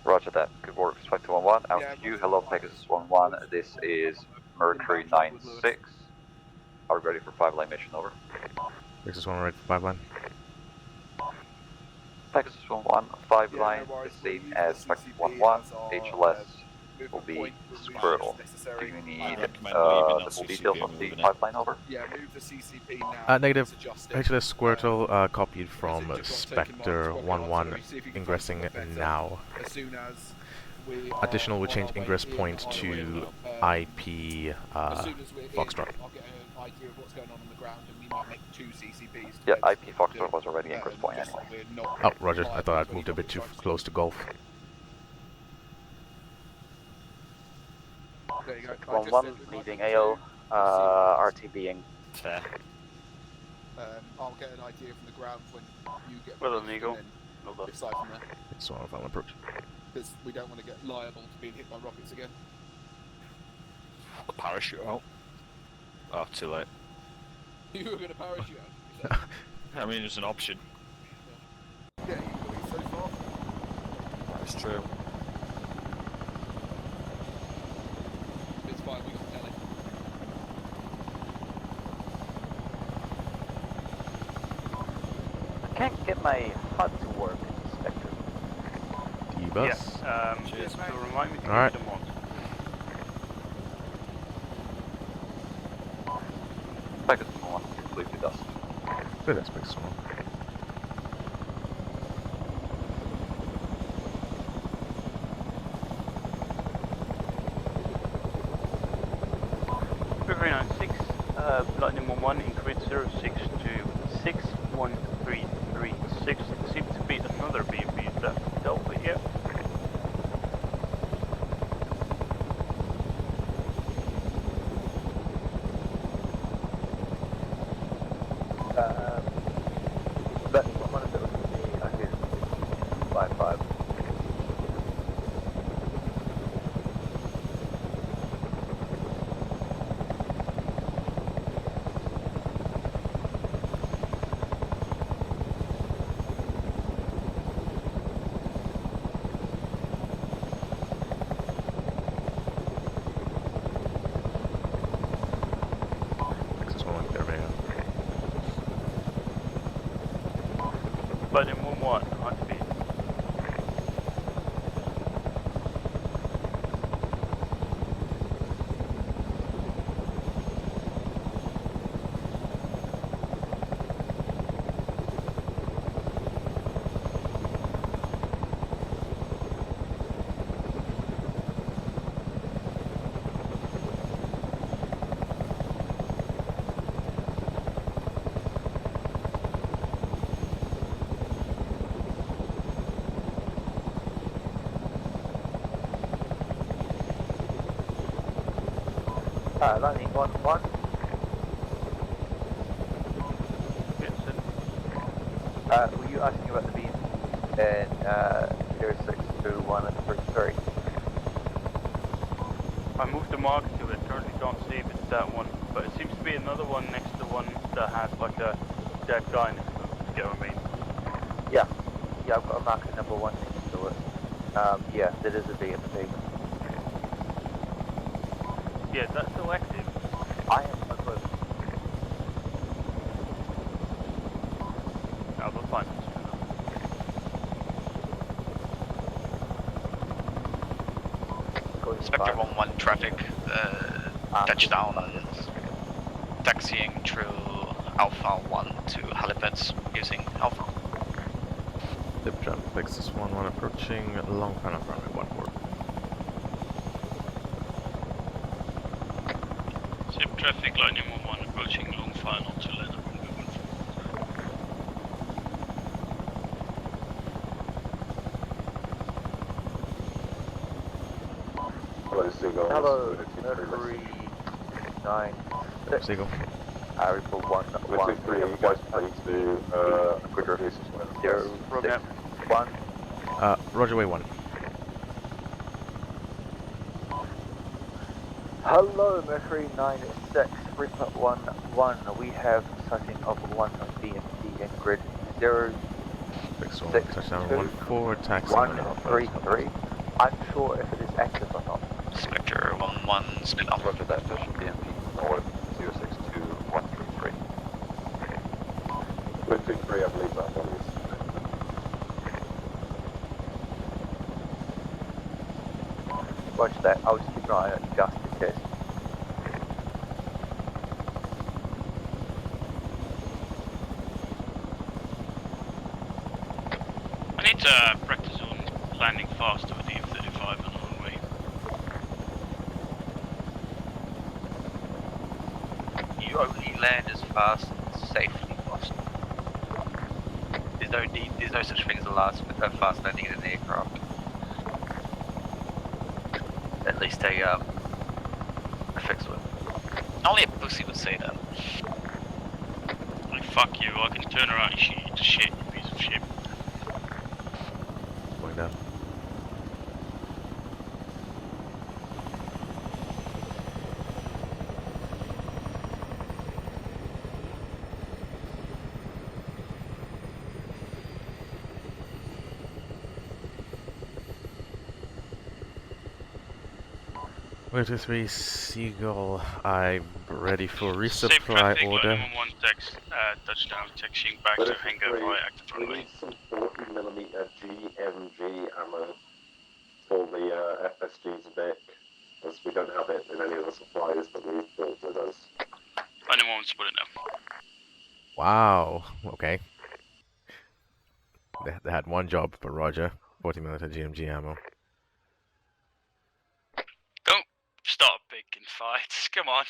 Speaker 4: Roger that. Good work, Spectre 1-1. Out to you. Hello, Pegasus 1-1. This is Mercury 96. Are we ready for 5-line mission? Over.
Speaker 6: Texas 1 ready for 5-line.
Speaker 4: Texas 1-1, 5
Speaker 19: Yeah,
Speaker 4: line,
Speaker 19: no worries,
Speaker 4: the
Speaker 19: we'll
Speaker 4: same
Speaker 19: use
Speaker 4: as
Speaker 19: the
Speaker 4: Texas
Speaker 19: CCP
Speaker 4: 1-1.
Speaker 19: as our,
Speaker 4: HLS will
Speaker 19: movement
Speaker 4: be
Speaker 19: point. We'll move
Speaker 4: Squirtle.
Speaker 19: as necessary.
Speaker 4: Do you need
Speaker 19: recommend
Speaker 4: the full details of the 5-line? Over?
Speaker 19: Yeah, move the CCP now.
Speaker 6: Negative.
Speaker 19: Let's adjust it.
Speaker 6: HLS Squirtle copied
Speaker 19: Is
Speaker 6: from
Speaker 19: it just not taking
Speaker 6: Spectre
Speaker 19: long to work out?
Speaker 6: 1-1
Speaker 19: So see if you can find
Speaker 6: ingressing
Speaker 19: somewhere better
Speaker 6: now.
Speaker 19: As soon as we are
Speaker 6: Additional will
Speaker 19: on
Speaker 6: change
Speaker 19: our way
Speaker 6: ingress
Speaker 19: in,
Speaker 6: point
Speaker 19: I
Speaker 6: to
Speaker 19: will,
Speaker 6: IP
Speaker 19: as soon as we're
Speaker 6: Foxtrot.
Speaker 19: in, I'll get an idea of what's going on the ground, and we might make 2 CCPs.
Speaker 4: Yeah, IP Foxtrot was already ingress point anyway.
Speaker 6: Oh, roger. I thought I'd moved a bit too close to Golf.
Speaker 19: There you go.
Speaker 4: 1-1 leaving AO, RTBing.
Speaker 11: Fair.
Speaker 19: I'll get an idea from the ground when you get
Speaker 14: Well
Speaker 19: released
Speaker 14: done, Eagle.
Speaker 19: and
Speaker 14: Well
Speaker 19: then
Speaker 14: done.
Speaker 19: decide from there.
Speaker 6: It's one of our approach.
Speaker 19: Because we don't want to get liable to being hit by rockets again.
Speaker 11: Parachute out. Oh, too late.
Speaker 19: You were going to parachute out.
Speaker 11: I mean, it's an option.
Speaker 19: Yeah, you've got so far.
Speaker 11: That's true.
Speaker 19: It's fine, we can tell it.
Speaker 15: I can't get my HUD to work, Spectre.
Speaker 6: D-bus.
Speaker 14: Yeah, just to remind me to
Speaker 6: Alright.
Speaker 14: give them on.
Speaker 4: Texas 1-1, completely dust.
Speaker 6: Good aspects one.
Speaker 14: Lightning 1-1, increase 06 to 61336. Seems to be another B&B Delta here.
Speaker 15: That one of those would be, I think, 5-5.
Speaker 6: Texas 1 clear Vega.
Speaker 14: Lightning 1-1, on speed.
Speaker 15: Landing 1-1. Were you asking about the beam in 0621 and 33?
Speaker 14: I moved the mark to it, currently can't see if it's that one, but it seems to be another one next to one that has like a dead guy next to it, if you get what I mean.
Speaker 15: Yeah. Yeah, I've got a marker number 1 next to it. Yeah, there is a B in the beam.
Speaker 14: Yeah, that's still active.
Speaker 15: I am a close.
Speaker 14: I will find it.
Speaker 18: Spectre 1-1 traffic, touchdown, taxiing through Alpha 1 to helipads using Alpha.
Speaker 6: Lip jump, Texas 1-1 approaching, long final runway 14.
Speaker 5: Ship traffic, Lightning 1-1 approaching long final to Leonard.
Speaker 15: Hello, Mercury 9.
Speaker 6: Seagull.
Speaker 15: Report 1-1.
Speaker 12: You guys please do quicker release.
Speaker 15: 0-6-1.
Speaker 6: Roger, way 1.
Speaker 15: Hello, Mercury 9-6. Report 1-1. We have sighting of 1 BMT and grid 0.
Speaker 6: 6
Speaker 15: 6
Speaker 6: touchdown
Speaker 15: 2
Speaker 6: 1-4, taxi
Speaker 15: 1-3-3. Unsure if it is active or not.
Speaker 18: Spectre 1-1 spin off.
Speaker 4: Roger that, that should be MP. North 06217.
Speaker 12: 123, I believe that one is.
Speaker 15: Roger that. I'll just keep an eye on it just in case.
Speaker 5: I need to practice on landing faster with the F-35 on the runway.
Speaker 10: You only land as fast and safely possible. There's no such thing as a fast landing in an aircraft. At least a fixed one.
Speaker 18: Only a pussy would say that.
Speaker 5: Like, fuck you, I can turn around and shoot you to shit, you piece of shit.
Speaker 6: Going down. Wait, 2-3 Seagull. I'm ready for
Speaker 5: Safe
Speaker 6: resupply
Speaker 5: traffic,
Speaker 6: order.
Speaker 5: Lightning 1 text, touchdown, taxiing back to hangar via active
Speaker 12: We
Speaker 5: runway.
Speaker 12: need some 40mm GMG ammo for the FSG's Vic, as we don't have it in any of the supplies that we've built with us.
Speaker 5: Lightning 1 split it now.
Speaker 6: Wow. Okay. They had one job for Roger. 40mm GMG ammo.
Speaker 5: Don't start picking fights, come on.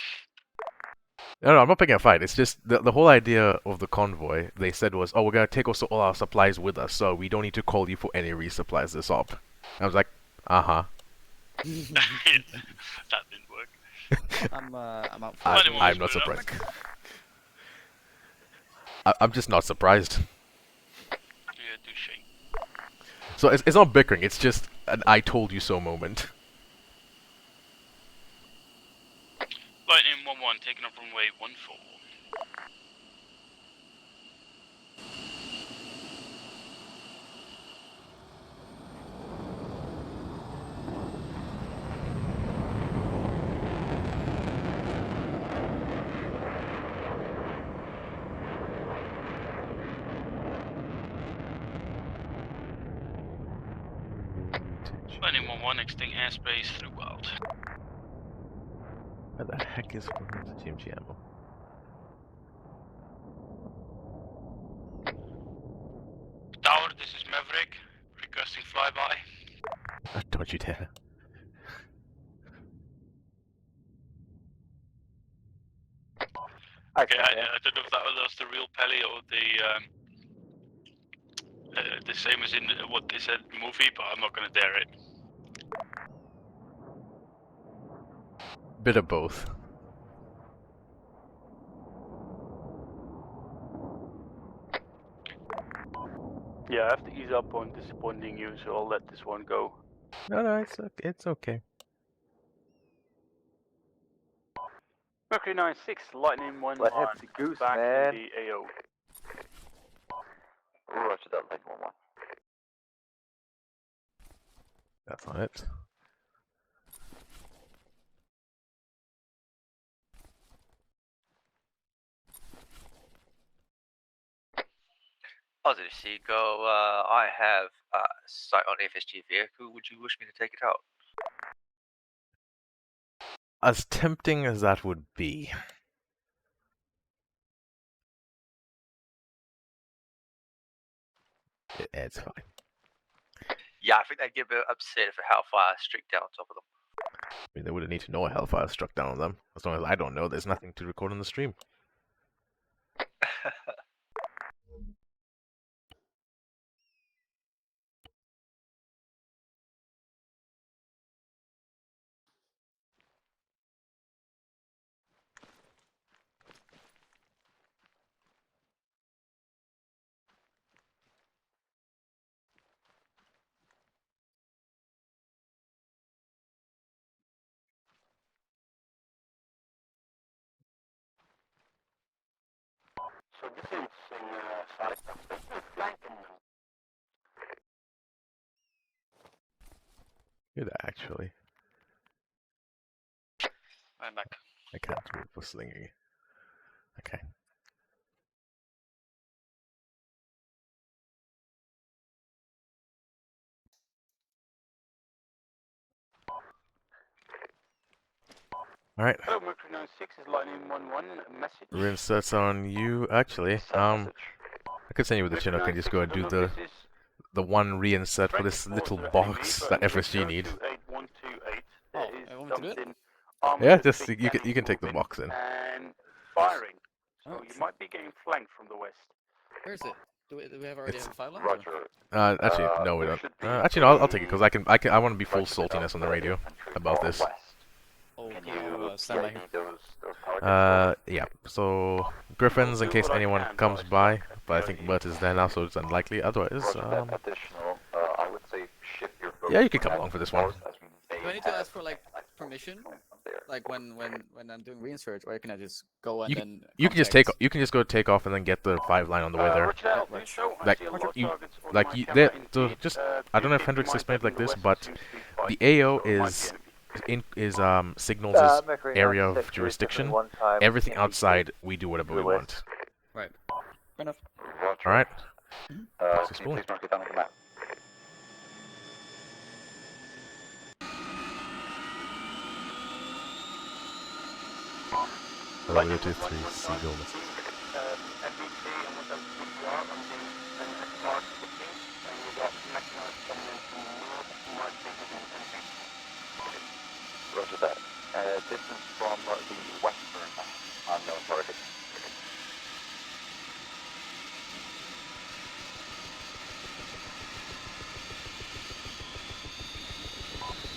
Speaker 6: No, I'm not picking a fight. It's just the whole idea of the convoy, they said was, oh, we're going to take also all our supplies with us, so we don't need to call you for any resupplies this op. I was like, uh-huh.
Speaker 5: That didn't work.
Speaker 7: I'm out for
Speaker 6: I'm not surprised. I'm just not surprised.
Speaker 5: Yeah, douche.
Speaker 6: So it's not bickering, it's just an I told you so moment.
Speaker 5: Lightning 1-1, taking off runway 14. Lightning 1-1, exiting airspace throughout.
Speaker 6: Where the heck is GMG ammo?
Speaker 5: Tower, this is Maverick, requesting flyby.
Speaker 6: Don't you dare.
Speaker 5: Okay, I don't know if that was the real Pelly or the same as in what they said in the movie, but I'm not gonna dare it.
Speaker 6: Bit of both.
Speaker 14: Yeah, I have to ease up on disappointing you, so I'll let this one go.
Speaker 6: No, it's okay.
Speaker 14: Mercury 9-6, Lightning 1-1,
Speaker 15: Let him the goose,
Speaker 14: back
Speaker 15: man.
Speaker 14: in the AO.
Speaker 4: Roger that, Lightning 1-1.
Speaker 6: That's not it.
Speaker 10: Positive Seagull, I have sight on FSG vehicle. Would you wish me to take it out?
Speaker 6: As tempting as that would be. It's fine.
Speaker 10: Yeah, I think they'd get a bit upset if a Hellfire streaked down on top of them.
Speaker 6: I mean, they wouldn't need to know a Hellfire struck down on them. As long as I don't know, there's nothing to record on the stream.
Speaker 14: So this is in flanking.
Speaker 6: Good, actually.
Speaker 18: I'm back.
Speaker 6: I can't do it for slinging. Okay. All right.
Speaker 14: Hello, Mercury 96 is line in 11. Message.
Speaker 6: Reinserts on you. Actually, I could send you with the Chinook and just go and do the one reinsert for this little box that FSG need.
Speaker 7: Oh, I want me to do it?
Speaker 6: Yeah, just you can take the box in.
Speaker 14: And firing. So
Speaker 7: Oh,
Speaker 14: you might be getting flanked from the west.
Speaker 7: Where is it? Do we have already
Speaker 6: It's-
Speaker 7: have 5 lines?
Speaker 6: Actually, no, we don't. Actually, no, I'll take it because I want to be full saltiness on the radio about this.
Speaker 7: Okay, I'll stand by here.
Speaker 6: Yeah. So Griffins, in case anyone comes by, but I think Bert is there now, so it's unlikely. Otherwise,
Speaker 4: I would say shift your boat
Speaker 6: yeah, you can come along for this one.
Speaker 7: Do I need to ask for like permission? Like when I'm doing reinsert, or can I just go and then
Speaker 6: You can just
Speaker 7: contact-
Speaker 6: you can just go take off and then get the 5 line on the way there. Just I don't know if Hendrix explained it like this, but the AO is signals as area of jurisdiction. Everything outside, we do whatever we want.
Speaker 7: Right. Fair enough.
Speaker 6: All right.
Speaker 4: Please mark it down on the map.
Speaker 6: Hello, 223 Seagull.
Speaker 4: Roger that. Distance from the western unknown target.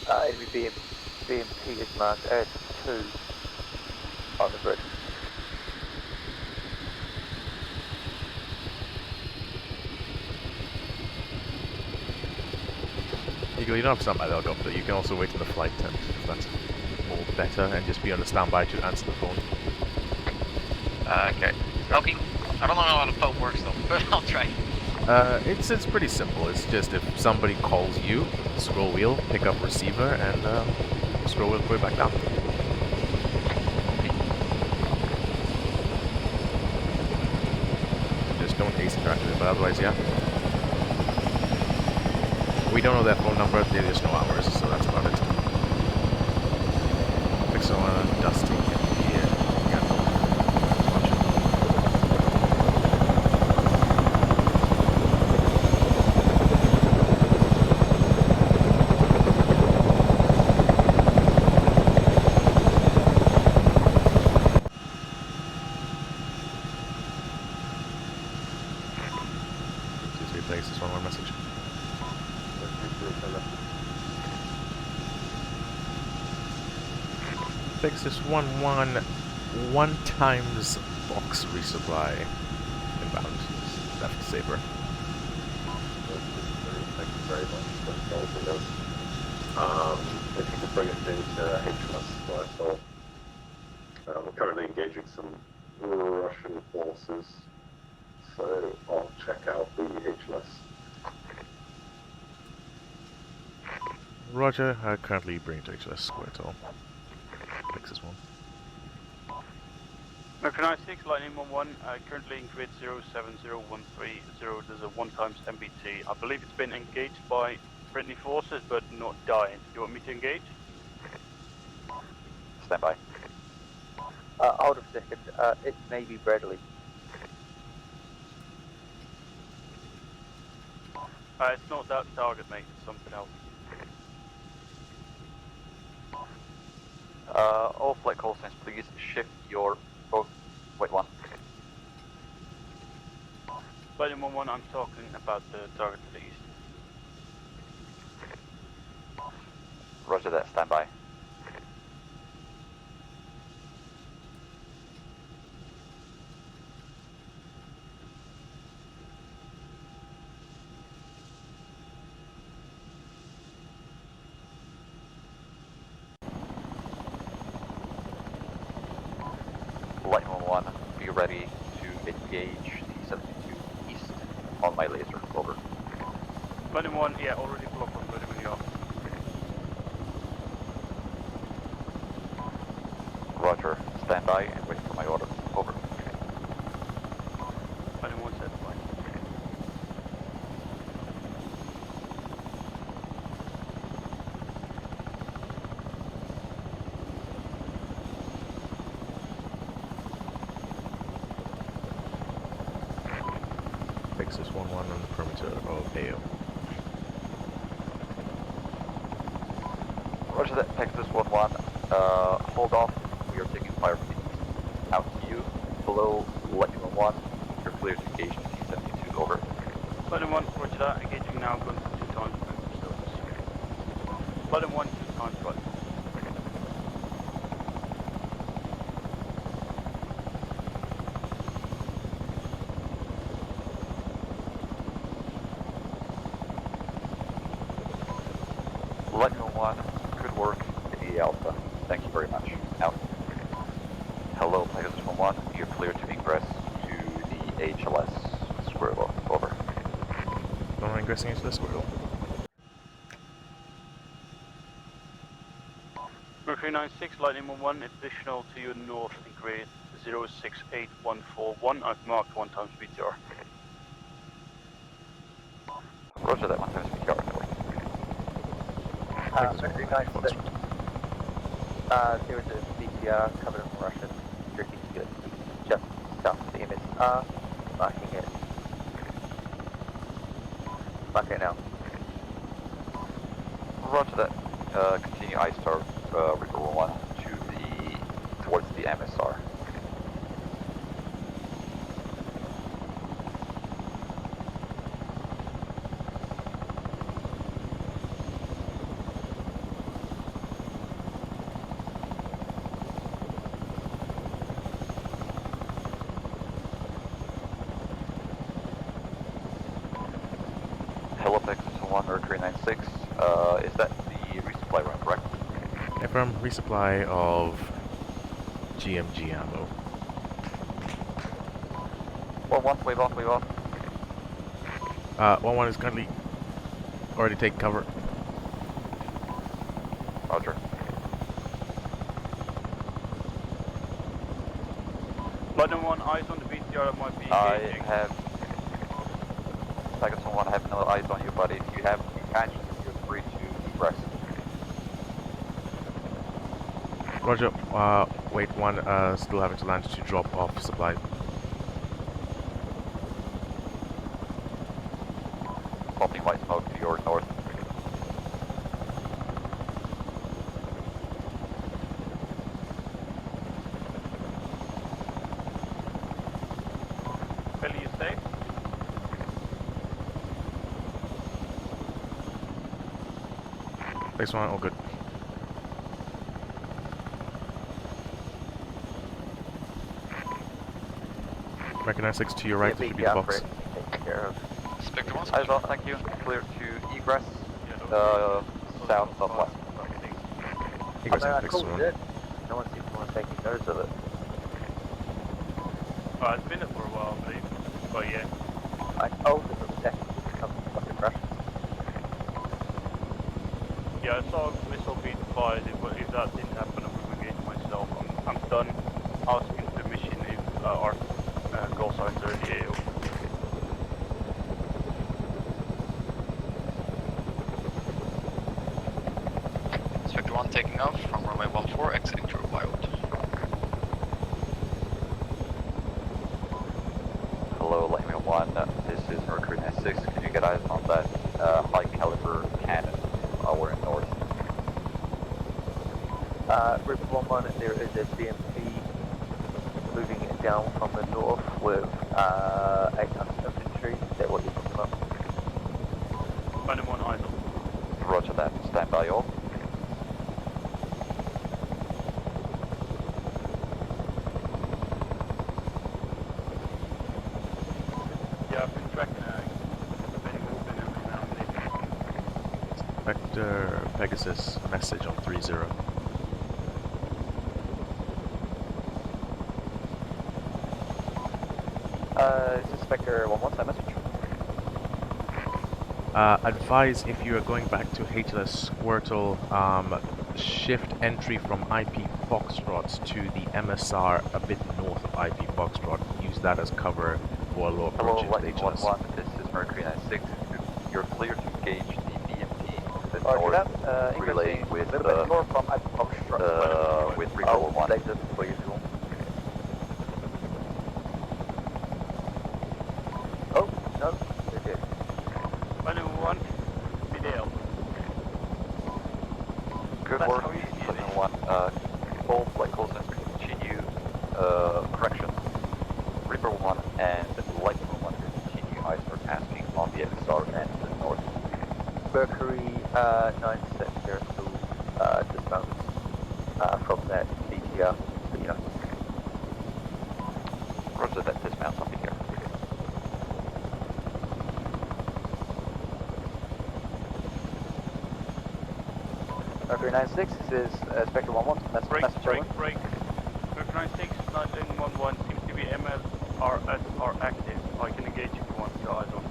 Speaker 15: Enemy BMP is marked as 2 on the grid.
Speaker 6: Eagle, you don't have to stand by the helicopter. You can also wait in the flight tent if that's more better, and just be on the standby to answer the phone.
Speaker 18: Okay. Okay. I don't know how the phone works though, but I'll try.
Speaker 6: It's pretty simple. It's just if somebody calls you, scroll wheel, pick up receiver, and scroll wheel, put it back down. Just don't ace interact with it, but otherwise, yeah. We don't know their phone number, they just know ours, so that's about it. Pixel and Dusty in the Gandalf. Just replace this one more message. Fix this 1 times box resupply inbound. Left saber.
Speaker 12: Thank you very much for helping us. If you could bring us into HMS Lifestyle. We're currently engaging some Russian forces, so I'll check out the HMS.
Speaker 6: Roger, I currently bring to HLS Square Toll. Fix this one.
Speaker 14: Mercury 96, Lightning 11, currently in grid 070130, there's a 1 times MBT. I believe it's been engaged by friendly forces, but not dying. Do you want me to engage?
Speaker 4: Stand by.
Speaker 15: Hold a second, it may be Bradley.
Speaker 14: It's not that target, mate, it's something else.
Speaker 4: All flight call signs, please shift your boat. Wait, 1.
Speaker 14: Lightning 11, I'm talking about the target to the east.
Speaker 4: Roger that, stand by. Lightning 11, be ready to engage the 72 east on my laser. Over.
Speaker 14: Lightning 1, yeah, already blocked on, ready when you are.
Speaker 4: Roger, stand by and wait for my order. Over.
Speaker 14: Lightning 1 said fine.
Speaker 6: Pegasus 1-1 on the perimeter of AO.
Speaker 4: Roger that, Pegasus 1-1. Hold off. We are taking fire from the east. Out to you. Below, Lightning 1. You're clear to engage T-72. Over.
Speaker 14: Lightning 1, roger that. Engaging now, going for 2 times. Lightning 1, 2 times, right.
Speaker 4: Lightning 1, good work in the Alpha. Thank you very much. Out. Hello, Pegasus 1-1. You're clear to ingress to the HLS Squirrel. Over.
Speaker 6: Don't mind ingressing into the Squirrel.
Speaker 14: Mercury 96, Lightning 1-1, additional to your north in grid 068141. I've marked 1 times BTR.
Speaker 4: Roger that, 1 times BTR.
Speaker 15: Mercury 96. There was a BTR covered in Russian. Tricky to get just south of the MSR. Marking it. Mark it now.
Speaker 4: Roger that. Continue I-Star Reaper 1 towards the MSR. Hello, Pegasus 1, Mercury 96. Is that the resupply run, correct?
Speaker 6: Affirm, resupply of GMG ammo.
Speaker 4: 1-1, wave off, wave off.
Speaker 6: 1-1 is currently already taking cover.
Speaker 4: Roger.
Speaker 14: Lightning 1, eyes on the BTR that might be
Speaker 4: I
Speaker 14: engaging.
Speaker 4: have... Pegasus 1, I have no eyes on you, but if you have catch, you're free to egress.
Speaker 6: Roger, wait 1, still having to land to drop off supply.
Speaker 4: Popping white smoke to your north.
Speaker 14: Billy, you safe?
Speaker 6: Next one, all good. Recognize 6 to your right, there should be the box.
Speaker 18: Spectre 1,
Speaker 4: Eyes on, thank you. Clear to egress, south southwest.
Speaker 6: Egress
Speaker 15: I
Speaker 6: in
Speaker 15: called
Speaker 6: 1.
Speaker 15: it. No one seems to want to take notice of it.
Speaker 14: It's been there for a while, I believe. But yeah.
Speaker 15: I told them it was definitely some fucking Russian.
Speaker 14: Yeah, I saw a missile being fired. If that didn't happen, I would engage myself. I'm done asking permission if our call signs are in the AO.
Speaker 18: Spectre 1 taking off from runway 14, exiting through Wild.
Speaker 4: Hello, Lightning 1, this is Mercury 96. Can you get eyes on that high caliber cannon our north?
Speaker 15: Ripper 1-1, there is a BMP moving it down from the north with 800 infantry. Is that what you're talking about?
Speaker 14: Lightning 1, eyes on.
Speaker 4: Roger that. Stand by all.
Speaker 14: Yeah, I've been tracking been moving every now and then.
Speaker 6: Vector Pegasus message on 30.
Speaker 15: This is Spectre 1-1, side message.
Speaker 6: Advise if you are going back to HLS Squirtle, shift entry from IP Foxtrot to the MSR a bit north of IP Foxtrot. Use that as cover for a low approach into
Speaker 4: Lightning
Speaker 6: HLS.
Speaker 4: 1-1, this is Mercury 96. You're clear to engage the BMP to the
Speaker 15: Roger
Speaker 4: north,
Speaker 15: that.
Speaker 4: relay
Speaker 15: Ingressing
Speaker 4: with
Speaker 15: a little bit north from IP Foxtrot.
Speaker 4: with Reaper 1.
Speaker 15: Later for usual. No, they did.
Speaker 14: Lightning 1, Midale.
Speaker 4: Good
Speaker 14: That's
Speaker 4: work.
Speaker 14: how easy it
Speaker 4: Lightning
Speaker 14: is.
Speaker 4: 1, both flight call signs continue correction. Reaper 1 and Lightning 1 continue ISR tasking on the XR and the north.
Speaker 15: Mercury 9-6 here to dismount from that BTR, so you know.
Speaker 4: Roger that, dismount on the here.
Speaker 15: Mercury 9-6, this is Spectre 1-1, that's
Speaker 14: Break,
Speaker 15: message
Speaker 14: break,
Speaker 15: over.
Speaker 14: break. Mercury 96, 911 seems to be MLRS active. I can engage if you want your eyes on.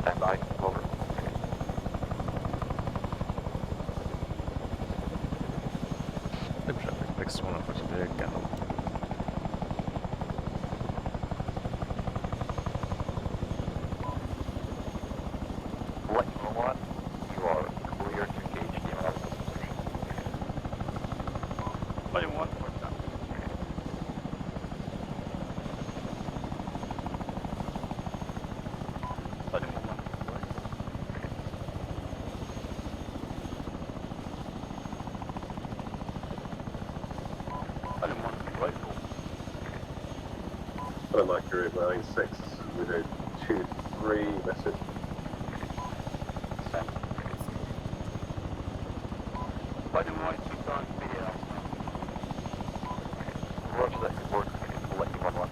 Speaker 4: Stand by, over.
Speaker 6: Traffic picks one up with a big gal.
Speaker 4: Lightning 1, you are clear to engage the analysis position.
Speaker 14: Lightning 1, what's that? Lightning 1, Lightning 1, right full.
Speaker 12: Hello, Mercury 96 with a 2-3 message.
Speaker 4: Send.
Speaker 14: Lightning 1, 2 times BL.
Speaker 4: Roger that, good work. Lightning 1-1.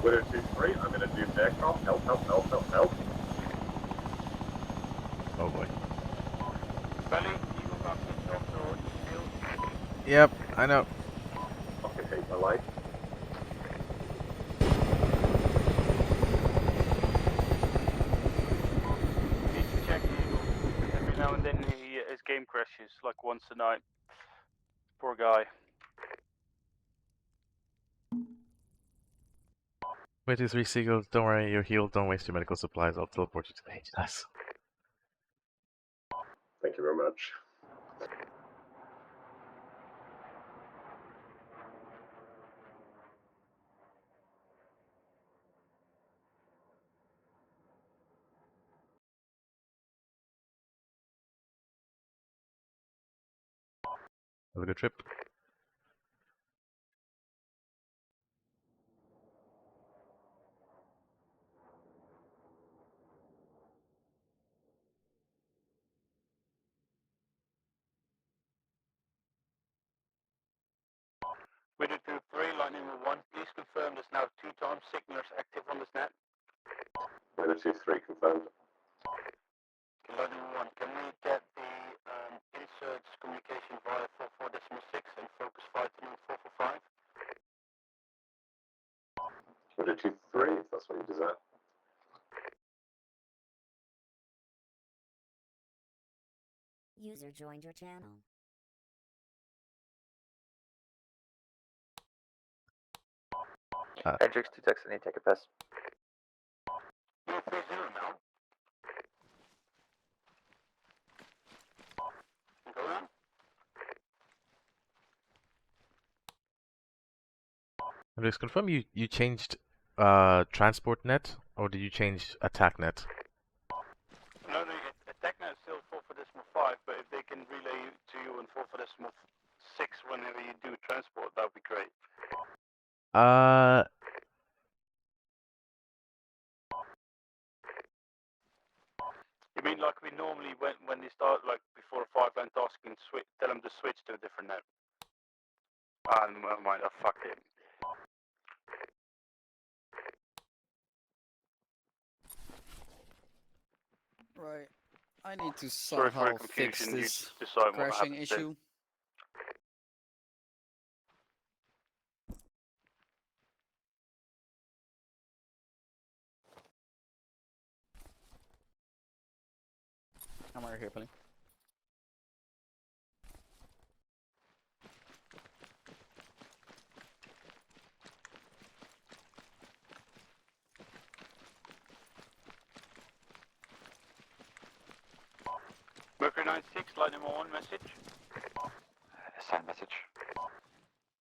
Speaker 12: Widow 2-3, I'm in a doomed aircraft. Help, help, help, help, help.
Speaker 6: Oh boy.
Speaker 14: Belly, you go back to the top door, shield.
Speaker 6: Yep, I know.
Speaker 12: Fucking hate my life.
Speaker 14: Need to check Eagle. Every now and then his game crashes, like once a night. Poor guy.
Speaker 6: Wait, 2-3 Seagulls, don't worry, you're healed, don't waste your medical supplies, I'll teleport you to the HLS.
Speaker 12: Thank you very much.
Speaker 6: Have a good trip.
Speaker 14: Widow 2-3, Lightning 1, please confirm there's now 2 times signalers active on this net.
Speaker 12: Widow 2-3 confirmed.
Speaker 14: Lightning 1, can we get the inserts communication via 44.6 and focus fighting on 445?
Speaker 12: Widow 2-3, if that's what you desire.
Speaker 20: User joined your channel.
Speaker 15: Hendrix 2 text, I need to take a piss.
Speaker 14: You're 3-0 now. Go on.
Speaker 6: And just confirm you changed transport net, or did you change attack net?
Speaker 14: No, attack net is still 4.5, but if they can relay to you in 4.6 whenever you do transport, that would be great. You mean like we normally, when they start, like, before a 5-line tasking, tell them to switch to a different net? Ah, never mind, I fucked it.
Speaker 7: Right. I need to
Speaker 14: Sorry for
Speaker 7: somehow
Speaker 14: the
Speaker 7: fix
Speaker 14: confusion, you
Speaker 7: this
Speaker 14: decide what
Speaker 7: crashing
Speaker 14: happens then.
Speaker 7: issue. I'm right here, Penny.
Speaker 14: Mercury 96, Lightning 1 message.
Speaker 4: Sign message.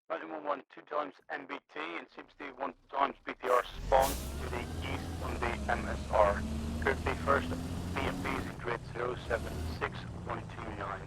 Speaker 14: Lightning 1, on 2 times MBT and seems to be 1 times BTR spawn to the east on the MSR. Currently first BMP is in grid 076129.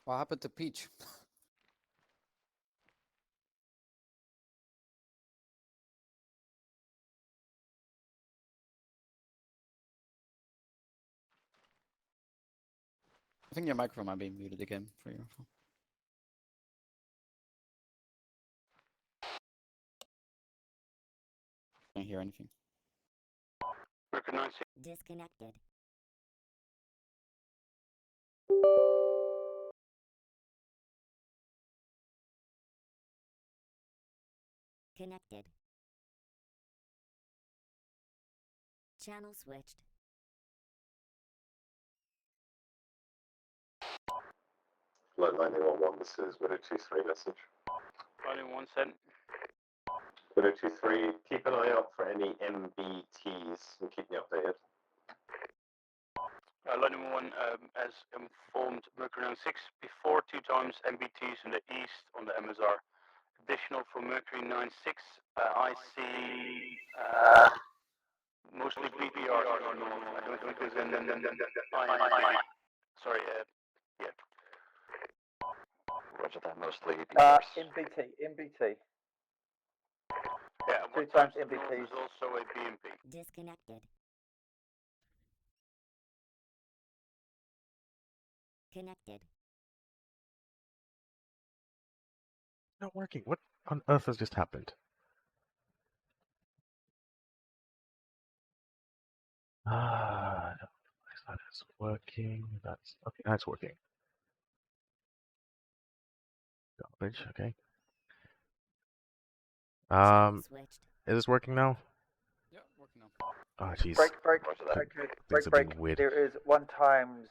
Speaker 7: What happened to Peach? I think your microphone might be muted again for your phone. Can't hear anything.
Speaker 20: Disconnected. Connected. Channel switched.
Speaker 12: Flight 911, this is Widow 23 message.
Speaker 14: Only 1 cent.
Speaker 12: Widow 23, keep an eye out for any MBTs and keep me updated.
Speaker 14: Lightning 1 has informed Mercury 96 before 2 times MBTs in the east on the MSR. Additional from Mercury 96, I see mostly BTR on the north. I don't think there's any. Sorry, yeah.
Speaker 4: Roger that, mostly BTRs.
Speaker 15: MBT.
Speaker 14: Yeah,
Speaker 15: 2
Speaker 14: 1
Speaker 15: times
Speaker 14: to the north
Speaker 15: MBTs.
Speaker 14: is also a BMP.
Speaker 20: Disconnected. Connected.
Speaker 6: Not working. What on earth has just happened? Ah, no, that is working. That's okay. That's working. Garbage. Okay. Is this working now?
Speaker 7: Yeah, working now.
Speaker 6: Oh, jeez.
Speaker 15: Break.
Speaker 6: Things are being weird.
Speaker 15: There is 1 times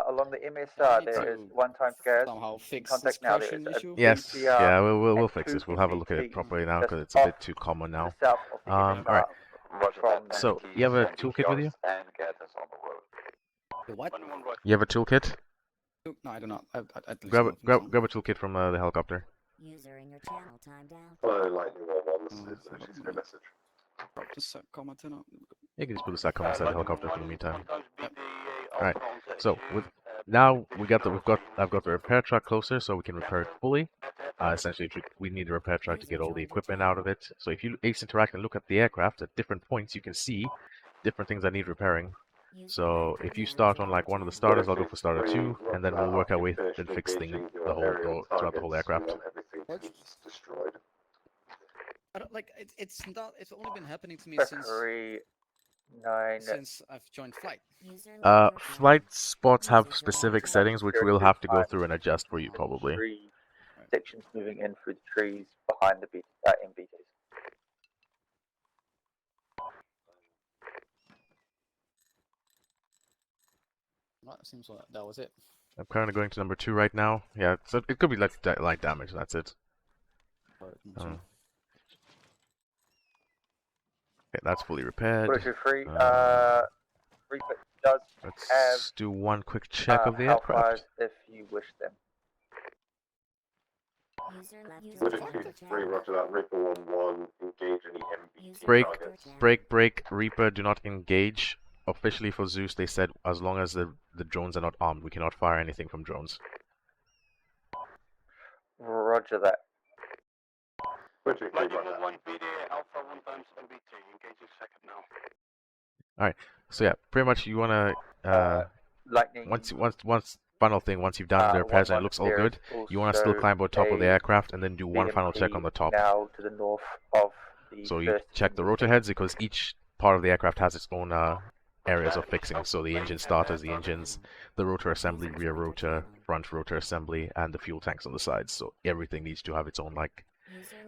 Speaker 15: along the MSR. There is 1 times gas.
Speaker 7: Somehow fix
Speaker 15: Contact
Speaker 7: this
Speaker 15: now. There
Speaker 7: crashing
Speaker 15: is a
Speaker 7: issue.
Speaker 6: Yes.
Speaker 15: BTR
Speaker 6: Yeah. We'll
Speaker 15: and
Speaker 6: fix
Speaker 15: 2
Speaker 6: this. We'll have a look at it
Speaker 15: MBTs
Speaker 6: properly now
Speaker 15: just
Speaker 6: because it's a bit
Speaker 15: off
Speaker 6: too common
Speaker 15: to
Speaker 6: now.
Speaker 15: the south of the MSR.
Speaker 6: All right.
Speaker 4: Roger
Speaker 15: From
Speaker 4: that,
Speaker 6: So you have a
Speaker 4: MBTs and
Speaker 6: toolkit with you?
Speaker 4: BTRs and gators on the road.
Speaker 7: What?
Speaker 6: You have a toolkit?
Speaker 7: No, I do not. At least
Speaker 6: Grab
Speaker 7: not.
Speaker 6: grab a toolkit from the helicopter.
Speaker 20: User in your channel timed out.
Speaker 12: Hello, Lightning 11, this is Widow 23 message.
Speaker 7: Drop the set comment in.
Speaker 6: You can just put the SATCOM inside the helicopter for the meantime. Alright, so I've got the repair truck closer so we can repair it fully. Essentially, we need a repair truck to get all the equipment out of it. So if you ace interact and look at the aircraft at different points, you can see different things that need repairing. So if you start on like one of the starters, I'll go for starter 2, and then we'll work our way and fix throughout the whole aircraft.
Speaker 12: Destroyed.
Speaker 7: I don't like it's not. It's only been happening to me
Speaker 15: Mercury 9.
Speaker 7: since I've joined flight.
Speaker 6: Flight spots have specific settings which we'll have to go through and adjust for you probably.
Speaker 15: 3 sections moving in through the trees behind the MBTs.
Speaker 7: Well, it seems like that was it.
Speaker 6: I'm currently going to number 2 right now. Yeah, so it could be light damage. That's it. Okay, that's fully repaired. Let's do one quick check of the aircraft.
Speaker 15: If you wish them.
Speaker 12: Widow 23, roger that. Reaper 11, engage any MBT targets.
Speaker 6: Break, Reaper, do not engage. Officially for Zeus, they said as long as the drones are not armed, we cannot fire anything from drones.
Speaker 15: Roger that.
Speaker 14: Lightning 1 BDA Alpha 1 times MBT. Engaging second now.
Speaker 6: Alright, so yeah, pretty much you wanna
Speaker 15: Lightning.
Speaker 6: Once final thing, once you've done the repairs and it looks all good, you wanna still climb on top of the aircraft and then do one final check on the top.
Speaker 15: Now to the north of the
Speaker 6: so you check the rotor heads because each part of the aircraft has its own areas of fixing. So the engine starters, the engines, the rotor assembly, rear rotor, front rotor assembly, and the fuel tanks on the sides. So everything needs to have its own like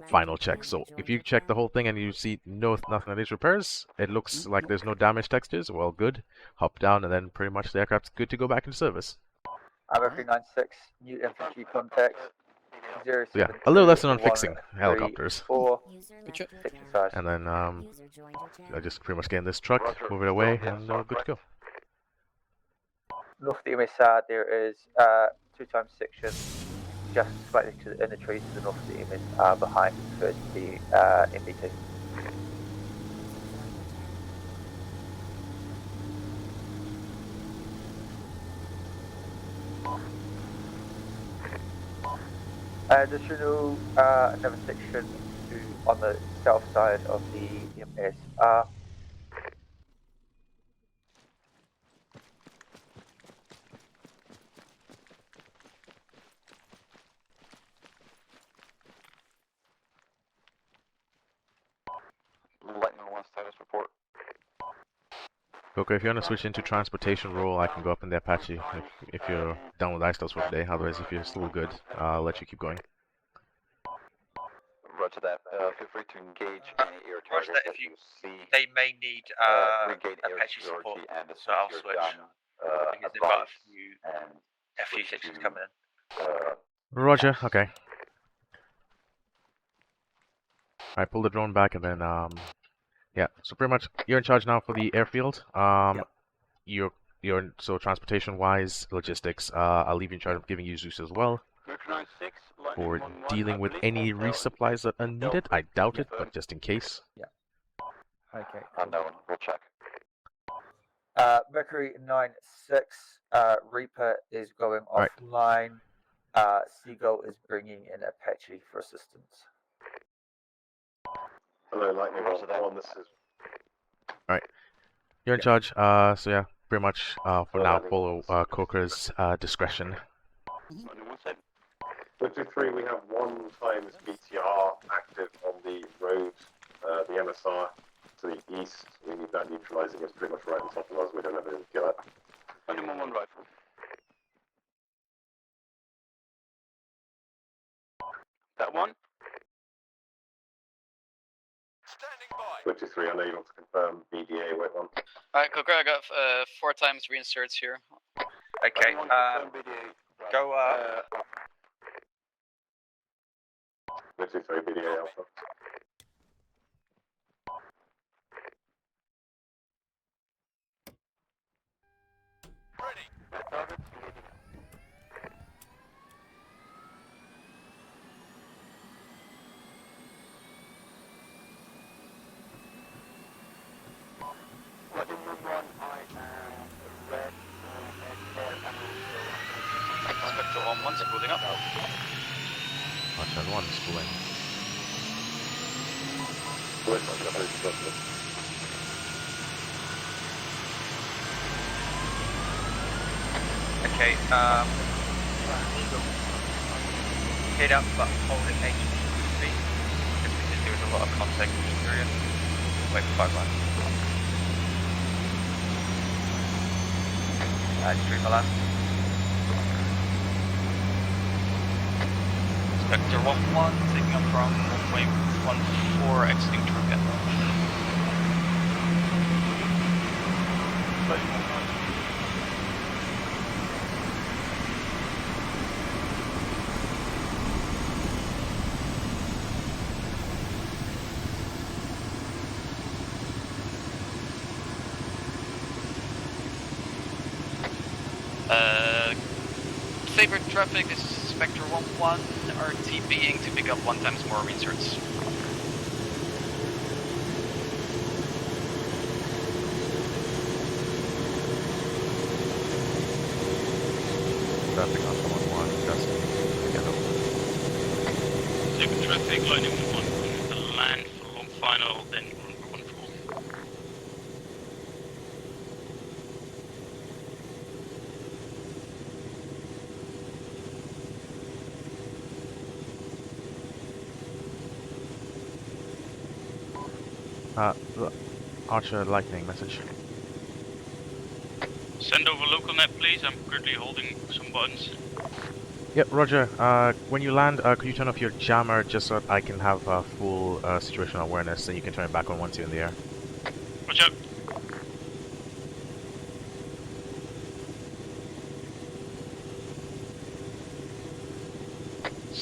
Speaker 6: final check. So if you check the whole thing and you see nothing that needs repairs, it looks like there's no damage textures. Well, good. Hop down and then pretty much the aircraft's good to go back into service.
Speaker 15: Mercury 96, new infantry contact.
Speaker 6: Yeah, a little lesson on fixing helicopters.
Speaker 15: 4,
Speaker 6: And then I just pretty much get in this truck, move it away, and good to go.
Speaker 15: North of the MSR, there is 2x section just slightly in the trees to the north of the MSR behind the first MBT. Additional another section on the south side of the MSR.
Speaker 4: Lightning 1 status report.
Speaker 6: Okay, if you want to switch into transportation role, I can go up in the Apache if you're done with ice for the day. Otherwise, if you're still good, I'll let you keep going.
Speaker 4: Roger that. Feel free to engage any air targets that you see.
Speaker 10: They may need Apache support, so I'll switch. Because they've got a few sections coming in.
Speaker 6: Roger, okay. I pull the drone back and then, yeah, so pretty much you're in charge now for the airfield. You're so transportation-wise, logistics, I'll leave you in charge of giving you Zeus as well. For dealing with any resupplies that are needed, I doubt it, but just in case.
Speaker 8: Yeah. Okay.
Speaker 4: Unknown, we'll check.
Speaker 15: Mercury 96, Reaper is going
Speaker 6: Right.
Speaker 15: offline. Seagull is bringing in Apache for assistance.
Speaker 12: Hello, Lightning 1, this is...
Speaker 6: Alright. You're in charge, so yeah, pretty much for now follow Coker's discretion.
Speaker 12: 53, we have 1 times BTR active on the road, the MSR to the east. We need that neutralizing. It's pretty much right on top of us. We don't have anything to kill it.
Speaker 14: Only 1 rifle. That one?
Speaker 12: 53, I know you want to confirm BDA, wait one.
Speaker 7: Alright, Coker, I got 4 times reinserts here.
Speaker 10: Okay, go
Speaker 12: 53, BDA Alpha.
Speaker 7: Spectre 1-1's cooling up.
Speaker 6: Watch on 1 is cooling.
Speaker 10: Okay, head up but hold it H speed. Because there was a lot of contact in this area. Wait for 5 lines. Stream alarm. Spectre 1-1 taking up from runway 14 exiting Trigger. Saber traffic, this is Spectre 1-1, RTBing to pick up 1 times more reinserts.
Speaker 6: Traffic on 1-1, just get up.
Speaker 5: Saber traffic, lightning 1-1, the land for long final, then 1 full.
Speaker 6: Archer lightning message.
Speaker 5: Send over local net, please. I'm currently holding some buttons.
Speaker 6: Yep, Roger. When you land, could you turn off your jammer just so that I can have full situational awareness, and you can turn it back on once you're in the air.
Speaker 5: Watch out.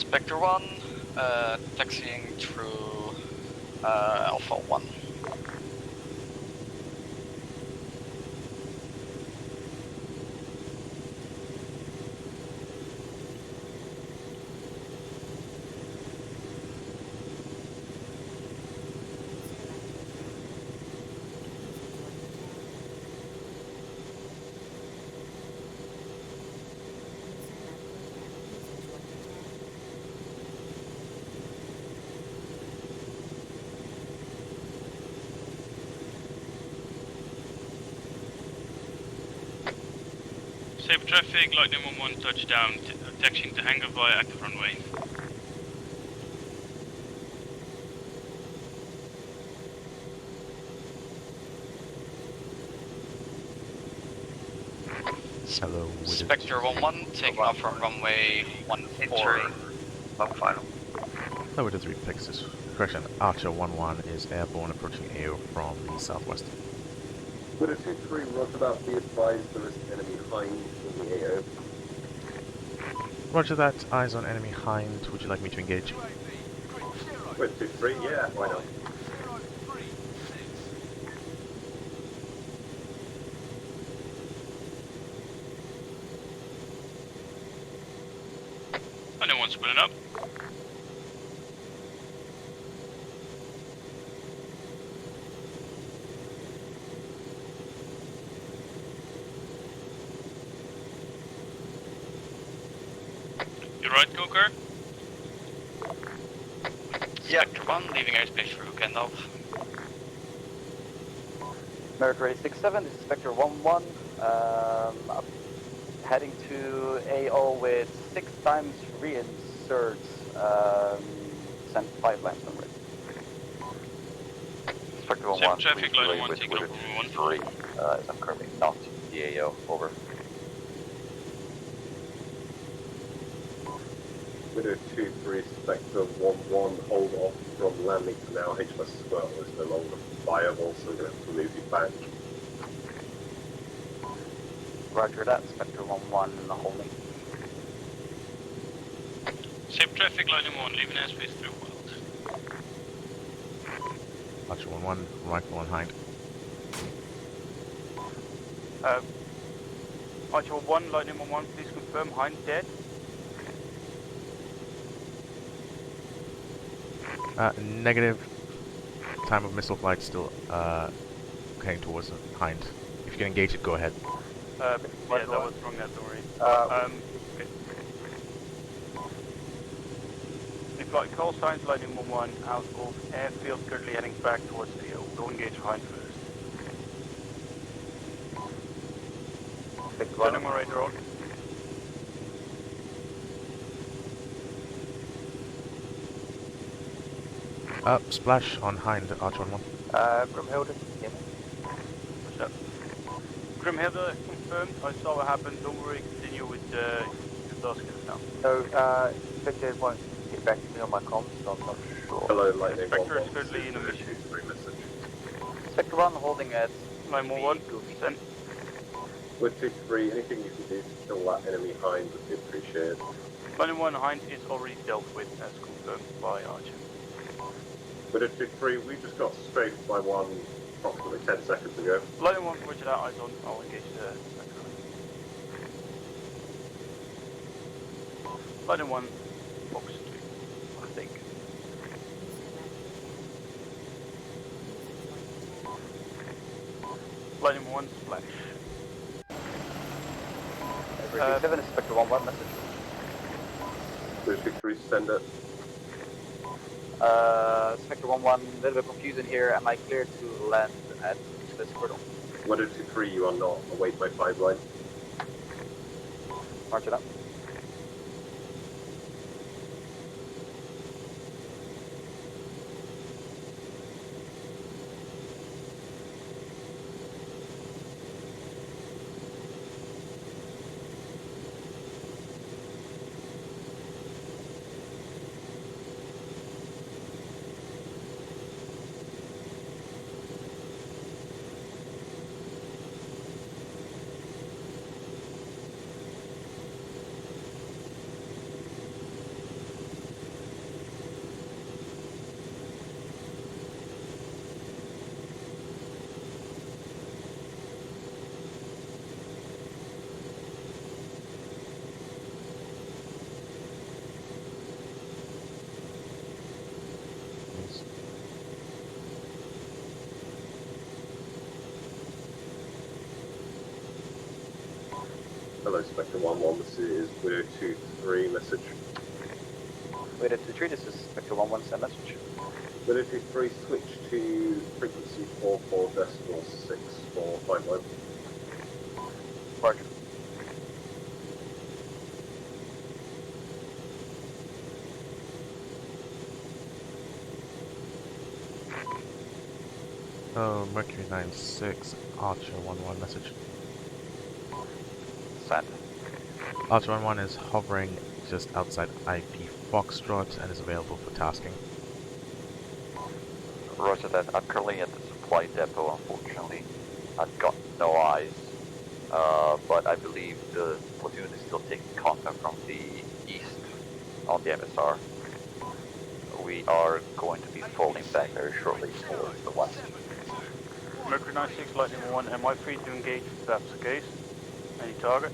Speaker 18: Spectre 1, taxiing through Alpha 1.
Speaker 5: Saber traffic, Lightning 1-1 touchdown, taxiing to hangar via active runway.
Speaker 6: Hello,
Speaker 18: Spectre 1-1 taking off from runway 14.
Speaker 10: One final.
Speaker 6: Hello, to 3 Pixis. Correction, Archer 1-1 is airborne approaching AO from the southwest.
Speaker 12: With a 2-3, roger that, be advised there is an enemy hind in the AO.
Speaker 6: Roger that, eyes on enemy hind. Would you like me to engage?
Speaker 12: With 2-3, yeah, why not?
Speaker 5: Lightning 1 spinning up. You right, Coker?
Speaker 18: Spectre 1 leaving airspace through Gandalf.
Speaker 15: Mercury 67, this is Spectre 1-1. I'm heading to AO with 6 times reinserts. Send 5 lamps on red.
Speaker 4: Spectre 1-1,
Speaker 5: Saber traffic,
Speaker 4: please relay
Speaker 5: Lightning 1
Speaker 4: with
Speaker 5: taking off
Speaker 4: Wooded
Speaker 5: from 1-4.
Speaker 4: 3, as I'm currently not in the AO, over.
Speaker 12: Widow 2-3, Spectre 1-1, hold off from landing for now. HMS Squirtle is no longer viable, so we're going to have to move you back.
Speaker 15: Roger that, Spectre 1-1 in the holding.
Speaker 5: Saber traffic, Lightning 1 leaving airspace through Wild.
Speaker 6: Archer 1-1, rifle on hind.
Speaker 14: Archer 1, Lightning 1-1, please confirm, Hind dead.
Speaker 6: Negative. Time of missile flight still heading towards hind. If you can engage it, go ahead.
Speaker 14: Yeah, that was wrong there, don't worry. We've got call signs, Lightning 1-1, out of airfield, currently heading back towards AO. Go engage Hind first. Lightning 1 radar on.
Speaker 6: Splash on hind, Archer 1-1.
Speaker 15: Grimhilder,
Speaker 14: What's up? Grimhilder, confirmed. I saw what happened. Don't worry, continue with your task now.
Speaker 15: So, Spectre won't get back to me on my comms, so I'm not sure.
Speaker 12: Hello, Lightning 1-1.
Speaker 14: Spectre is currently in a mission.
Speaker 12: 2-3 message.
Speaker 15: Spectre 1 holding at
Speaker 14: Lightning 1, send.
Speaker 12: With 2-3, anything you can do to kill that enemy hind would be appreciated.
Speaker 14: Lightning 1 Hind is already dealt with, as confirmed by Archer.
Speaker 12: With a 2-3, we just got strafed by one approximately 10 seconds ago.
Speaker 14: Lightning 1, roger that, eyes on. I'll engage the Spectre. Lightning 1, box 2, I think. Lightning 1, splash.
Speaker 15: 7 is Spectre 1-1 message.
Speaker 12: With 2-3, send it.
Speaker 15: Spectre 1-1, a little bit confusing here. Am I clear to land at the squirtle?
Speaker 12: Widow 2-3, you are not. Await my 5 line.
Speaker 15: Roger that.
Speaker 12: Hello, Spectre 1-1, this is Widow 2-3 message.
Speaker 15: Widow 2-3, this is Spectre 1-1, send message.
Speaker 12: Widow 2-3, switch to frequency 44.6 for flight mode.
Speaker 15: Roger.
Speaker 6: Oh, Mercury 9-6, Archer 1-1 message.
Speaker 4: Send.
Speaker 6: Archer 1-1 is hovering just outside IP Foxtrot and is available for tasking.
Speaker 4: Roger that. I'm currently at the supply depot, unfortunately. I've got no eyes, but I believe the platoon is still taking contact from the east on the MSR. We are going to be falling back very shortly towards the west.
Speaker 14: Mercury 96, Lightning 1, am I free to engage if that's the case? Any target?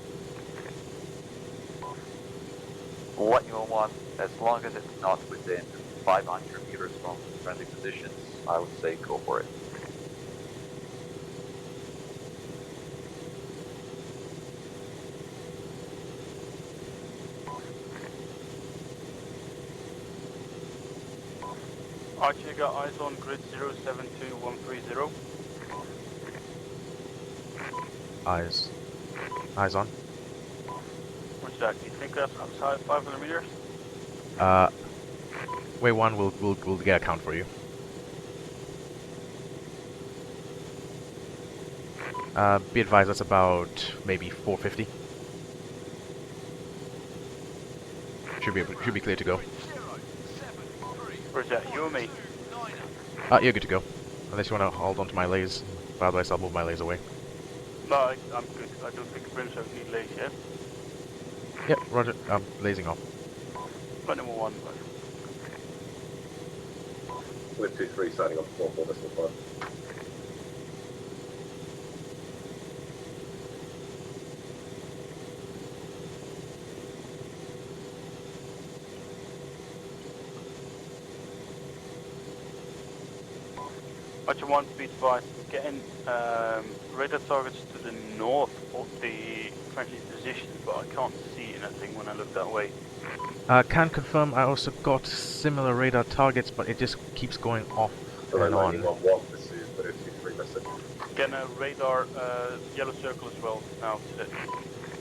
Speaker 4: Lightning 1, as long as it's not within 500 meters from friendly positions, I would say go for it.
Speaker 14: Archer, you got eyes on grid 072130.
Speaker 6: Eyes. Eyes on.
Speaker 14: What's that? Do you think that's outside 500 meters?
Speaker 6: Way 1 will get a count for you. Be advised, that's about maybe 450. Should be clear to go.
Speaker 14: Where's that? You or me?
Speaker 6: You're good to go. Unless you want to hold on to my lays. But otherwise, I'll move my lays away.
Speaker 14: No, I'm good. I don't think Brimstone need lace yet.
Speaker 6: Yep, roger. I'm lasing off.
Speaker 14: Lightning 1.
Speaker 12: With 2-3 signing up 4-4 decimal 5.
Speaker 14: Archer 1, be advised, we're getting radar targets to the north of the friendly positions, but I can't see anything when I look that way.
Speaker 6: Can confirm I also got similar radar targets, but it just keeps going off and on.
Speaker 12: This is Widow 2-3 message.
Speaker 14: Getting a radar yellow circle as well now today.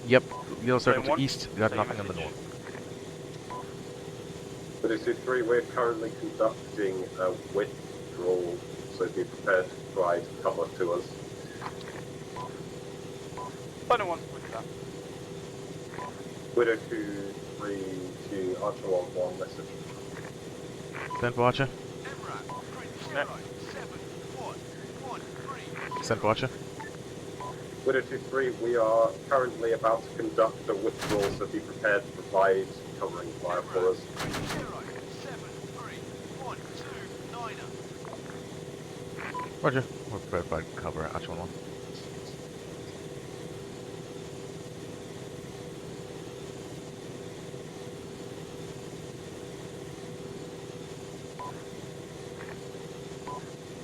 Speaker 6: Yep, yellow circle
Speaker 14: Same
Speaker 6: to east, got
Speaker 14: Same
Speaker 6: nothing on the
Speaker 14: message.
Speaker 6: north.
Speaker 12: Widow 2-3, we're currently conducting a withdrawal, so be prepared to provide cover to us.
Speaker 14: Lightning 1, with that.
Speaker 12: Widow 2-3 to Archer 1-1 message.
Speaker 6: Send for Archer.
Speaker 14: Net.
Speaker 6: Send for Archer.
Speaker 12: Widow 2-3, we are currently about to conduct a withdrawal, so be prepared to provide covering fire for us.
Speaker 6: Roger. We'll provide cover Archer 1-1.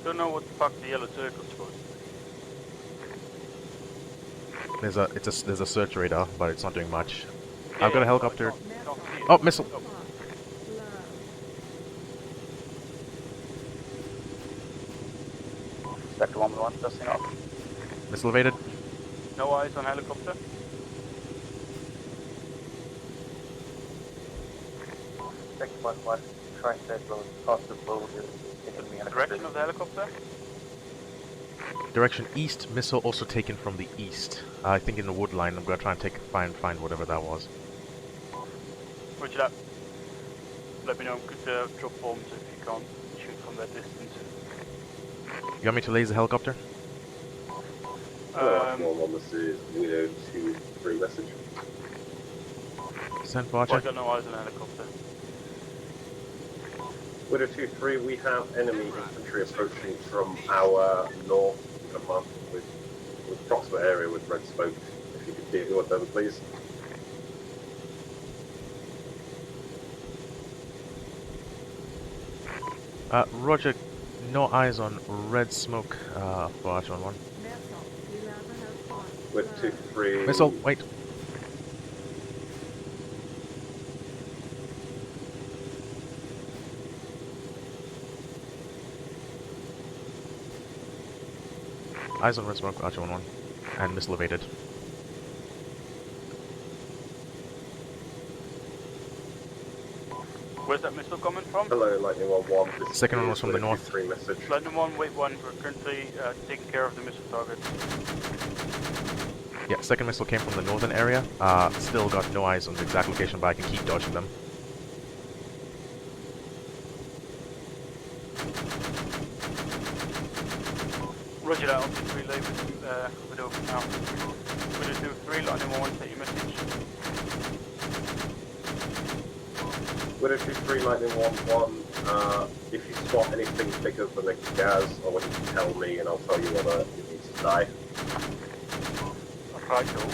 Speaker 14: Don't know what the fuck the yellow circle's supposed to be.
Speaker 6: There's a search radar, but it's not doing much.
Speaker 14: Yeah,
Speaker 6: I've got a
Speaker 14: yeah,
Speaker 6: helicopter.
Speaker 14: can't see it.
Speaker 6: Oh, missile.
Speaker 14: Oh.
Speaker 15: Spectre 1-1, dusting off.
Speaker 6: Missile evaded.
Speaker 14: No eyes on helicopter.
Speaker 15: Spectre 1-1, try and stay as low as possible.
Speaker 14: Direction of the helicopter?
Speaker 6: Direction east, missile also taken from the east. I think in the wood line. I'm gonna try and find whatever that was.
Speaker 14: Roger that. Let me know. Good drop bombs if you can't shoot from that distance.
Speaker 6: You want me to laser helicopter?
Speaker 12: This is Widow 2-3 message.
Speaker 6: Send for
Speaker 14: Well, I
Speaker 6: Archer.
Speaker 14: got no eyes on helicopter.
Speaker 12: Widow 2-3, we have enemy infantry approaching from our north with approximate area with red smoke. If you could deal with them, please.
Speaker 6: Roger. No eyes on red smoke for Archer 1-1.
Speaker 12: With 2-3.
Speaker 6: Missile, wait. Eyes on red smoke, Archer 1-1. And missile evaded.
Speaker 14: Where's that missile coming from?
Speaker 12: Hello, Lightning 1-1. This
Speaker 6: Second one
Speaker 12: is
Speaker 6: was from the
Speaker 12: Military
Speaker 6: north.
Speaker 12: 3 message.
Speaker 14: Lightning 1, wait 1. We're currently taking care of the missile target.
Speaker 6: Yeah, second missile came from the northern area. Still got no eyes on the exact location, but I can keep dodging them.
Speaker 14: Roger that, I'll just relay with over now. We're going to do 3, Lightning 1, take your message.
Speaker 12: Military 3, Lightning 1-1. If you spot anything bigger than a gas, I want you to tell me and I'll tell you whether it needs to die.
Speaker 14: Right, cool.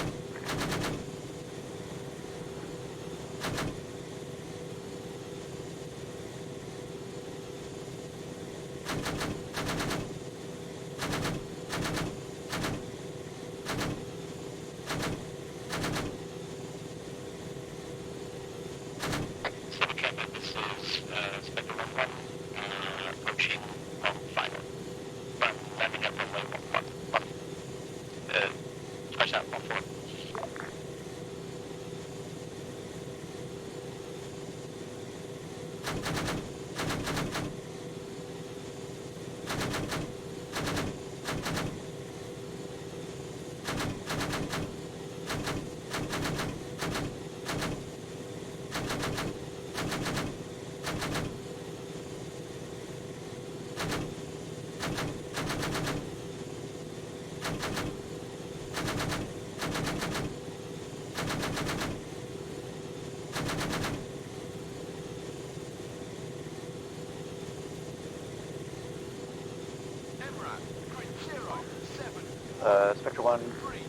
Speaker 15: Spectre 1,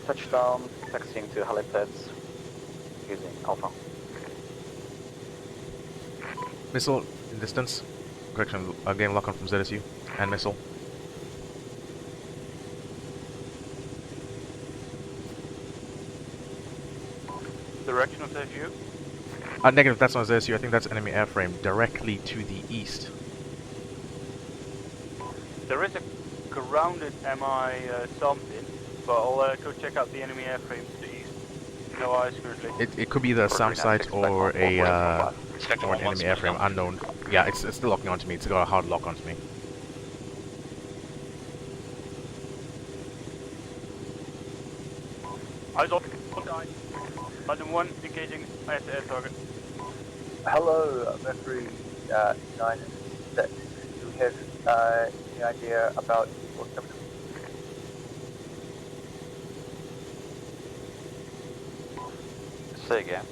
Speaker 15: touchdown, taxiing to helipads using Alpha.
Speaker 6: Missile in distance. Correction, again lock on from ZSU. And missile.
Speaker 14: Direction of the view?
Speaker 6: Negative, that's not ZSU. I think that's enemy airframe directly to the east.
Speaker 14: There is a grounded MI something, but I'll go check out the enemy airframe to the east. No eyes currently.
Speaker 6: It could be the SAM site or an enemy airframe, unknown. Yeah, it's still locking onto me. It's got a hard lock onto me.
Speaker 14: Eyes off. London 1, engaging air target.
Speaker 8: Hello, Mercury 9 and 6. Do we have any idea about what's coming?
Speaker 4: Say again.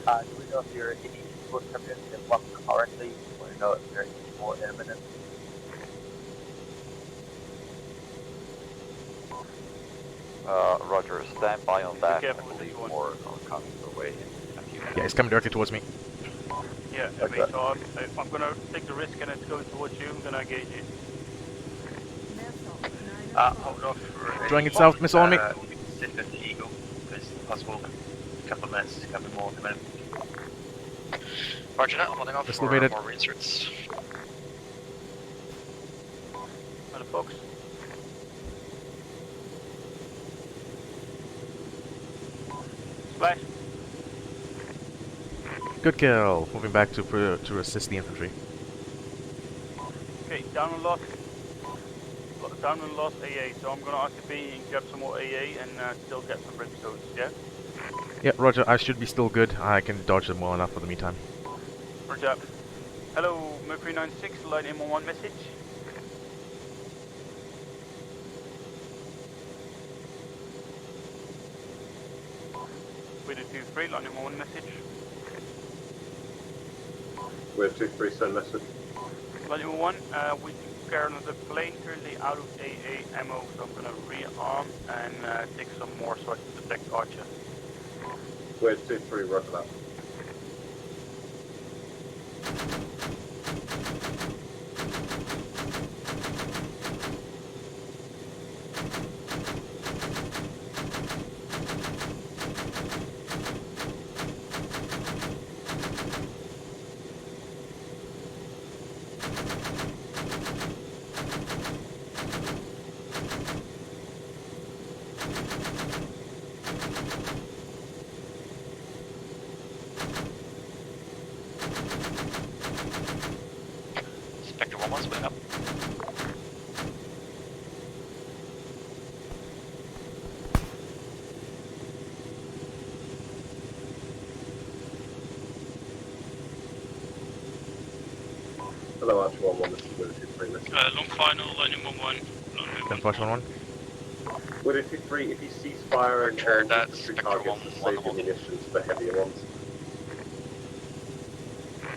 Speaker 8: Do we know if there are any what's coming in one currently? Or do we know if there are any more imminent?
Speaker 4: Roger, stand by on that. I
Speaker 14: careful with
Speaker 4: believe
Speaker 14: this one.
Speaker 4: more are coming your way in a few minutes.
Speaker 6: Yeah, it's coming directly towards me.
Speaker 14: Yeah,
Speaker 8: Okay.
Speaker 14: so I'm gonna take the risk and it's going towards you. I'm gonna engage you.
Speaker 16: Hold off for
Speaker 6: Drawing it south, missile on me.
Speaker 16: Sit at the Eagle, as possible. A couple of minutes, a couple more come in.
Speaker 18: Roger that, I'm holding off
Speaker 6: Missile
Speaker 18: for
Speaker 6: evaded.
Speaker 18: more reinserts.
Speaker 14: And the Fox. Splash.
Speaker 6: Good kill. Moving back to assist the infantry.
Speaker 14: Okay, down and lost. Down and lost AA, so I'm gonna RTB and grab some more AA and still get some brimstones, yeah?
Speaker 6: Yeah, Roger. I should be still good. I can dodge them well enough for the meantime.
Speaker 14: Roger. Hello, Mercury 96, line M1 message. We did 2-3, line M1 message.
Speaker 12: We have 2-3, send message.
Speaker 14: Line M1, we carry another plane currently out of AA ammo, so I'm gonna rearm and take some more so I can detect Archer.
Speaker 12: We have 2-3, roger that.
Speaker 18: one's wing up.
Speaker 12: Hello, Archer 1-1, this is Widow 2-3, listen.
Speaker 5: Long final, Lightning 1-1.
Speaker 6: Then Flash 1-1.
Speaker 12: Widow 2-3, if you cease firing
Speaker 18: Roger,
Speaker 12: on
Speaker 18: that's
Speaker 12: infantry
Speaker 18: Spectre
Speaker 12: targets, to
Speaker 18: 1-1
Speaker 12: save
Speaker 18: holding.
Speaker 12: ammunition to the heavier ones.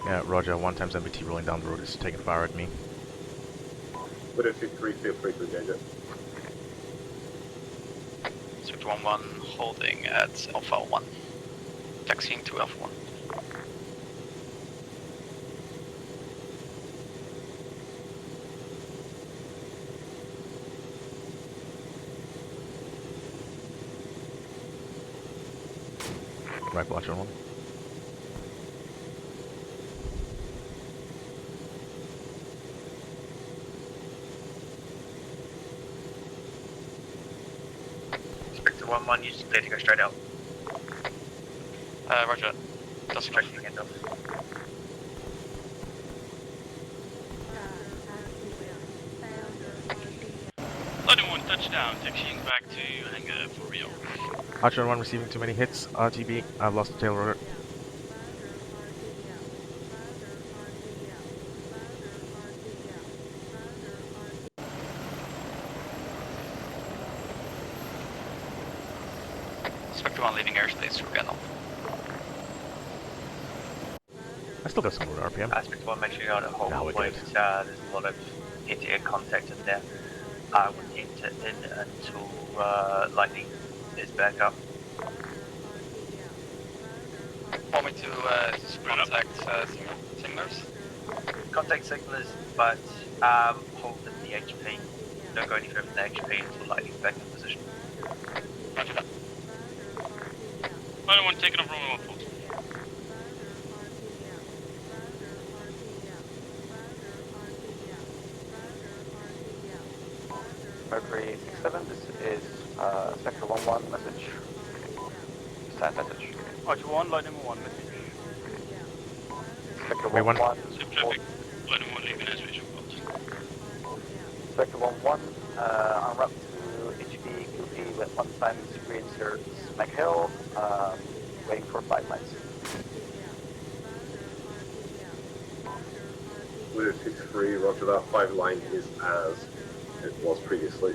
Speaker 6: Yeah, Roger. 1 times MBT rolling down the road is taking fire at me.
Speaker 12: Widow 2-3, feel free to engage it.
Speaker 18: Spectre 1-1 holding at Alpha 1. Taxiing to Alpha 1.
Speaker 6: Right, Watcher 1.
Speaker 16: Spectre 1-1, you just clear to go straight out.
Speaker 18: Roger. That's
Speaker 16: Checking end off.
Speaker 5: Lightning 1 touchdown, taxiing back to hangar for real.
Speaker 6: Archer 1 receiving too many hits. RTB. I've lost the tail rotor.
Speaker 18: Spectre 1 leaving airspace for Gandalf.
Speaker 6: I still got some rotor RPM.
Speaker 16: Spectre 1, make sure you're on a hold
Speaker 6: Now we're
Speaker 16: point.
Speaker 6: good.
Speaker 16: There's a lot of hit-to-air contact in there. I wouldn't enter in until lightning is back up.
Speaker 18: Want me to contact signalers?
Speaker 16: Contact signalers, but hold at the HP. Don't go any further than the HP until lightning's back in position.
Speaker 18: Roger that.
Speaker 5: Lightning 1 taking off runway 14.
Speaker 15: Mercury 67, this is Spectre 1-1 message. Stand message.
Speaker 14: Archer 1, Lightning 1, message.
Speaker 15: Spectre
Speaker 6: Wait,
Speaker 15: 1-1.
Speaker 5: Ship traffic, Lightning 1 leaving airspace report.
Speaker 15: Spectre 1-1, en route to HB Goofy with 1 times reinsert Mac Hill, waiting for 5 lines.
Speaker 12: Widow 2-3, roger that, 5 line is as it was previously.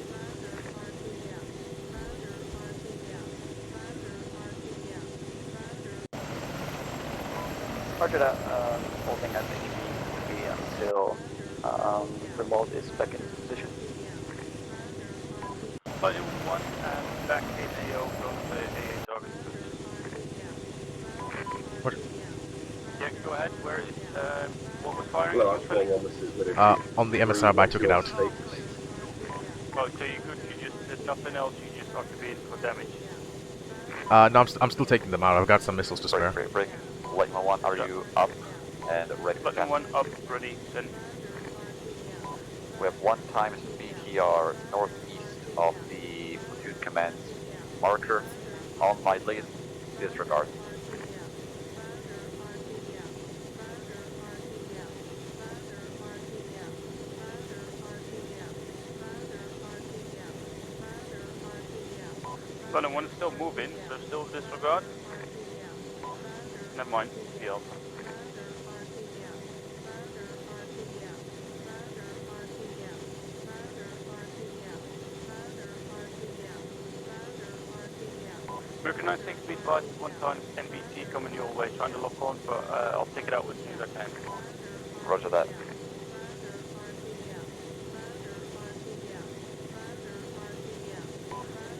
Speaker 15: Roger that, holding at HB Goofy until remote is back in position.
Speaker 14: Lightning 1, and back in AO, go to the AA target.
Speaker 6: Roger.
Speaker 14: Yeah, go ahead. Where is, what was firing?
Speaker 12: Hello, Archer 1-1, this is Widow 2-3.
Speaker 6: On the MSR, but I took it out.
Speaker 14: Oh, so you could, there's nothing else, you just activated for damage.
Speaker 6: No, I'm still taking them out. I've got some missiles to spare.
Speaker 4: Break. Lightning 1, are you up and ready for
Speaker 14: Lightning
Speaker 4: task?
Speaker 14: 1 up, ready, send.
Speaker 4: We have 1 times BTR northeast of the platoon command's marker on my lead. Disregard.
Speaker 14: Lightning 1 is still moving, so still disregard. Never mind, the Alpha. American 96, be advised, 1 times NBT coming your way, trying to lock on, but I'll take it out as soon as I can.
Speaker 4: Roger that.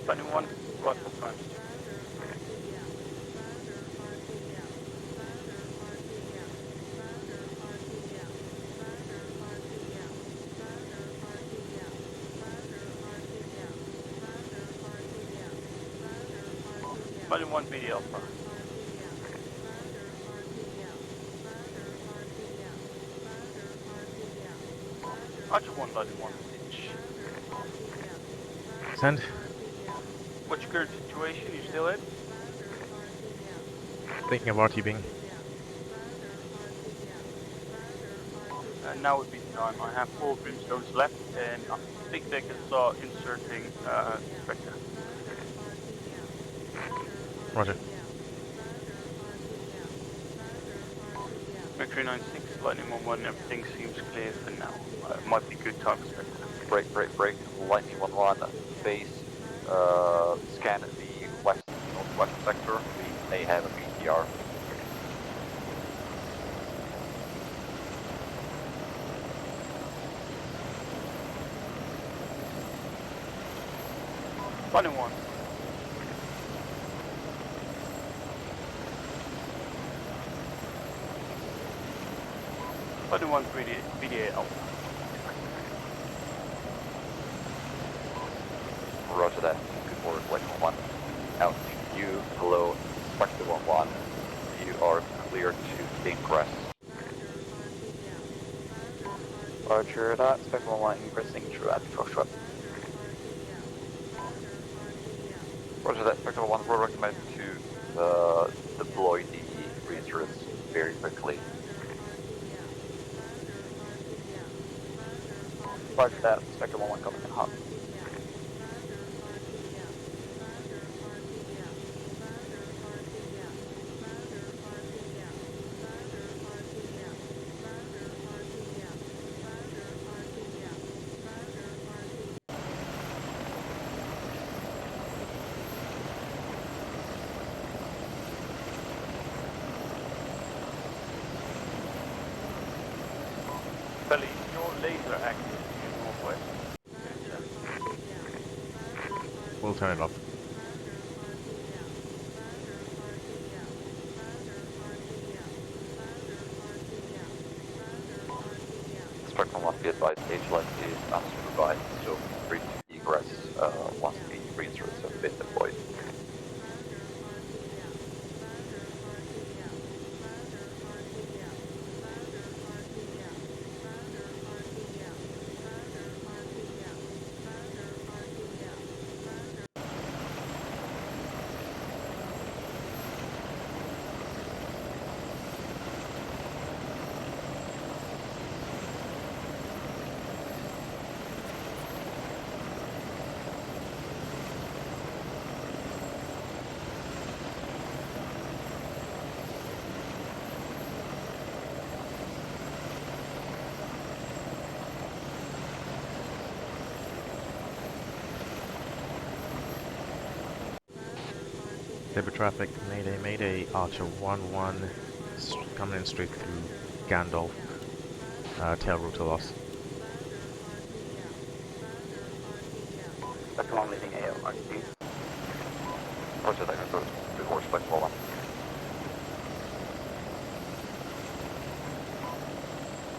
Speaker 14: Lightning 1, rifle times. Lightning 1, BD Alpha. Archer 1, Lightning 1, message.
Speaker 6: Send.
Speaker 14: What's your current situation? You still in?
Speaker 6: Thinking of RTBing.
Speaker 14: now would be the time. I have 4 brimstones left, and I think they can start inserting Spectre.
Speaker 6: Roger.
Speaker 14: Mercury 96, Lightning 11, everything seems clear for now. It might be good time for Spectre.
Speaker 4: Break. Lightning 11, base, scan the northwest sector. We may have a BTR.
Speaker 14: Lightning 1. Lightning 1 BDA Alpha.
Speaker 4: Roger that. Good work, Lightning 1. Out to you, hello, Spectre 1-1. You are clear to gain crest.
Speaker 15: Roger that, Spectre 1 ingressing through at Foxtrot.
Speaker 4: Roger that, Spectre 1, we'll recommend to deploy the research very quickly.
Speaker 15: Roger that, Spectre 1 coming in hot.
Speaker 14: Belly, your laser active in northwest.
Speaker 6: We'll turn it off.
Speaker 4: Spectrum 1, be advised, H-Light is unsupervised, so free to egress once the reinserts have been deployed.
Speaker 6: Debit traffic, Mayday, Archer 1-1, coming in straight through Gandalf, tail rotor loss.
Speaker 15: Spectre 1 leading AO, RTP.
Speaker 4: Roger that, good horse, Spectre 1.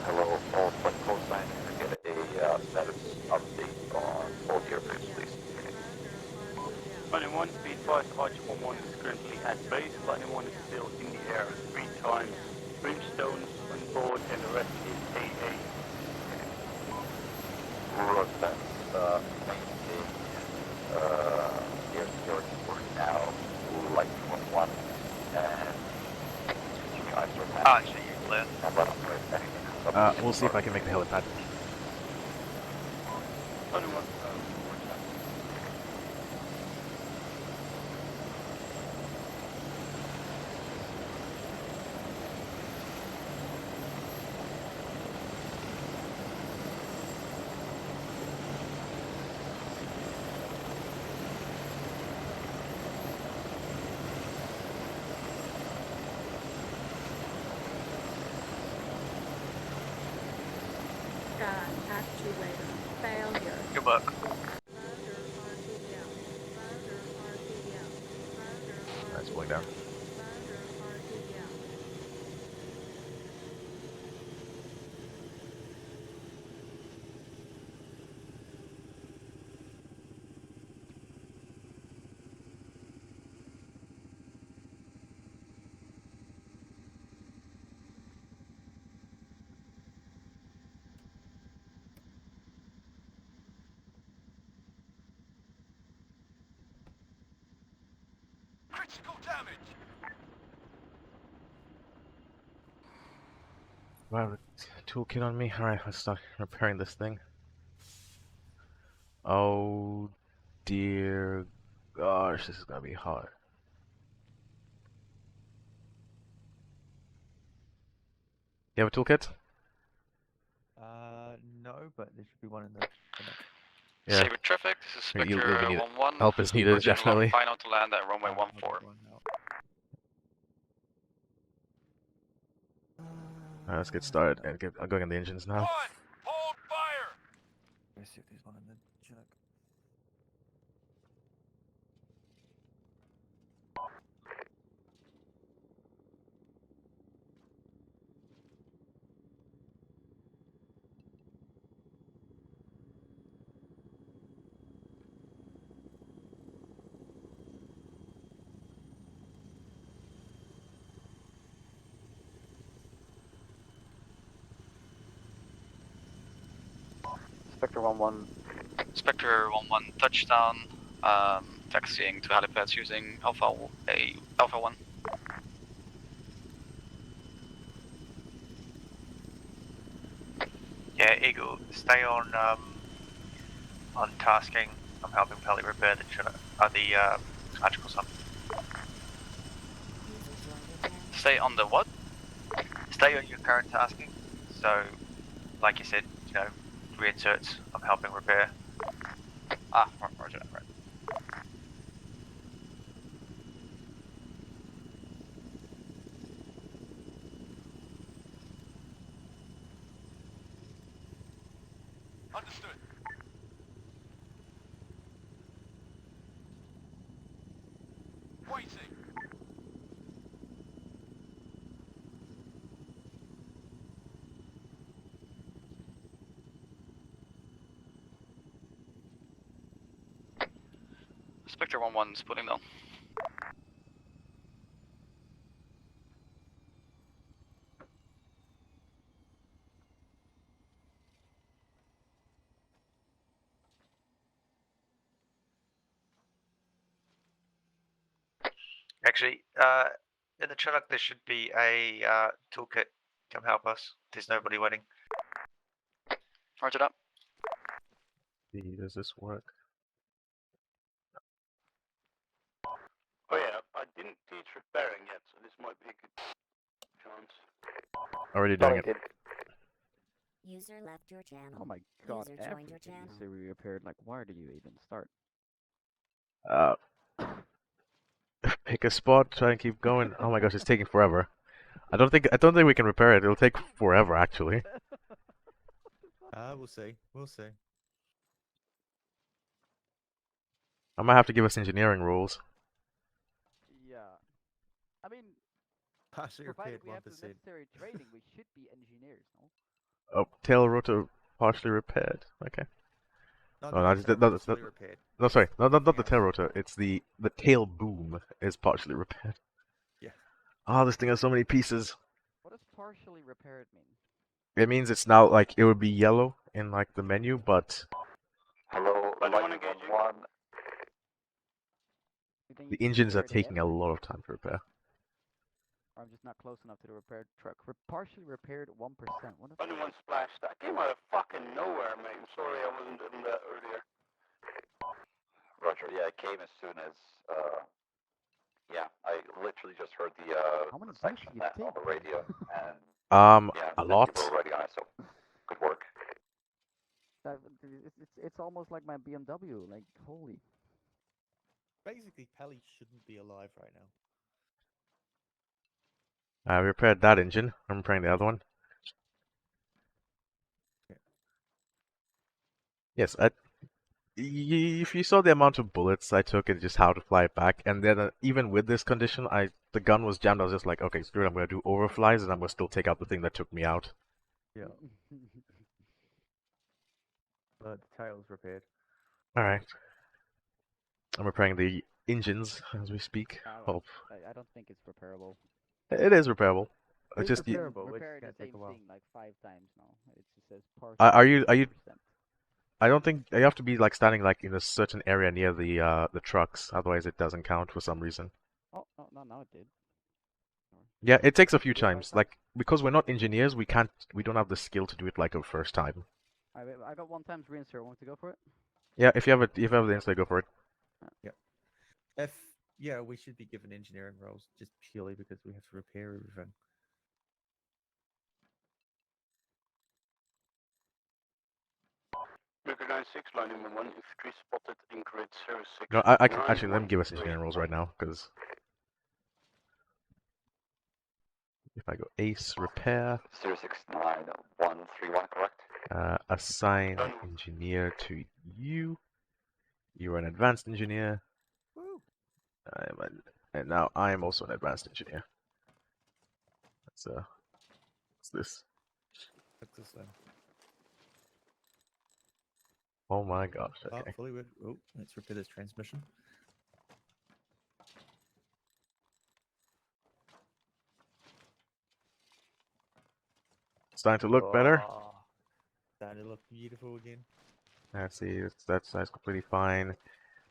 Speaker 4: Hello, all Spectre call signs, get a status update on all airplanes, please.
Speaker 14: Lightning 1, be advised, Archer 1-1 is currently at base. Lightning 1 is still in the air 3 times. Brimstones on board, and the rest is AA.
Speaker 4: Roger that, maintain air security for now, Lightning 1-1, and continue ISO path.
Speaker 16: Actually, you clear.
Speaker 4: And let us know if anything comes up.
Speaker 6: We'll see if I can make the helipad.
Speaker 14: Lightning 1,
Speaker 21: Actuator failure.
Speaker 16: Good work.
Speaker 6: That's going down.
Speaker 22: Critical damage!
Speaker 6: Well, toolkit on me. Alright, let's start repairing this thing. Oh dear gosh, this is gonna be hard. You have a toolkit?
Speaker 8: No, but there should be one in the next.
Speaker 6: Yeah.
Speaker 18: Saber traffic, this is
Speaker 6: You'll
Speaker 18: Spectre
Speaker 6: be need
Speaker 18: 1-1.
Speaker 6: help is needed,
Speaker 18: Roger,
Speaker 6: definitely.
Speaker 18: final to land at runway 14.
Speaker 6: Alright, let's get started and get going on the engines now.
Speaker 8: Hold fire! Let's see if there's one in the Chinook.
Speaker 15: Spectre 1-1.
Speaker 18: Spectre 1-1 touchdown, taxiing to helipads using Alpha 1.
Speaker 16: Yeah, Eagle, stay on tasking. I'm helping Pelly repair the magical sun.
Speaker 18: Stay on the what?
Speaker 16: Stay on your current tasking. So, like you said, you know, reinserts. I'm helping repair.
Speaker 18: Ah, roger that, right.
Speaker 19: Understood. Waiting.
Speaker 18: Spectre 1-1 is putting down.
Speaker 16: Actually, in the Chinook there should be a toolkit. Come help us. There's nobody waiting.
Speaker 18: Roger that.
Speaker 6: Does this work?
Speaker 14: Oh yeah, I didn't teach repairing yet, so this might be a good chance.
Speaker 6: Already doing it.
Speaker 20: User left your channel.
Speaker 7: Oh my god,
Speaker 20: User joined your
Speaker 7: everything
Speaker 20: channel.
Speaker 7: you say we repaired, like why do you even start?
Speaker 6: Pick a spot, try and keep going. Oh my gosh, it's taking forever. I don't think we can repair it. It'll take forever actually.
Speaker 8: We'll see. We'll see.
Speaker 6: I might have to give us engineering rules.
Speaker 7: Yeah. I mean,
Speaker 8: Partially
Speaker 7: provided
Speaker 8: repaired
Speaker 7: we have the
Speaker 8: 1%.
Speaker 7: necessary training, we should be engineers, no?
Speaker 6: Oh, tail rotor partially repaired. Okay.
Speaker 8: No,
Speaker 6: Oh,
Speaker 8: not
Speaker 6: no,
Speaker 8: the tail
Speaker 6: no,
Speaker 8: rotor's fully repaired.
Speaker 6: no, sorry, not the
Speaker 8: Everything
Speaker 6: tail
Speaker 8: else.
Speaker 6: rotor. It's the tail boom is partially repaired.
Speaker 8: Yeah.
Speaker 6: Oh, this thing has so many pieces.
Speaker 7: What does partially repaired mean?
Speaker 6: It means it's now like it would be yellow in like the menu, but
Speaker 15: Hello, Lightning 1-1.
Speaker 7: You think
Speaker 6: the
Speaker 7: you can
Speaker 6: engines are
Speaker 7: repair the
Speaker 6: taking a lot of time to repair.
Speaker 7: Or I'm just not close enough to the repaired truck. Partially repaired 1%. What the
Speaker 14: Only one splash. That came out of fucking nowhere, mate. I'm sorry I wasn't in that earlier.
Speaker 4: Roger, yeah, it came as soon as, yeah, I literally just heard the
Speaker 7: How many
Speaker 4: section
Speaker 7: views do you
Speaker 4: on the radio, and yeah,
Speaker 6: A
Speaker 4: 50
Speaker 6: lot.
Speaker 4: were already on it, so good work.
Speaker 7: It's almost like my BMW. Like holy.
Speaker 8: Basically, Pelly shouldn't be alive right now.
Speaker 6: I repaired that engine. I'm repairing the other one. Yes, if you saw the amount of bullets I took and just how to fly it back, and then even with this condition, the gun was jammed. I was just like, okay, screw it. I'm gonna do overflies, and I'm gonna still take out the thing that took me out.
Speaker 8: Yeah. But the tail's repaired.
Speaker 6: All right. I'm repairing the engines as we speak. Oh,
Speaker 7: I don't think it's repairable.
Speaker 6: it is repairable.
Speaker 8: It's
Speaker 6: Just
Speaker 8: repairable.
Speaker 7: Repaired
Speaker 8: It's
Speaker 7: the
Speaker 8: gonna take
Speaker 7: same
Speaker 8: a while.
Speaker 7: thing like 5 times now. It just says partially.
Speaker 6: are you?
Speaker 7: 1%.
Speaker 6: I don't think you have to be like standing like in a certain area near the trucks, otherwise it doesn't count for some reason.
Speaker 7: Oh no, now it did.
Speaker 6: Yeah, it takes a few times. Like, because we're not engineers, we don't have the skill to do it like a first time.
Speaker 15: I got 1 times reinsert. Want to go for it?
Speaker 6: Yeah, if you have the insert, go for it.
Speaker 8: Yeah. Yeah, we should be given engineering roles just purely because we have to repair everything.
Speaker 14: Mercury 96, line number 1, infantry spotted in grid 06.
Speaker 6: No, I can actually let me give us engineering rolls right now, because if I go ace repair,
Speaker 4: 069131, correct?
Speaker 6: assign engineer to you. You are an advanced engineer. And now I am also an advanced engineer. What's this?
Speaker 8: What's this then?
Speaker 6: Oh my gosh, okay.
Speaker 8: Let's repair this transmission.
Speaker 6: Starting to look better.
Speaker 8: Starting to look beautiful again.
Speaker 6: Let's see, that's completely fine.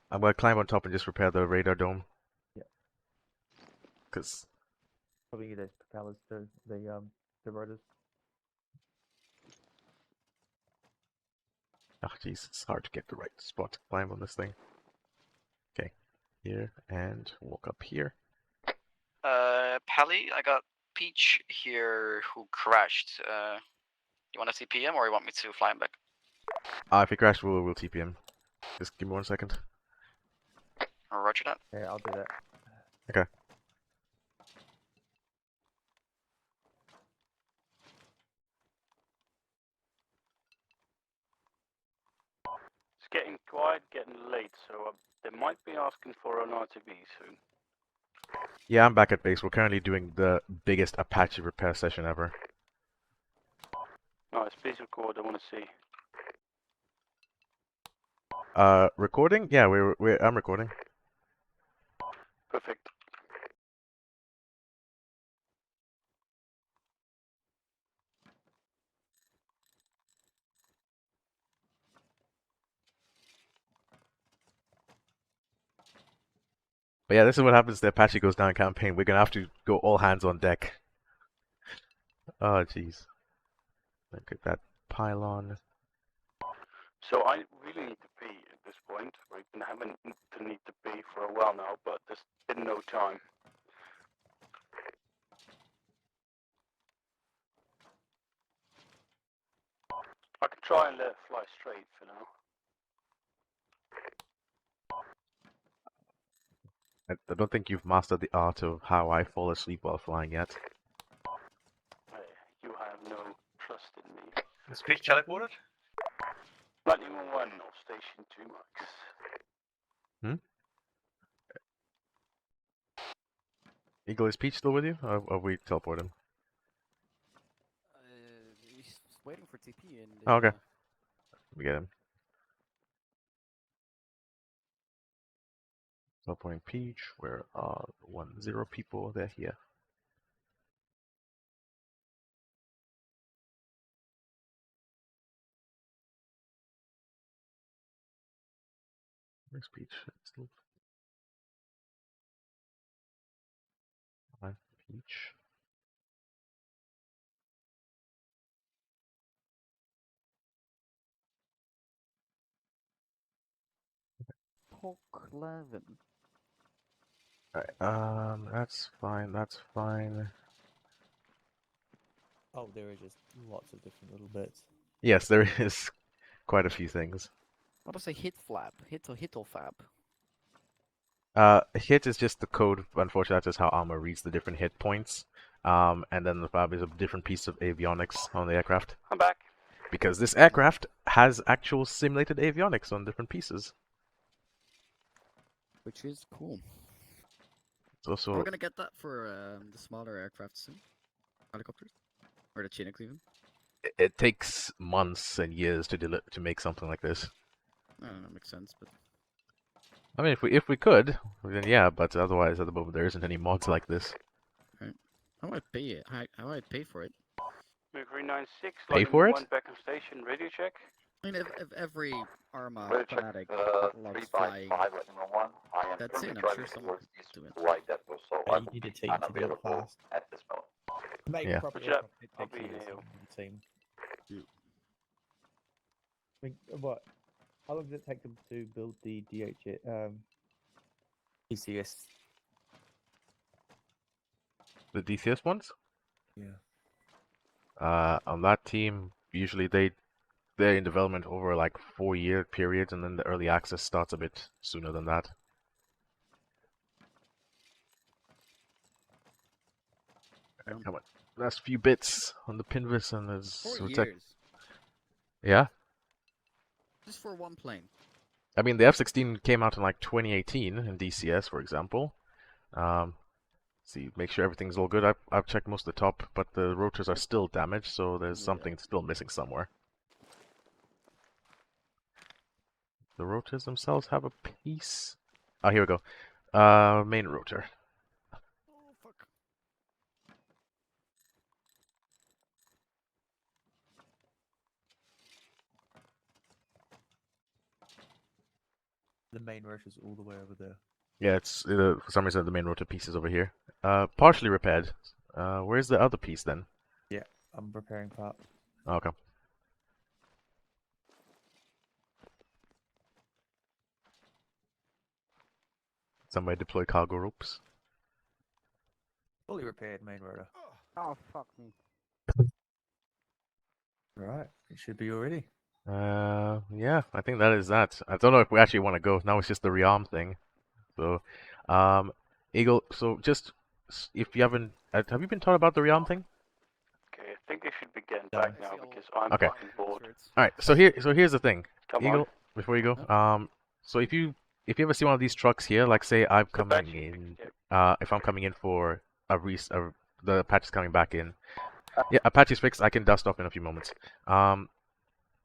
Speaker 6: I'm gonna climb on top and just repair the radar dome.
Speaker 8: Yeah.
Speaker 6: Cause
Speaker 8: probably need those propellers too. The rotors.
Speaker 6: oh jeez, it's hard to get the right spot to climb on this thing. Okay, here and walk up here.
Speaker 18: Pally, I got Peach here who crashed. You want to TP him or you want me to fly him back?
Speaker 6: If he crashed, we'll TP him. Just give me 1 second.
Speaker 18: Roger that.
Speaker 8: Yeah, I'll do that.
Speaker 6: Okay.
Speaker 14: It's getting quiet, getting late, so they might be asking for an RTB soon.
Speaker 6: Yeah, I'm back at base. We're currently doing the biggest Apache repair session ever.
Speaker 14: Nice, please record, I want to see.
Speaker 6: Recording? Yeah, I'm recording.
Speaker 14: Perfect.
Speaker 6: But yeah, this is what happens if the Apache goes down campaign. We're gonna have to go all hands on deck. Oh jeez. Look at that pylon.
Speaker 14: So I really need to pee at this point. We've been having to need to pee for a while now, but there's been no time. I can try and let it fly straight for now.
Speaker 6: I don't think you've mastered the art of how I fall asleep while flying yet.
Speaker 14: You have no trust in me.
Speaker 16: Is Peach teleported?
Speaker 14: Lightning 1 off station 2 Max.
Speaker 6: Eagle, is Peach still with you? Or we teleport him?
Speaker 7: He's waiting for TP and.
Speaker 6: Oh, okay. We get him. Teleporting Peach. Where are 10 people? They're here. Where's Peach? Still. Peach.
Speaker 15: Pork 11.
Speaker 6: Alright, that's fine, that's fine.
Speaker 8: Oh, there are just lots of different little bits.
Speaker 6: Yes, there is quite a few things.
Speaker 7: What does a hit flap? Hit or fab?
Speaker 6: Hit is just the code. Unfortunately, that's just how Arma reads the different hit points. And then the fab is a different piece of avionics on the aircraft.
Speaker 14: I'm back.
Speaker 6: Because this aircraft has actual simulated avionics on different pieces.
Speaker 7: Which is cool.
Speaker 6: It's also...
Speaker 7: We're gonna get that for the smaller aircraft soon. Helicopters? Or the Chinook even.
Speaker 6: It takes months and years to make something like this.
Speaker 7: I don't know, makes sense, but...
Speaker 6: I mean, if we could, then yeah, but otherwise at the moment there isn't any mods like this.
Speaker 7: Right. How might pay it? How might pay for it?
Speaker 14: Mercury 96,
Speaker 6: Pay for it?
Speaker 14: 1 back on station, radio check.
Speaker 7: I mean, if every Arma
Speaker 4: We'll check
Speaker 7: fanatic
Speaker 4: 3
Speaker 7: loves
Speaker 4: by
Speaker 7: flying,
Speaker 4: 5 at number 1. I am
Speaker 7: that's
Speaker 4: currently
Speaker 7: it. I'm
Speaker 4: driving
Speaker 7: sure someone
Speaker 4: towards
Speaker 7: will
Speaker 4: this
Speaker 7: do it.
Speaker 4: light depot, so
Speaker 8: Yeah,
Speaker 4: I
Speaker 8: you
Speaker 4: will
Speaker 8: need a
Speaker 4: be
Speaker 8: team to do it
Speaker 4: unavailable
Speaker 8: fast.
Speaker 4: at this moment.
Speaker 8: Make
Speaker 6: Yeah.
Speaker 8: proper
Speaker 14: Roger that.
Speaker 8: it
Speaker 14: I'll
Speaker 8: takes
Speaker 14: be
Speaker 8: years
Speaker 14: here.
Speaker 8: to build a team. I mean, what? How long does it take them to build the DCS?
Speaker 6: The DCS ones?
Speaker 8: Yeah.
Speaker 6: On that team, usually they're in development over like 4-year periods, and then the early access starts a bit sooner than that. Alright, come on. Last few bits on the Pinvis and there's
Speaker 7: 4 years.
Speaker 6: Yeah?
Speaker 7: Just for one plane.
Speaker 6: I mean, the F-16 came out in like 2018 in DCS, for example. See, make sure everything's all good. I've checked most of the top, but the rotors are still damaged, so there's something still missing somewhere. The rotors themselves have a piece. Oh, here we go. Main rotor.
Speaker 7: Oh, fuck.
Speaker 8: The main rotor's all the way over there.
Speaker 6: Yeah, it's for some reason the main rotor piece is over here. Partially repaired. Where's the other piece then?
Speaker 8: Yeah, I'm repairing parts.
Speaker 6: Okay. Somebody deploy cargo ropes.
Speaker 8: Fully repaired main rotor.
Speaker 13: Oh, fuck me.
Speaker 8: Right, it should be already.
Speaker 6: Yeah, I think that is that. I don't know if we actually want to go. Now it's just the rearm thing. So, Eagle, so just, if you haven't, have you been taught about the rearm thing?
Speaker 14: Okay, I think they should be getting back now because I'm
Speaker 6: Okay.
Speaker 14: fucking bored.
Speaker 6: Alright, so here's the thing.
Speaker 14: Come
Speaker 6: Eagle,
Speaker 14: on.
Speaker 6: before you go, so if you ever see one of these trucks here, like say I'm coming in, if I'm coming in for the Apache's coming back in. Yeah, Apache's fixed, I can dust off in a few moments.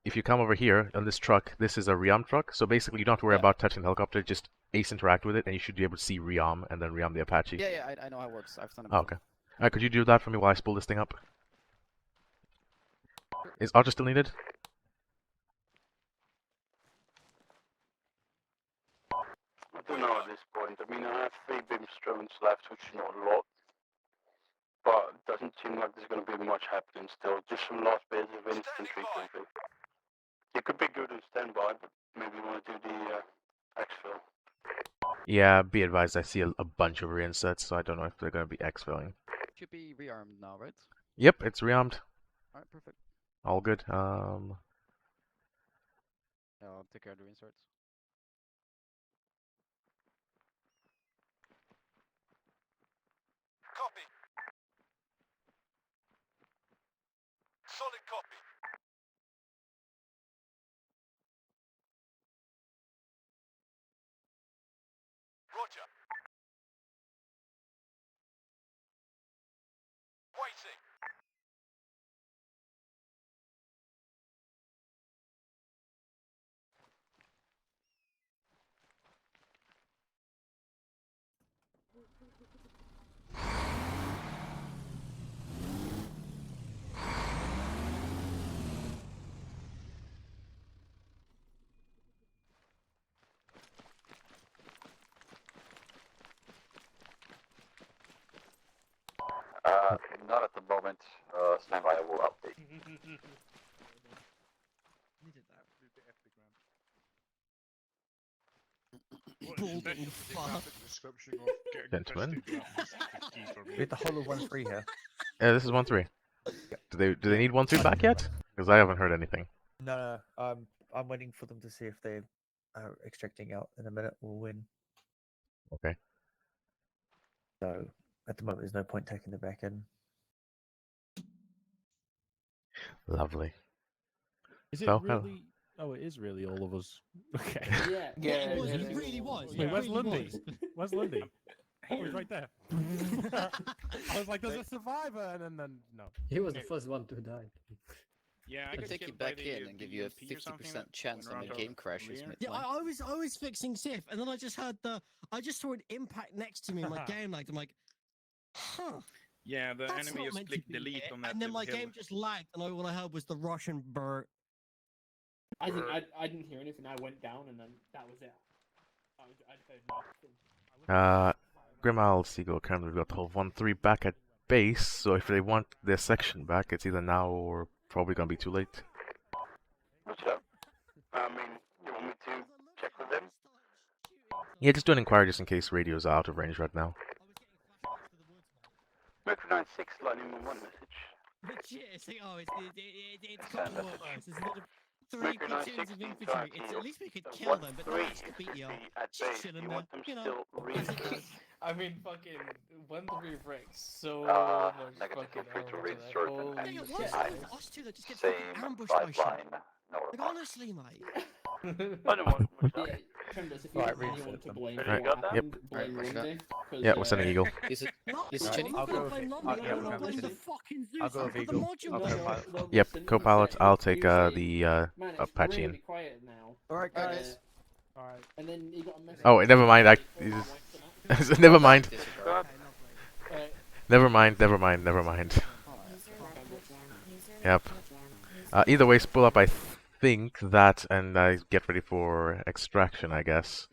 Speaker 6: If you come over here on this truck, this is a rearm truck, so basically you don't have to worry about touching the helicopter, just ace interact with it, and you should be able to see rearm, and then rearm the Apache.
Speaker 7: Yeah, I know how it works. I've done it
Speaker 6: Oh,
Speaker 7: before.
Speaker 6: okay. Alright, could you do that for me while I spool this thing up? Is Archer still needed?
Speaker 14: I don't know at this point. I mean, I have 3 Brimstones left, which is not a lot. But it doesn't seem like there's going to be much happening still. Just some last bits of infantry quickly. It could be good in standby, but maybe you want to do the exfil.
Speaker 6: Yeah, be advised, I see a bunch of reinsets, so I don't know if they're going to be exfilling.
Speaker 7: Should be rearmed now, right?
Speaker 6: Yep, it's rearmed.
Speaker 7: Alright, perfect.
Speaker 6: All good.
Speaker 7: Yeah, I'll take care of the inserts.
Speaker 21: Copy. Solid copy. Roger. Waiting.
Speaker 4: Not at the moment. Stand by, I will update.
Speaker 7: Balding fuck.
Speaker 8: We have the whole of 1-3 here.
Speaker 6: Yeah, this is 1-3. Do they need 1-3 back yet? Because I haven't heard anything.
Speaker 8: No, I'm waiting for them to see if they are extracting out in a minute. We'll win.
Speaker 6: Okay.
Speaker 8: So at the moment, there's no point taking them back in.
Speaker 6: Lovely.
Speaker 22: Is it
Speaker 6: So,
Speaker 22: really? Oh, it is really all of us. Okay.
Speaker 17: Yeah, it was. It really was.
Speaker 22: Wait,
Speaker 17: It
Speaker 22: where's
Speaker 17: really
Speaker 22: Lundy?
Speaker 17: was.
Speaker 22: Where's Lundy? Oh, he's right there. I was like, there's a survivor, and then no.
Speaker 1: He was the first one to die.
Speaker 7: Yeah, I can take you back in and give you a 50% chance on the game crashes.
Speaker 17: Yeah, I was fixing Sif, and then I just heard I just saw an impact next to me, and my game lagged. I'm like, huh.
Speaker 23: Yeah, the
Speaker 17: That's
Speaker 23: enemy
Speaker 17: not
Speaker 23: just
Speaker 17: meant to
Speaker 23: clicked
Speaker 17: be
Speaker 23: delete
Speaker 17: it.
Speaker 23: on that
Speaker 17: And then my
Speaker 23: hill.
Speaker 17: game just lagged, and all I heard was the Russian bird.
Speaker 2: I think I didn't hear anything. I went down and then that was it. I'd heard nothing.
Speaker 6: Grimal Seagull currently we've got Hull 1-3 back at base, so if they want their section back, it's either now or probably gonna be too late.
Speaker 14: What's up? I mean, you want me to check with them?
Speaker 6: Yeah, just do an inquiry just in case radios are out of range right now.
Speaker 14: Mercury 96 line in one message.
Speaker 17: Legit, it's like, oh, it's got worse. There's another 3 platoons of infantry. It's, at least we could kill them, but not actually beat you up. Just chilling there, you know, as it does.
Speaker 2: I mean, fucking 1-3 breaks so much
Speaker 4: Negative,
Speaker 2: fucking
Speaker 4: feel free to
Speaker 2: armor
Speaker 4: read
Speaker 2: today.
Speaker 4: certain
Speaker 2: Holy
Speaker 17: Yeah,
Speaker 2: shit.
Speaker 17: what's wrong with us two that just get fucking ambushed by shit? Like, honestly, mate.
Speaker 14: I don't want
Speaker 2: Yeah, Tremendous, if you
Speaker 8: Right,
Speaker 2: want anyone to blame for
Speaker 6: Right,
Speaker 2: what
Speaker 6: yep.
Speaker 2: happened, blame Lundy.
Speaker 6: Yeah, we're sending Eagle.
Speaker 7: Is it
Speaker 17: Not
Speaker 7: Jenny?
Speaker 17: I'll go blame Lundy,
Speaker 8: yeah,
Speaker 17: I'll blame the
Speaker 8: Jenny.
Speaker 17: fucking
Speaker 8: I'll
Speaker 17: Zeus,
Speaker 8: go with
Speaker 17: the
Speaker 8: Eagle.
Speaker 17: module.
Speaker 8: I'll co-pilot.
Speaker 6: Yep,
Speaker 2: listen,
Speaker 6: co-pilot, I'll take
Speaker 2: you say,
Speaker 6: the
Speaker 2: man, it's
Speaker 6: Apache
Speaker 2: really
Speaker 6: in.
Speaker 2: quiet now.
Speaker 8: Alright, guys.
Speaker 22: Alright.
Speaker 2: And then you got a message.
Speaker 6: Oh, never mind, never mind. Never mind, never mind, never mind. Yep. Either way, spool up, I think that, and I get ready for extraction, I guess.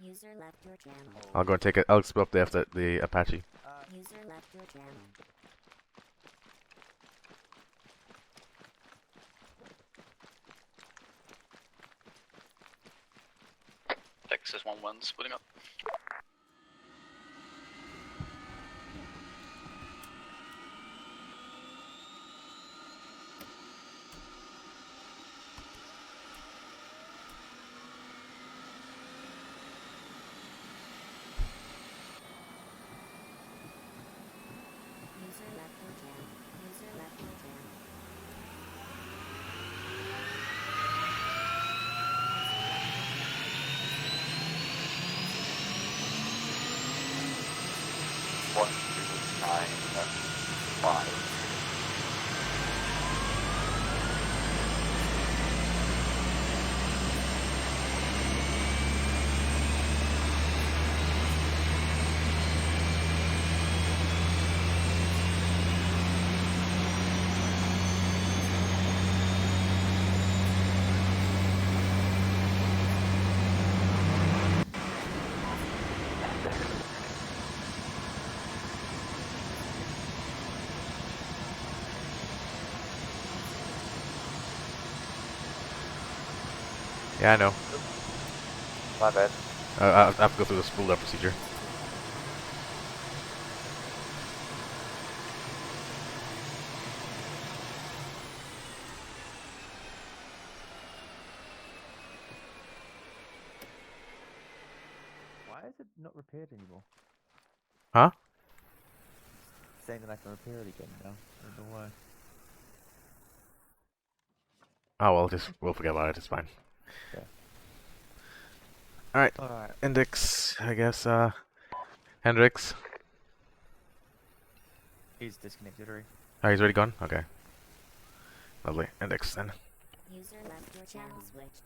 Speaker 6: I'll go and take it. I'll spool up the Apache.
Speaker 20: User left your channel.
Speaker 18: Texas 1-1 splitting up.
Speaker 20: User left your channel. User left your channel.
Speaker 4: One, two, 9, 5.
Speaker 6: Yeah, I know.
Speaker 4: My bad.
Speaker 6: I have to go through the spool up procedure.
Speaker 8: Why is it not repaired anymore?
Speaker 6: Huh?
Speaker 8: Saying that I can repair it again now. I don't know why.
Speaker 6: Oh well, we'll forget about it. It's fine.
Speaker 8: Yeah.
Speaker 6: All right.
Speaker 8: Alright.
Speaker 6: Index, I guess. Hendrix.
Speaker 8: He's disconnected already.
Speaker 6: Oh, he's already gone. Okay. Lovely. Index then.
Speaker 20: User left your channel switched.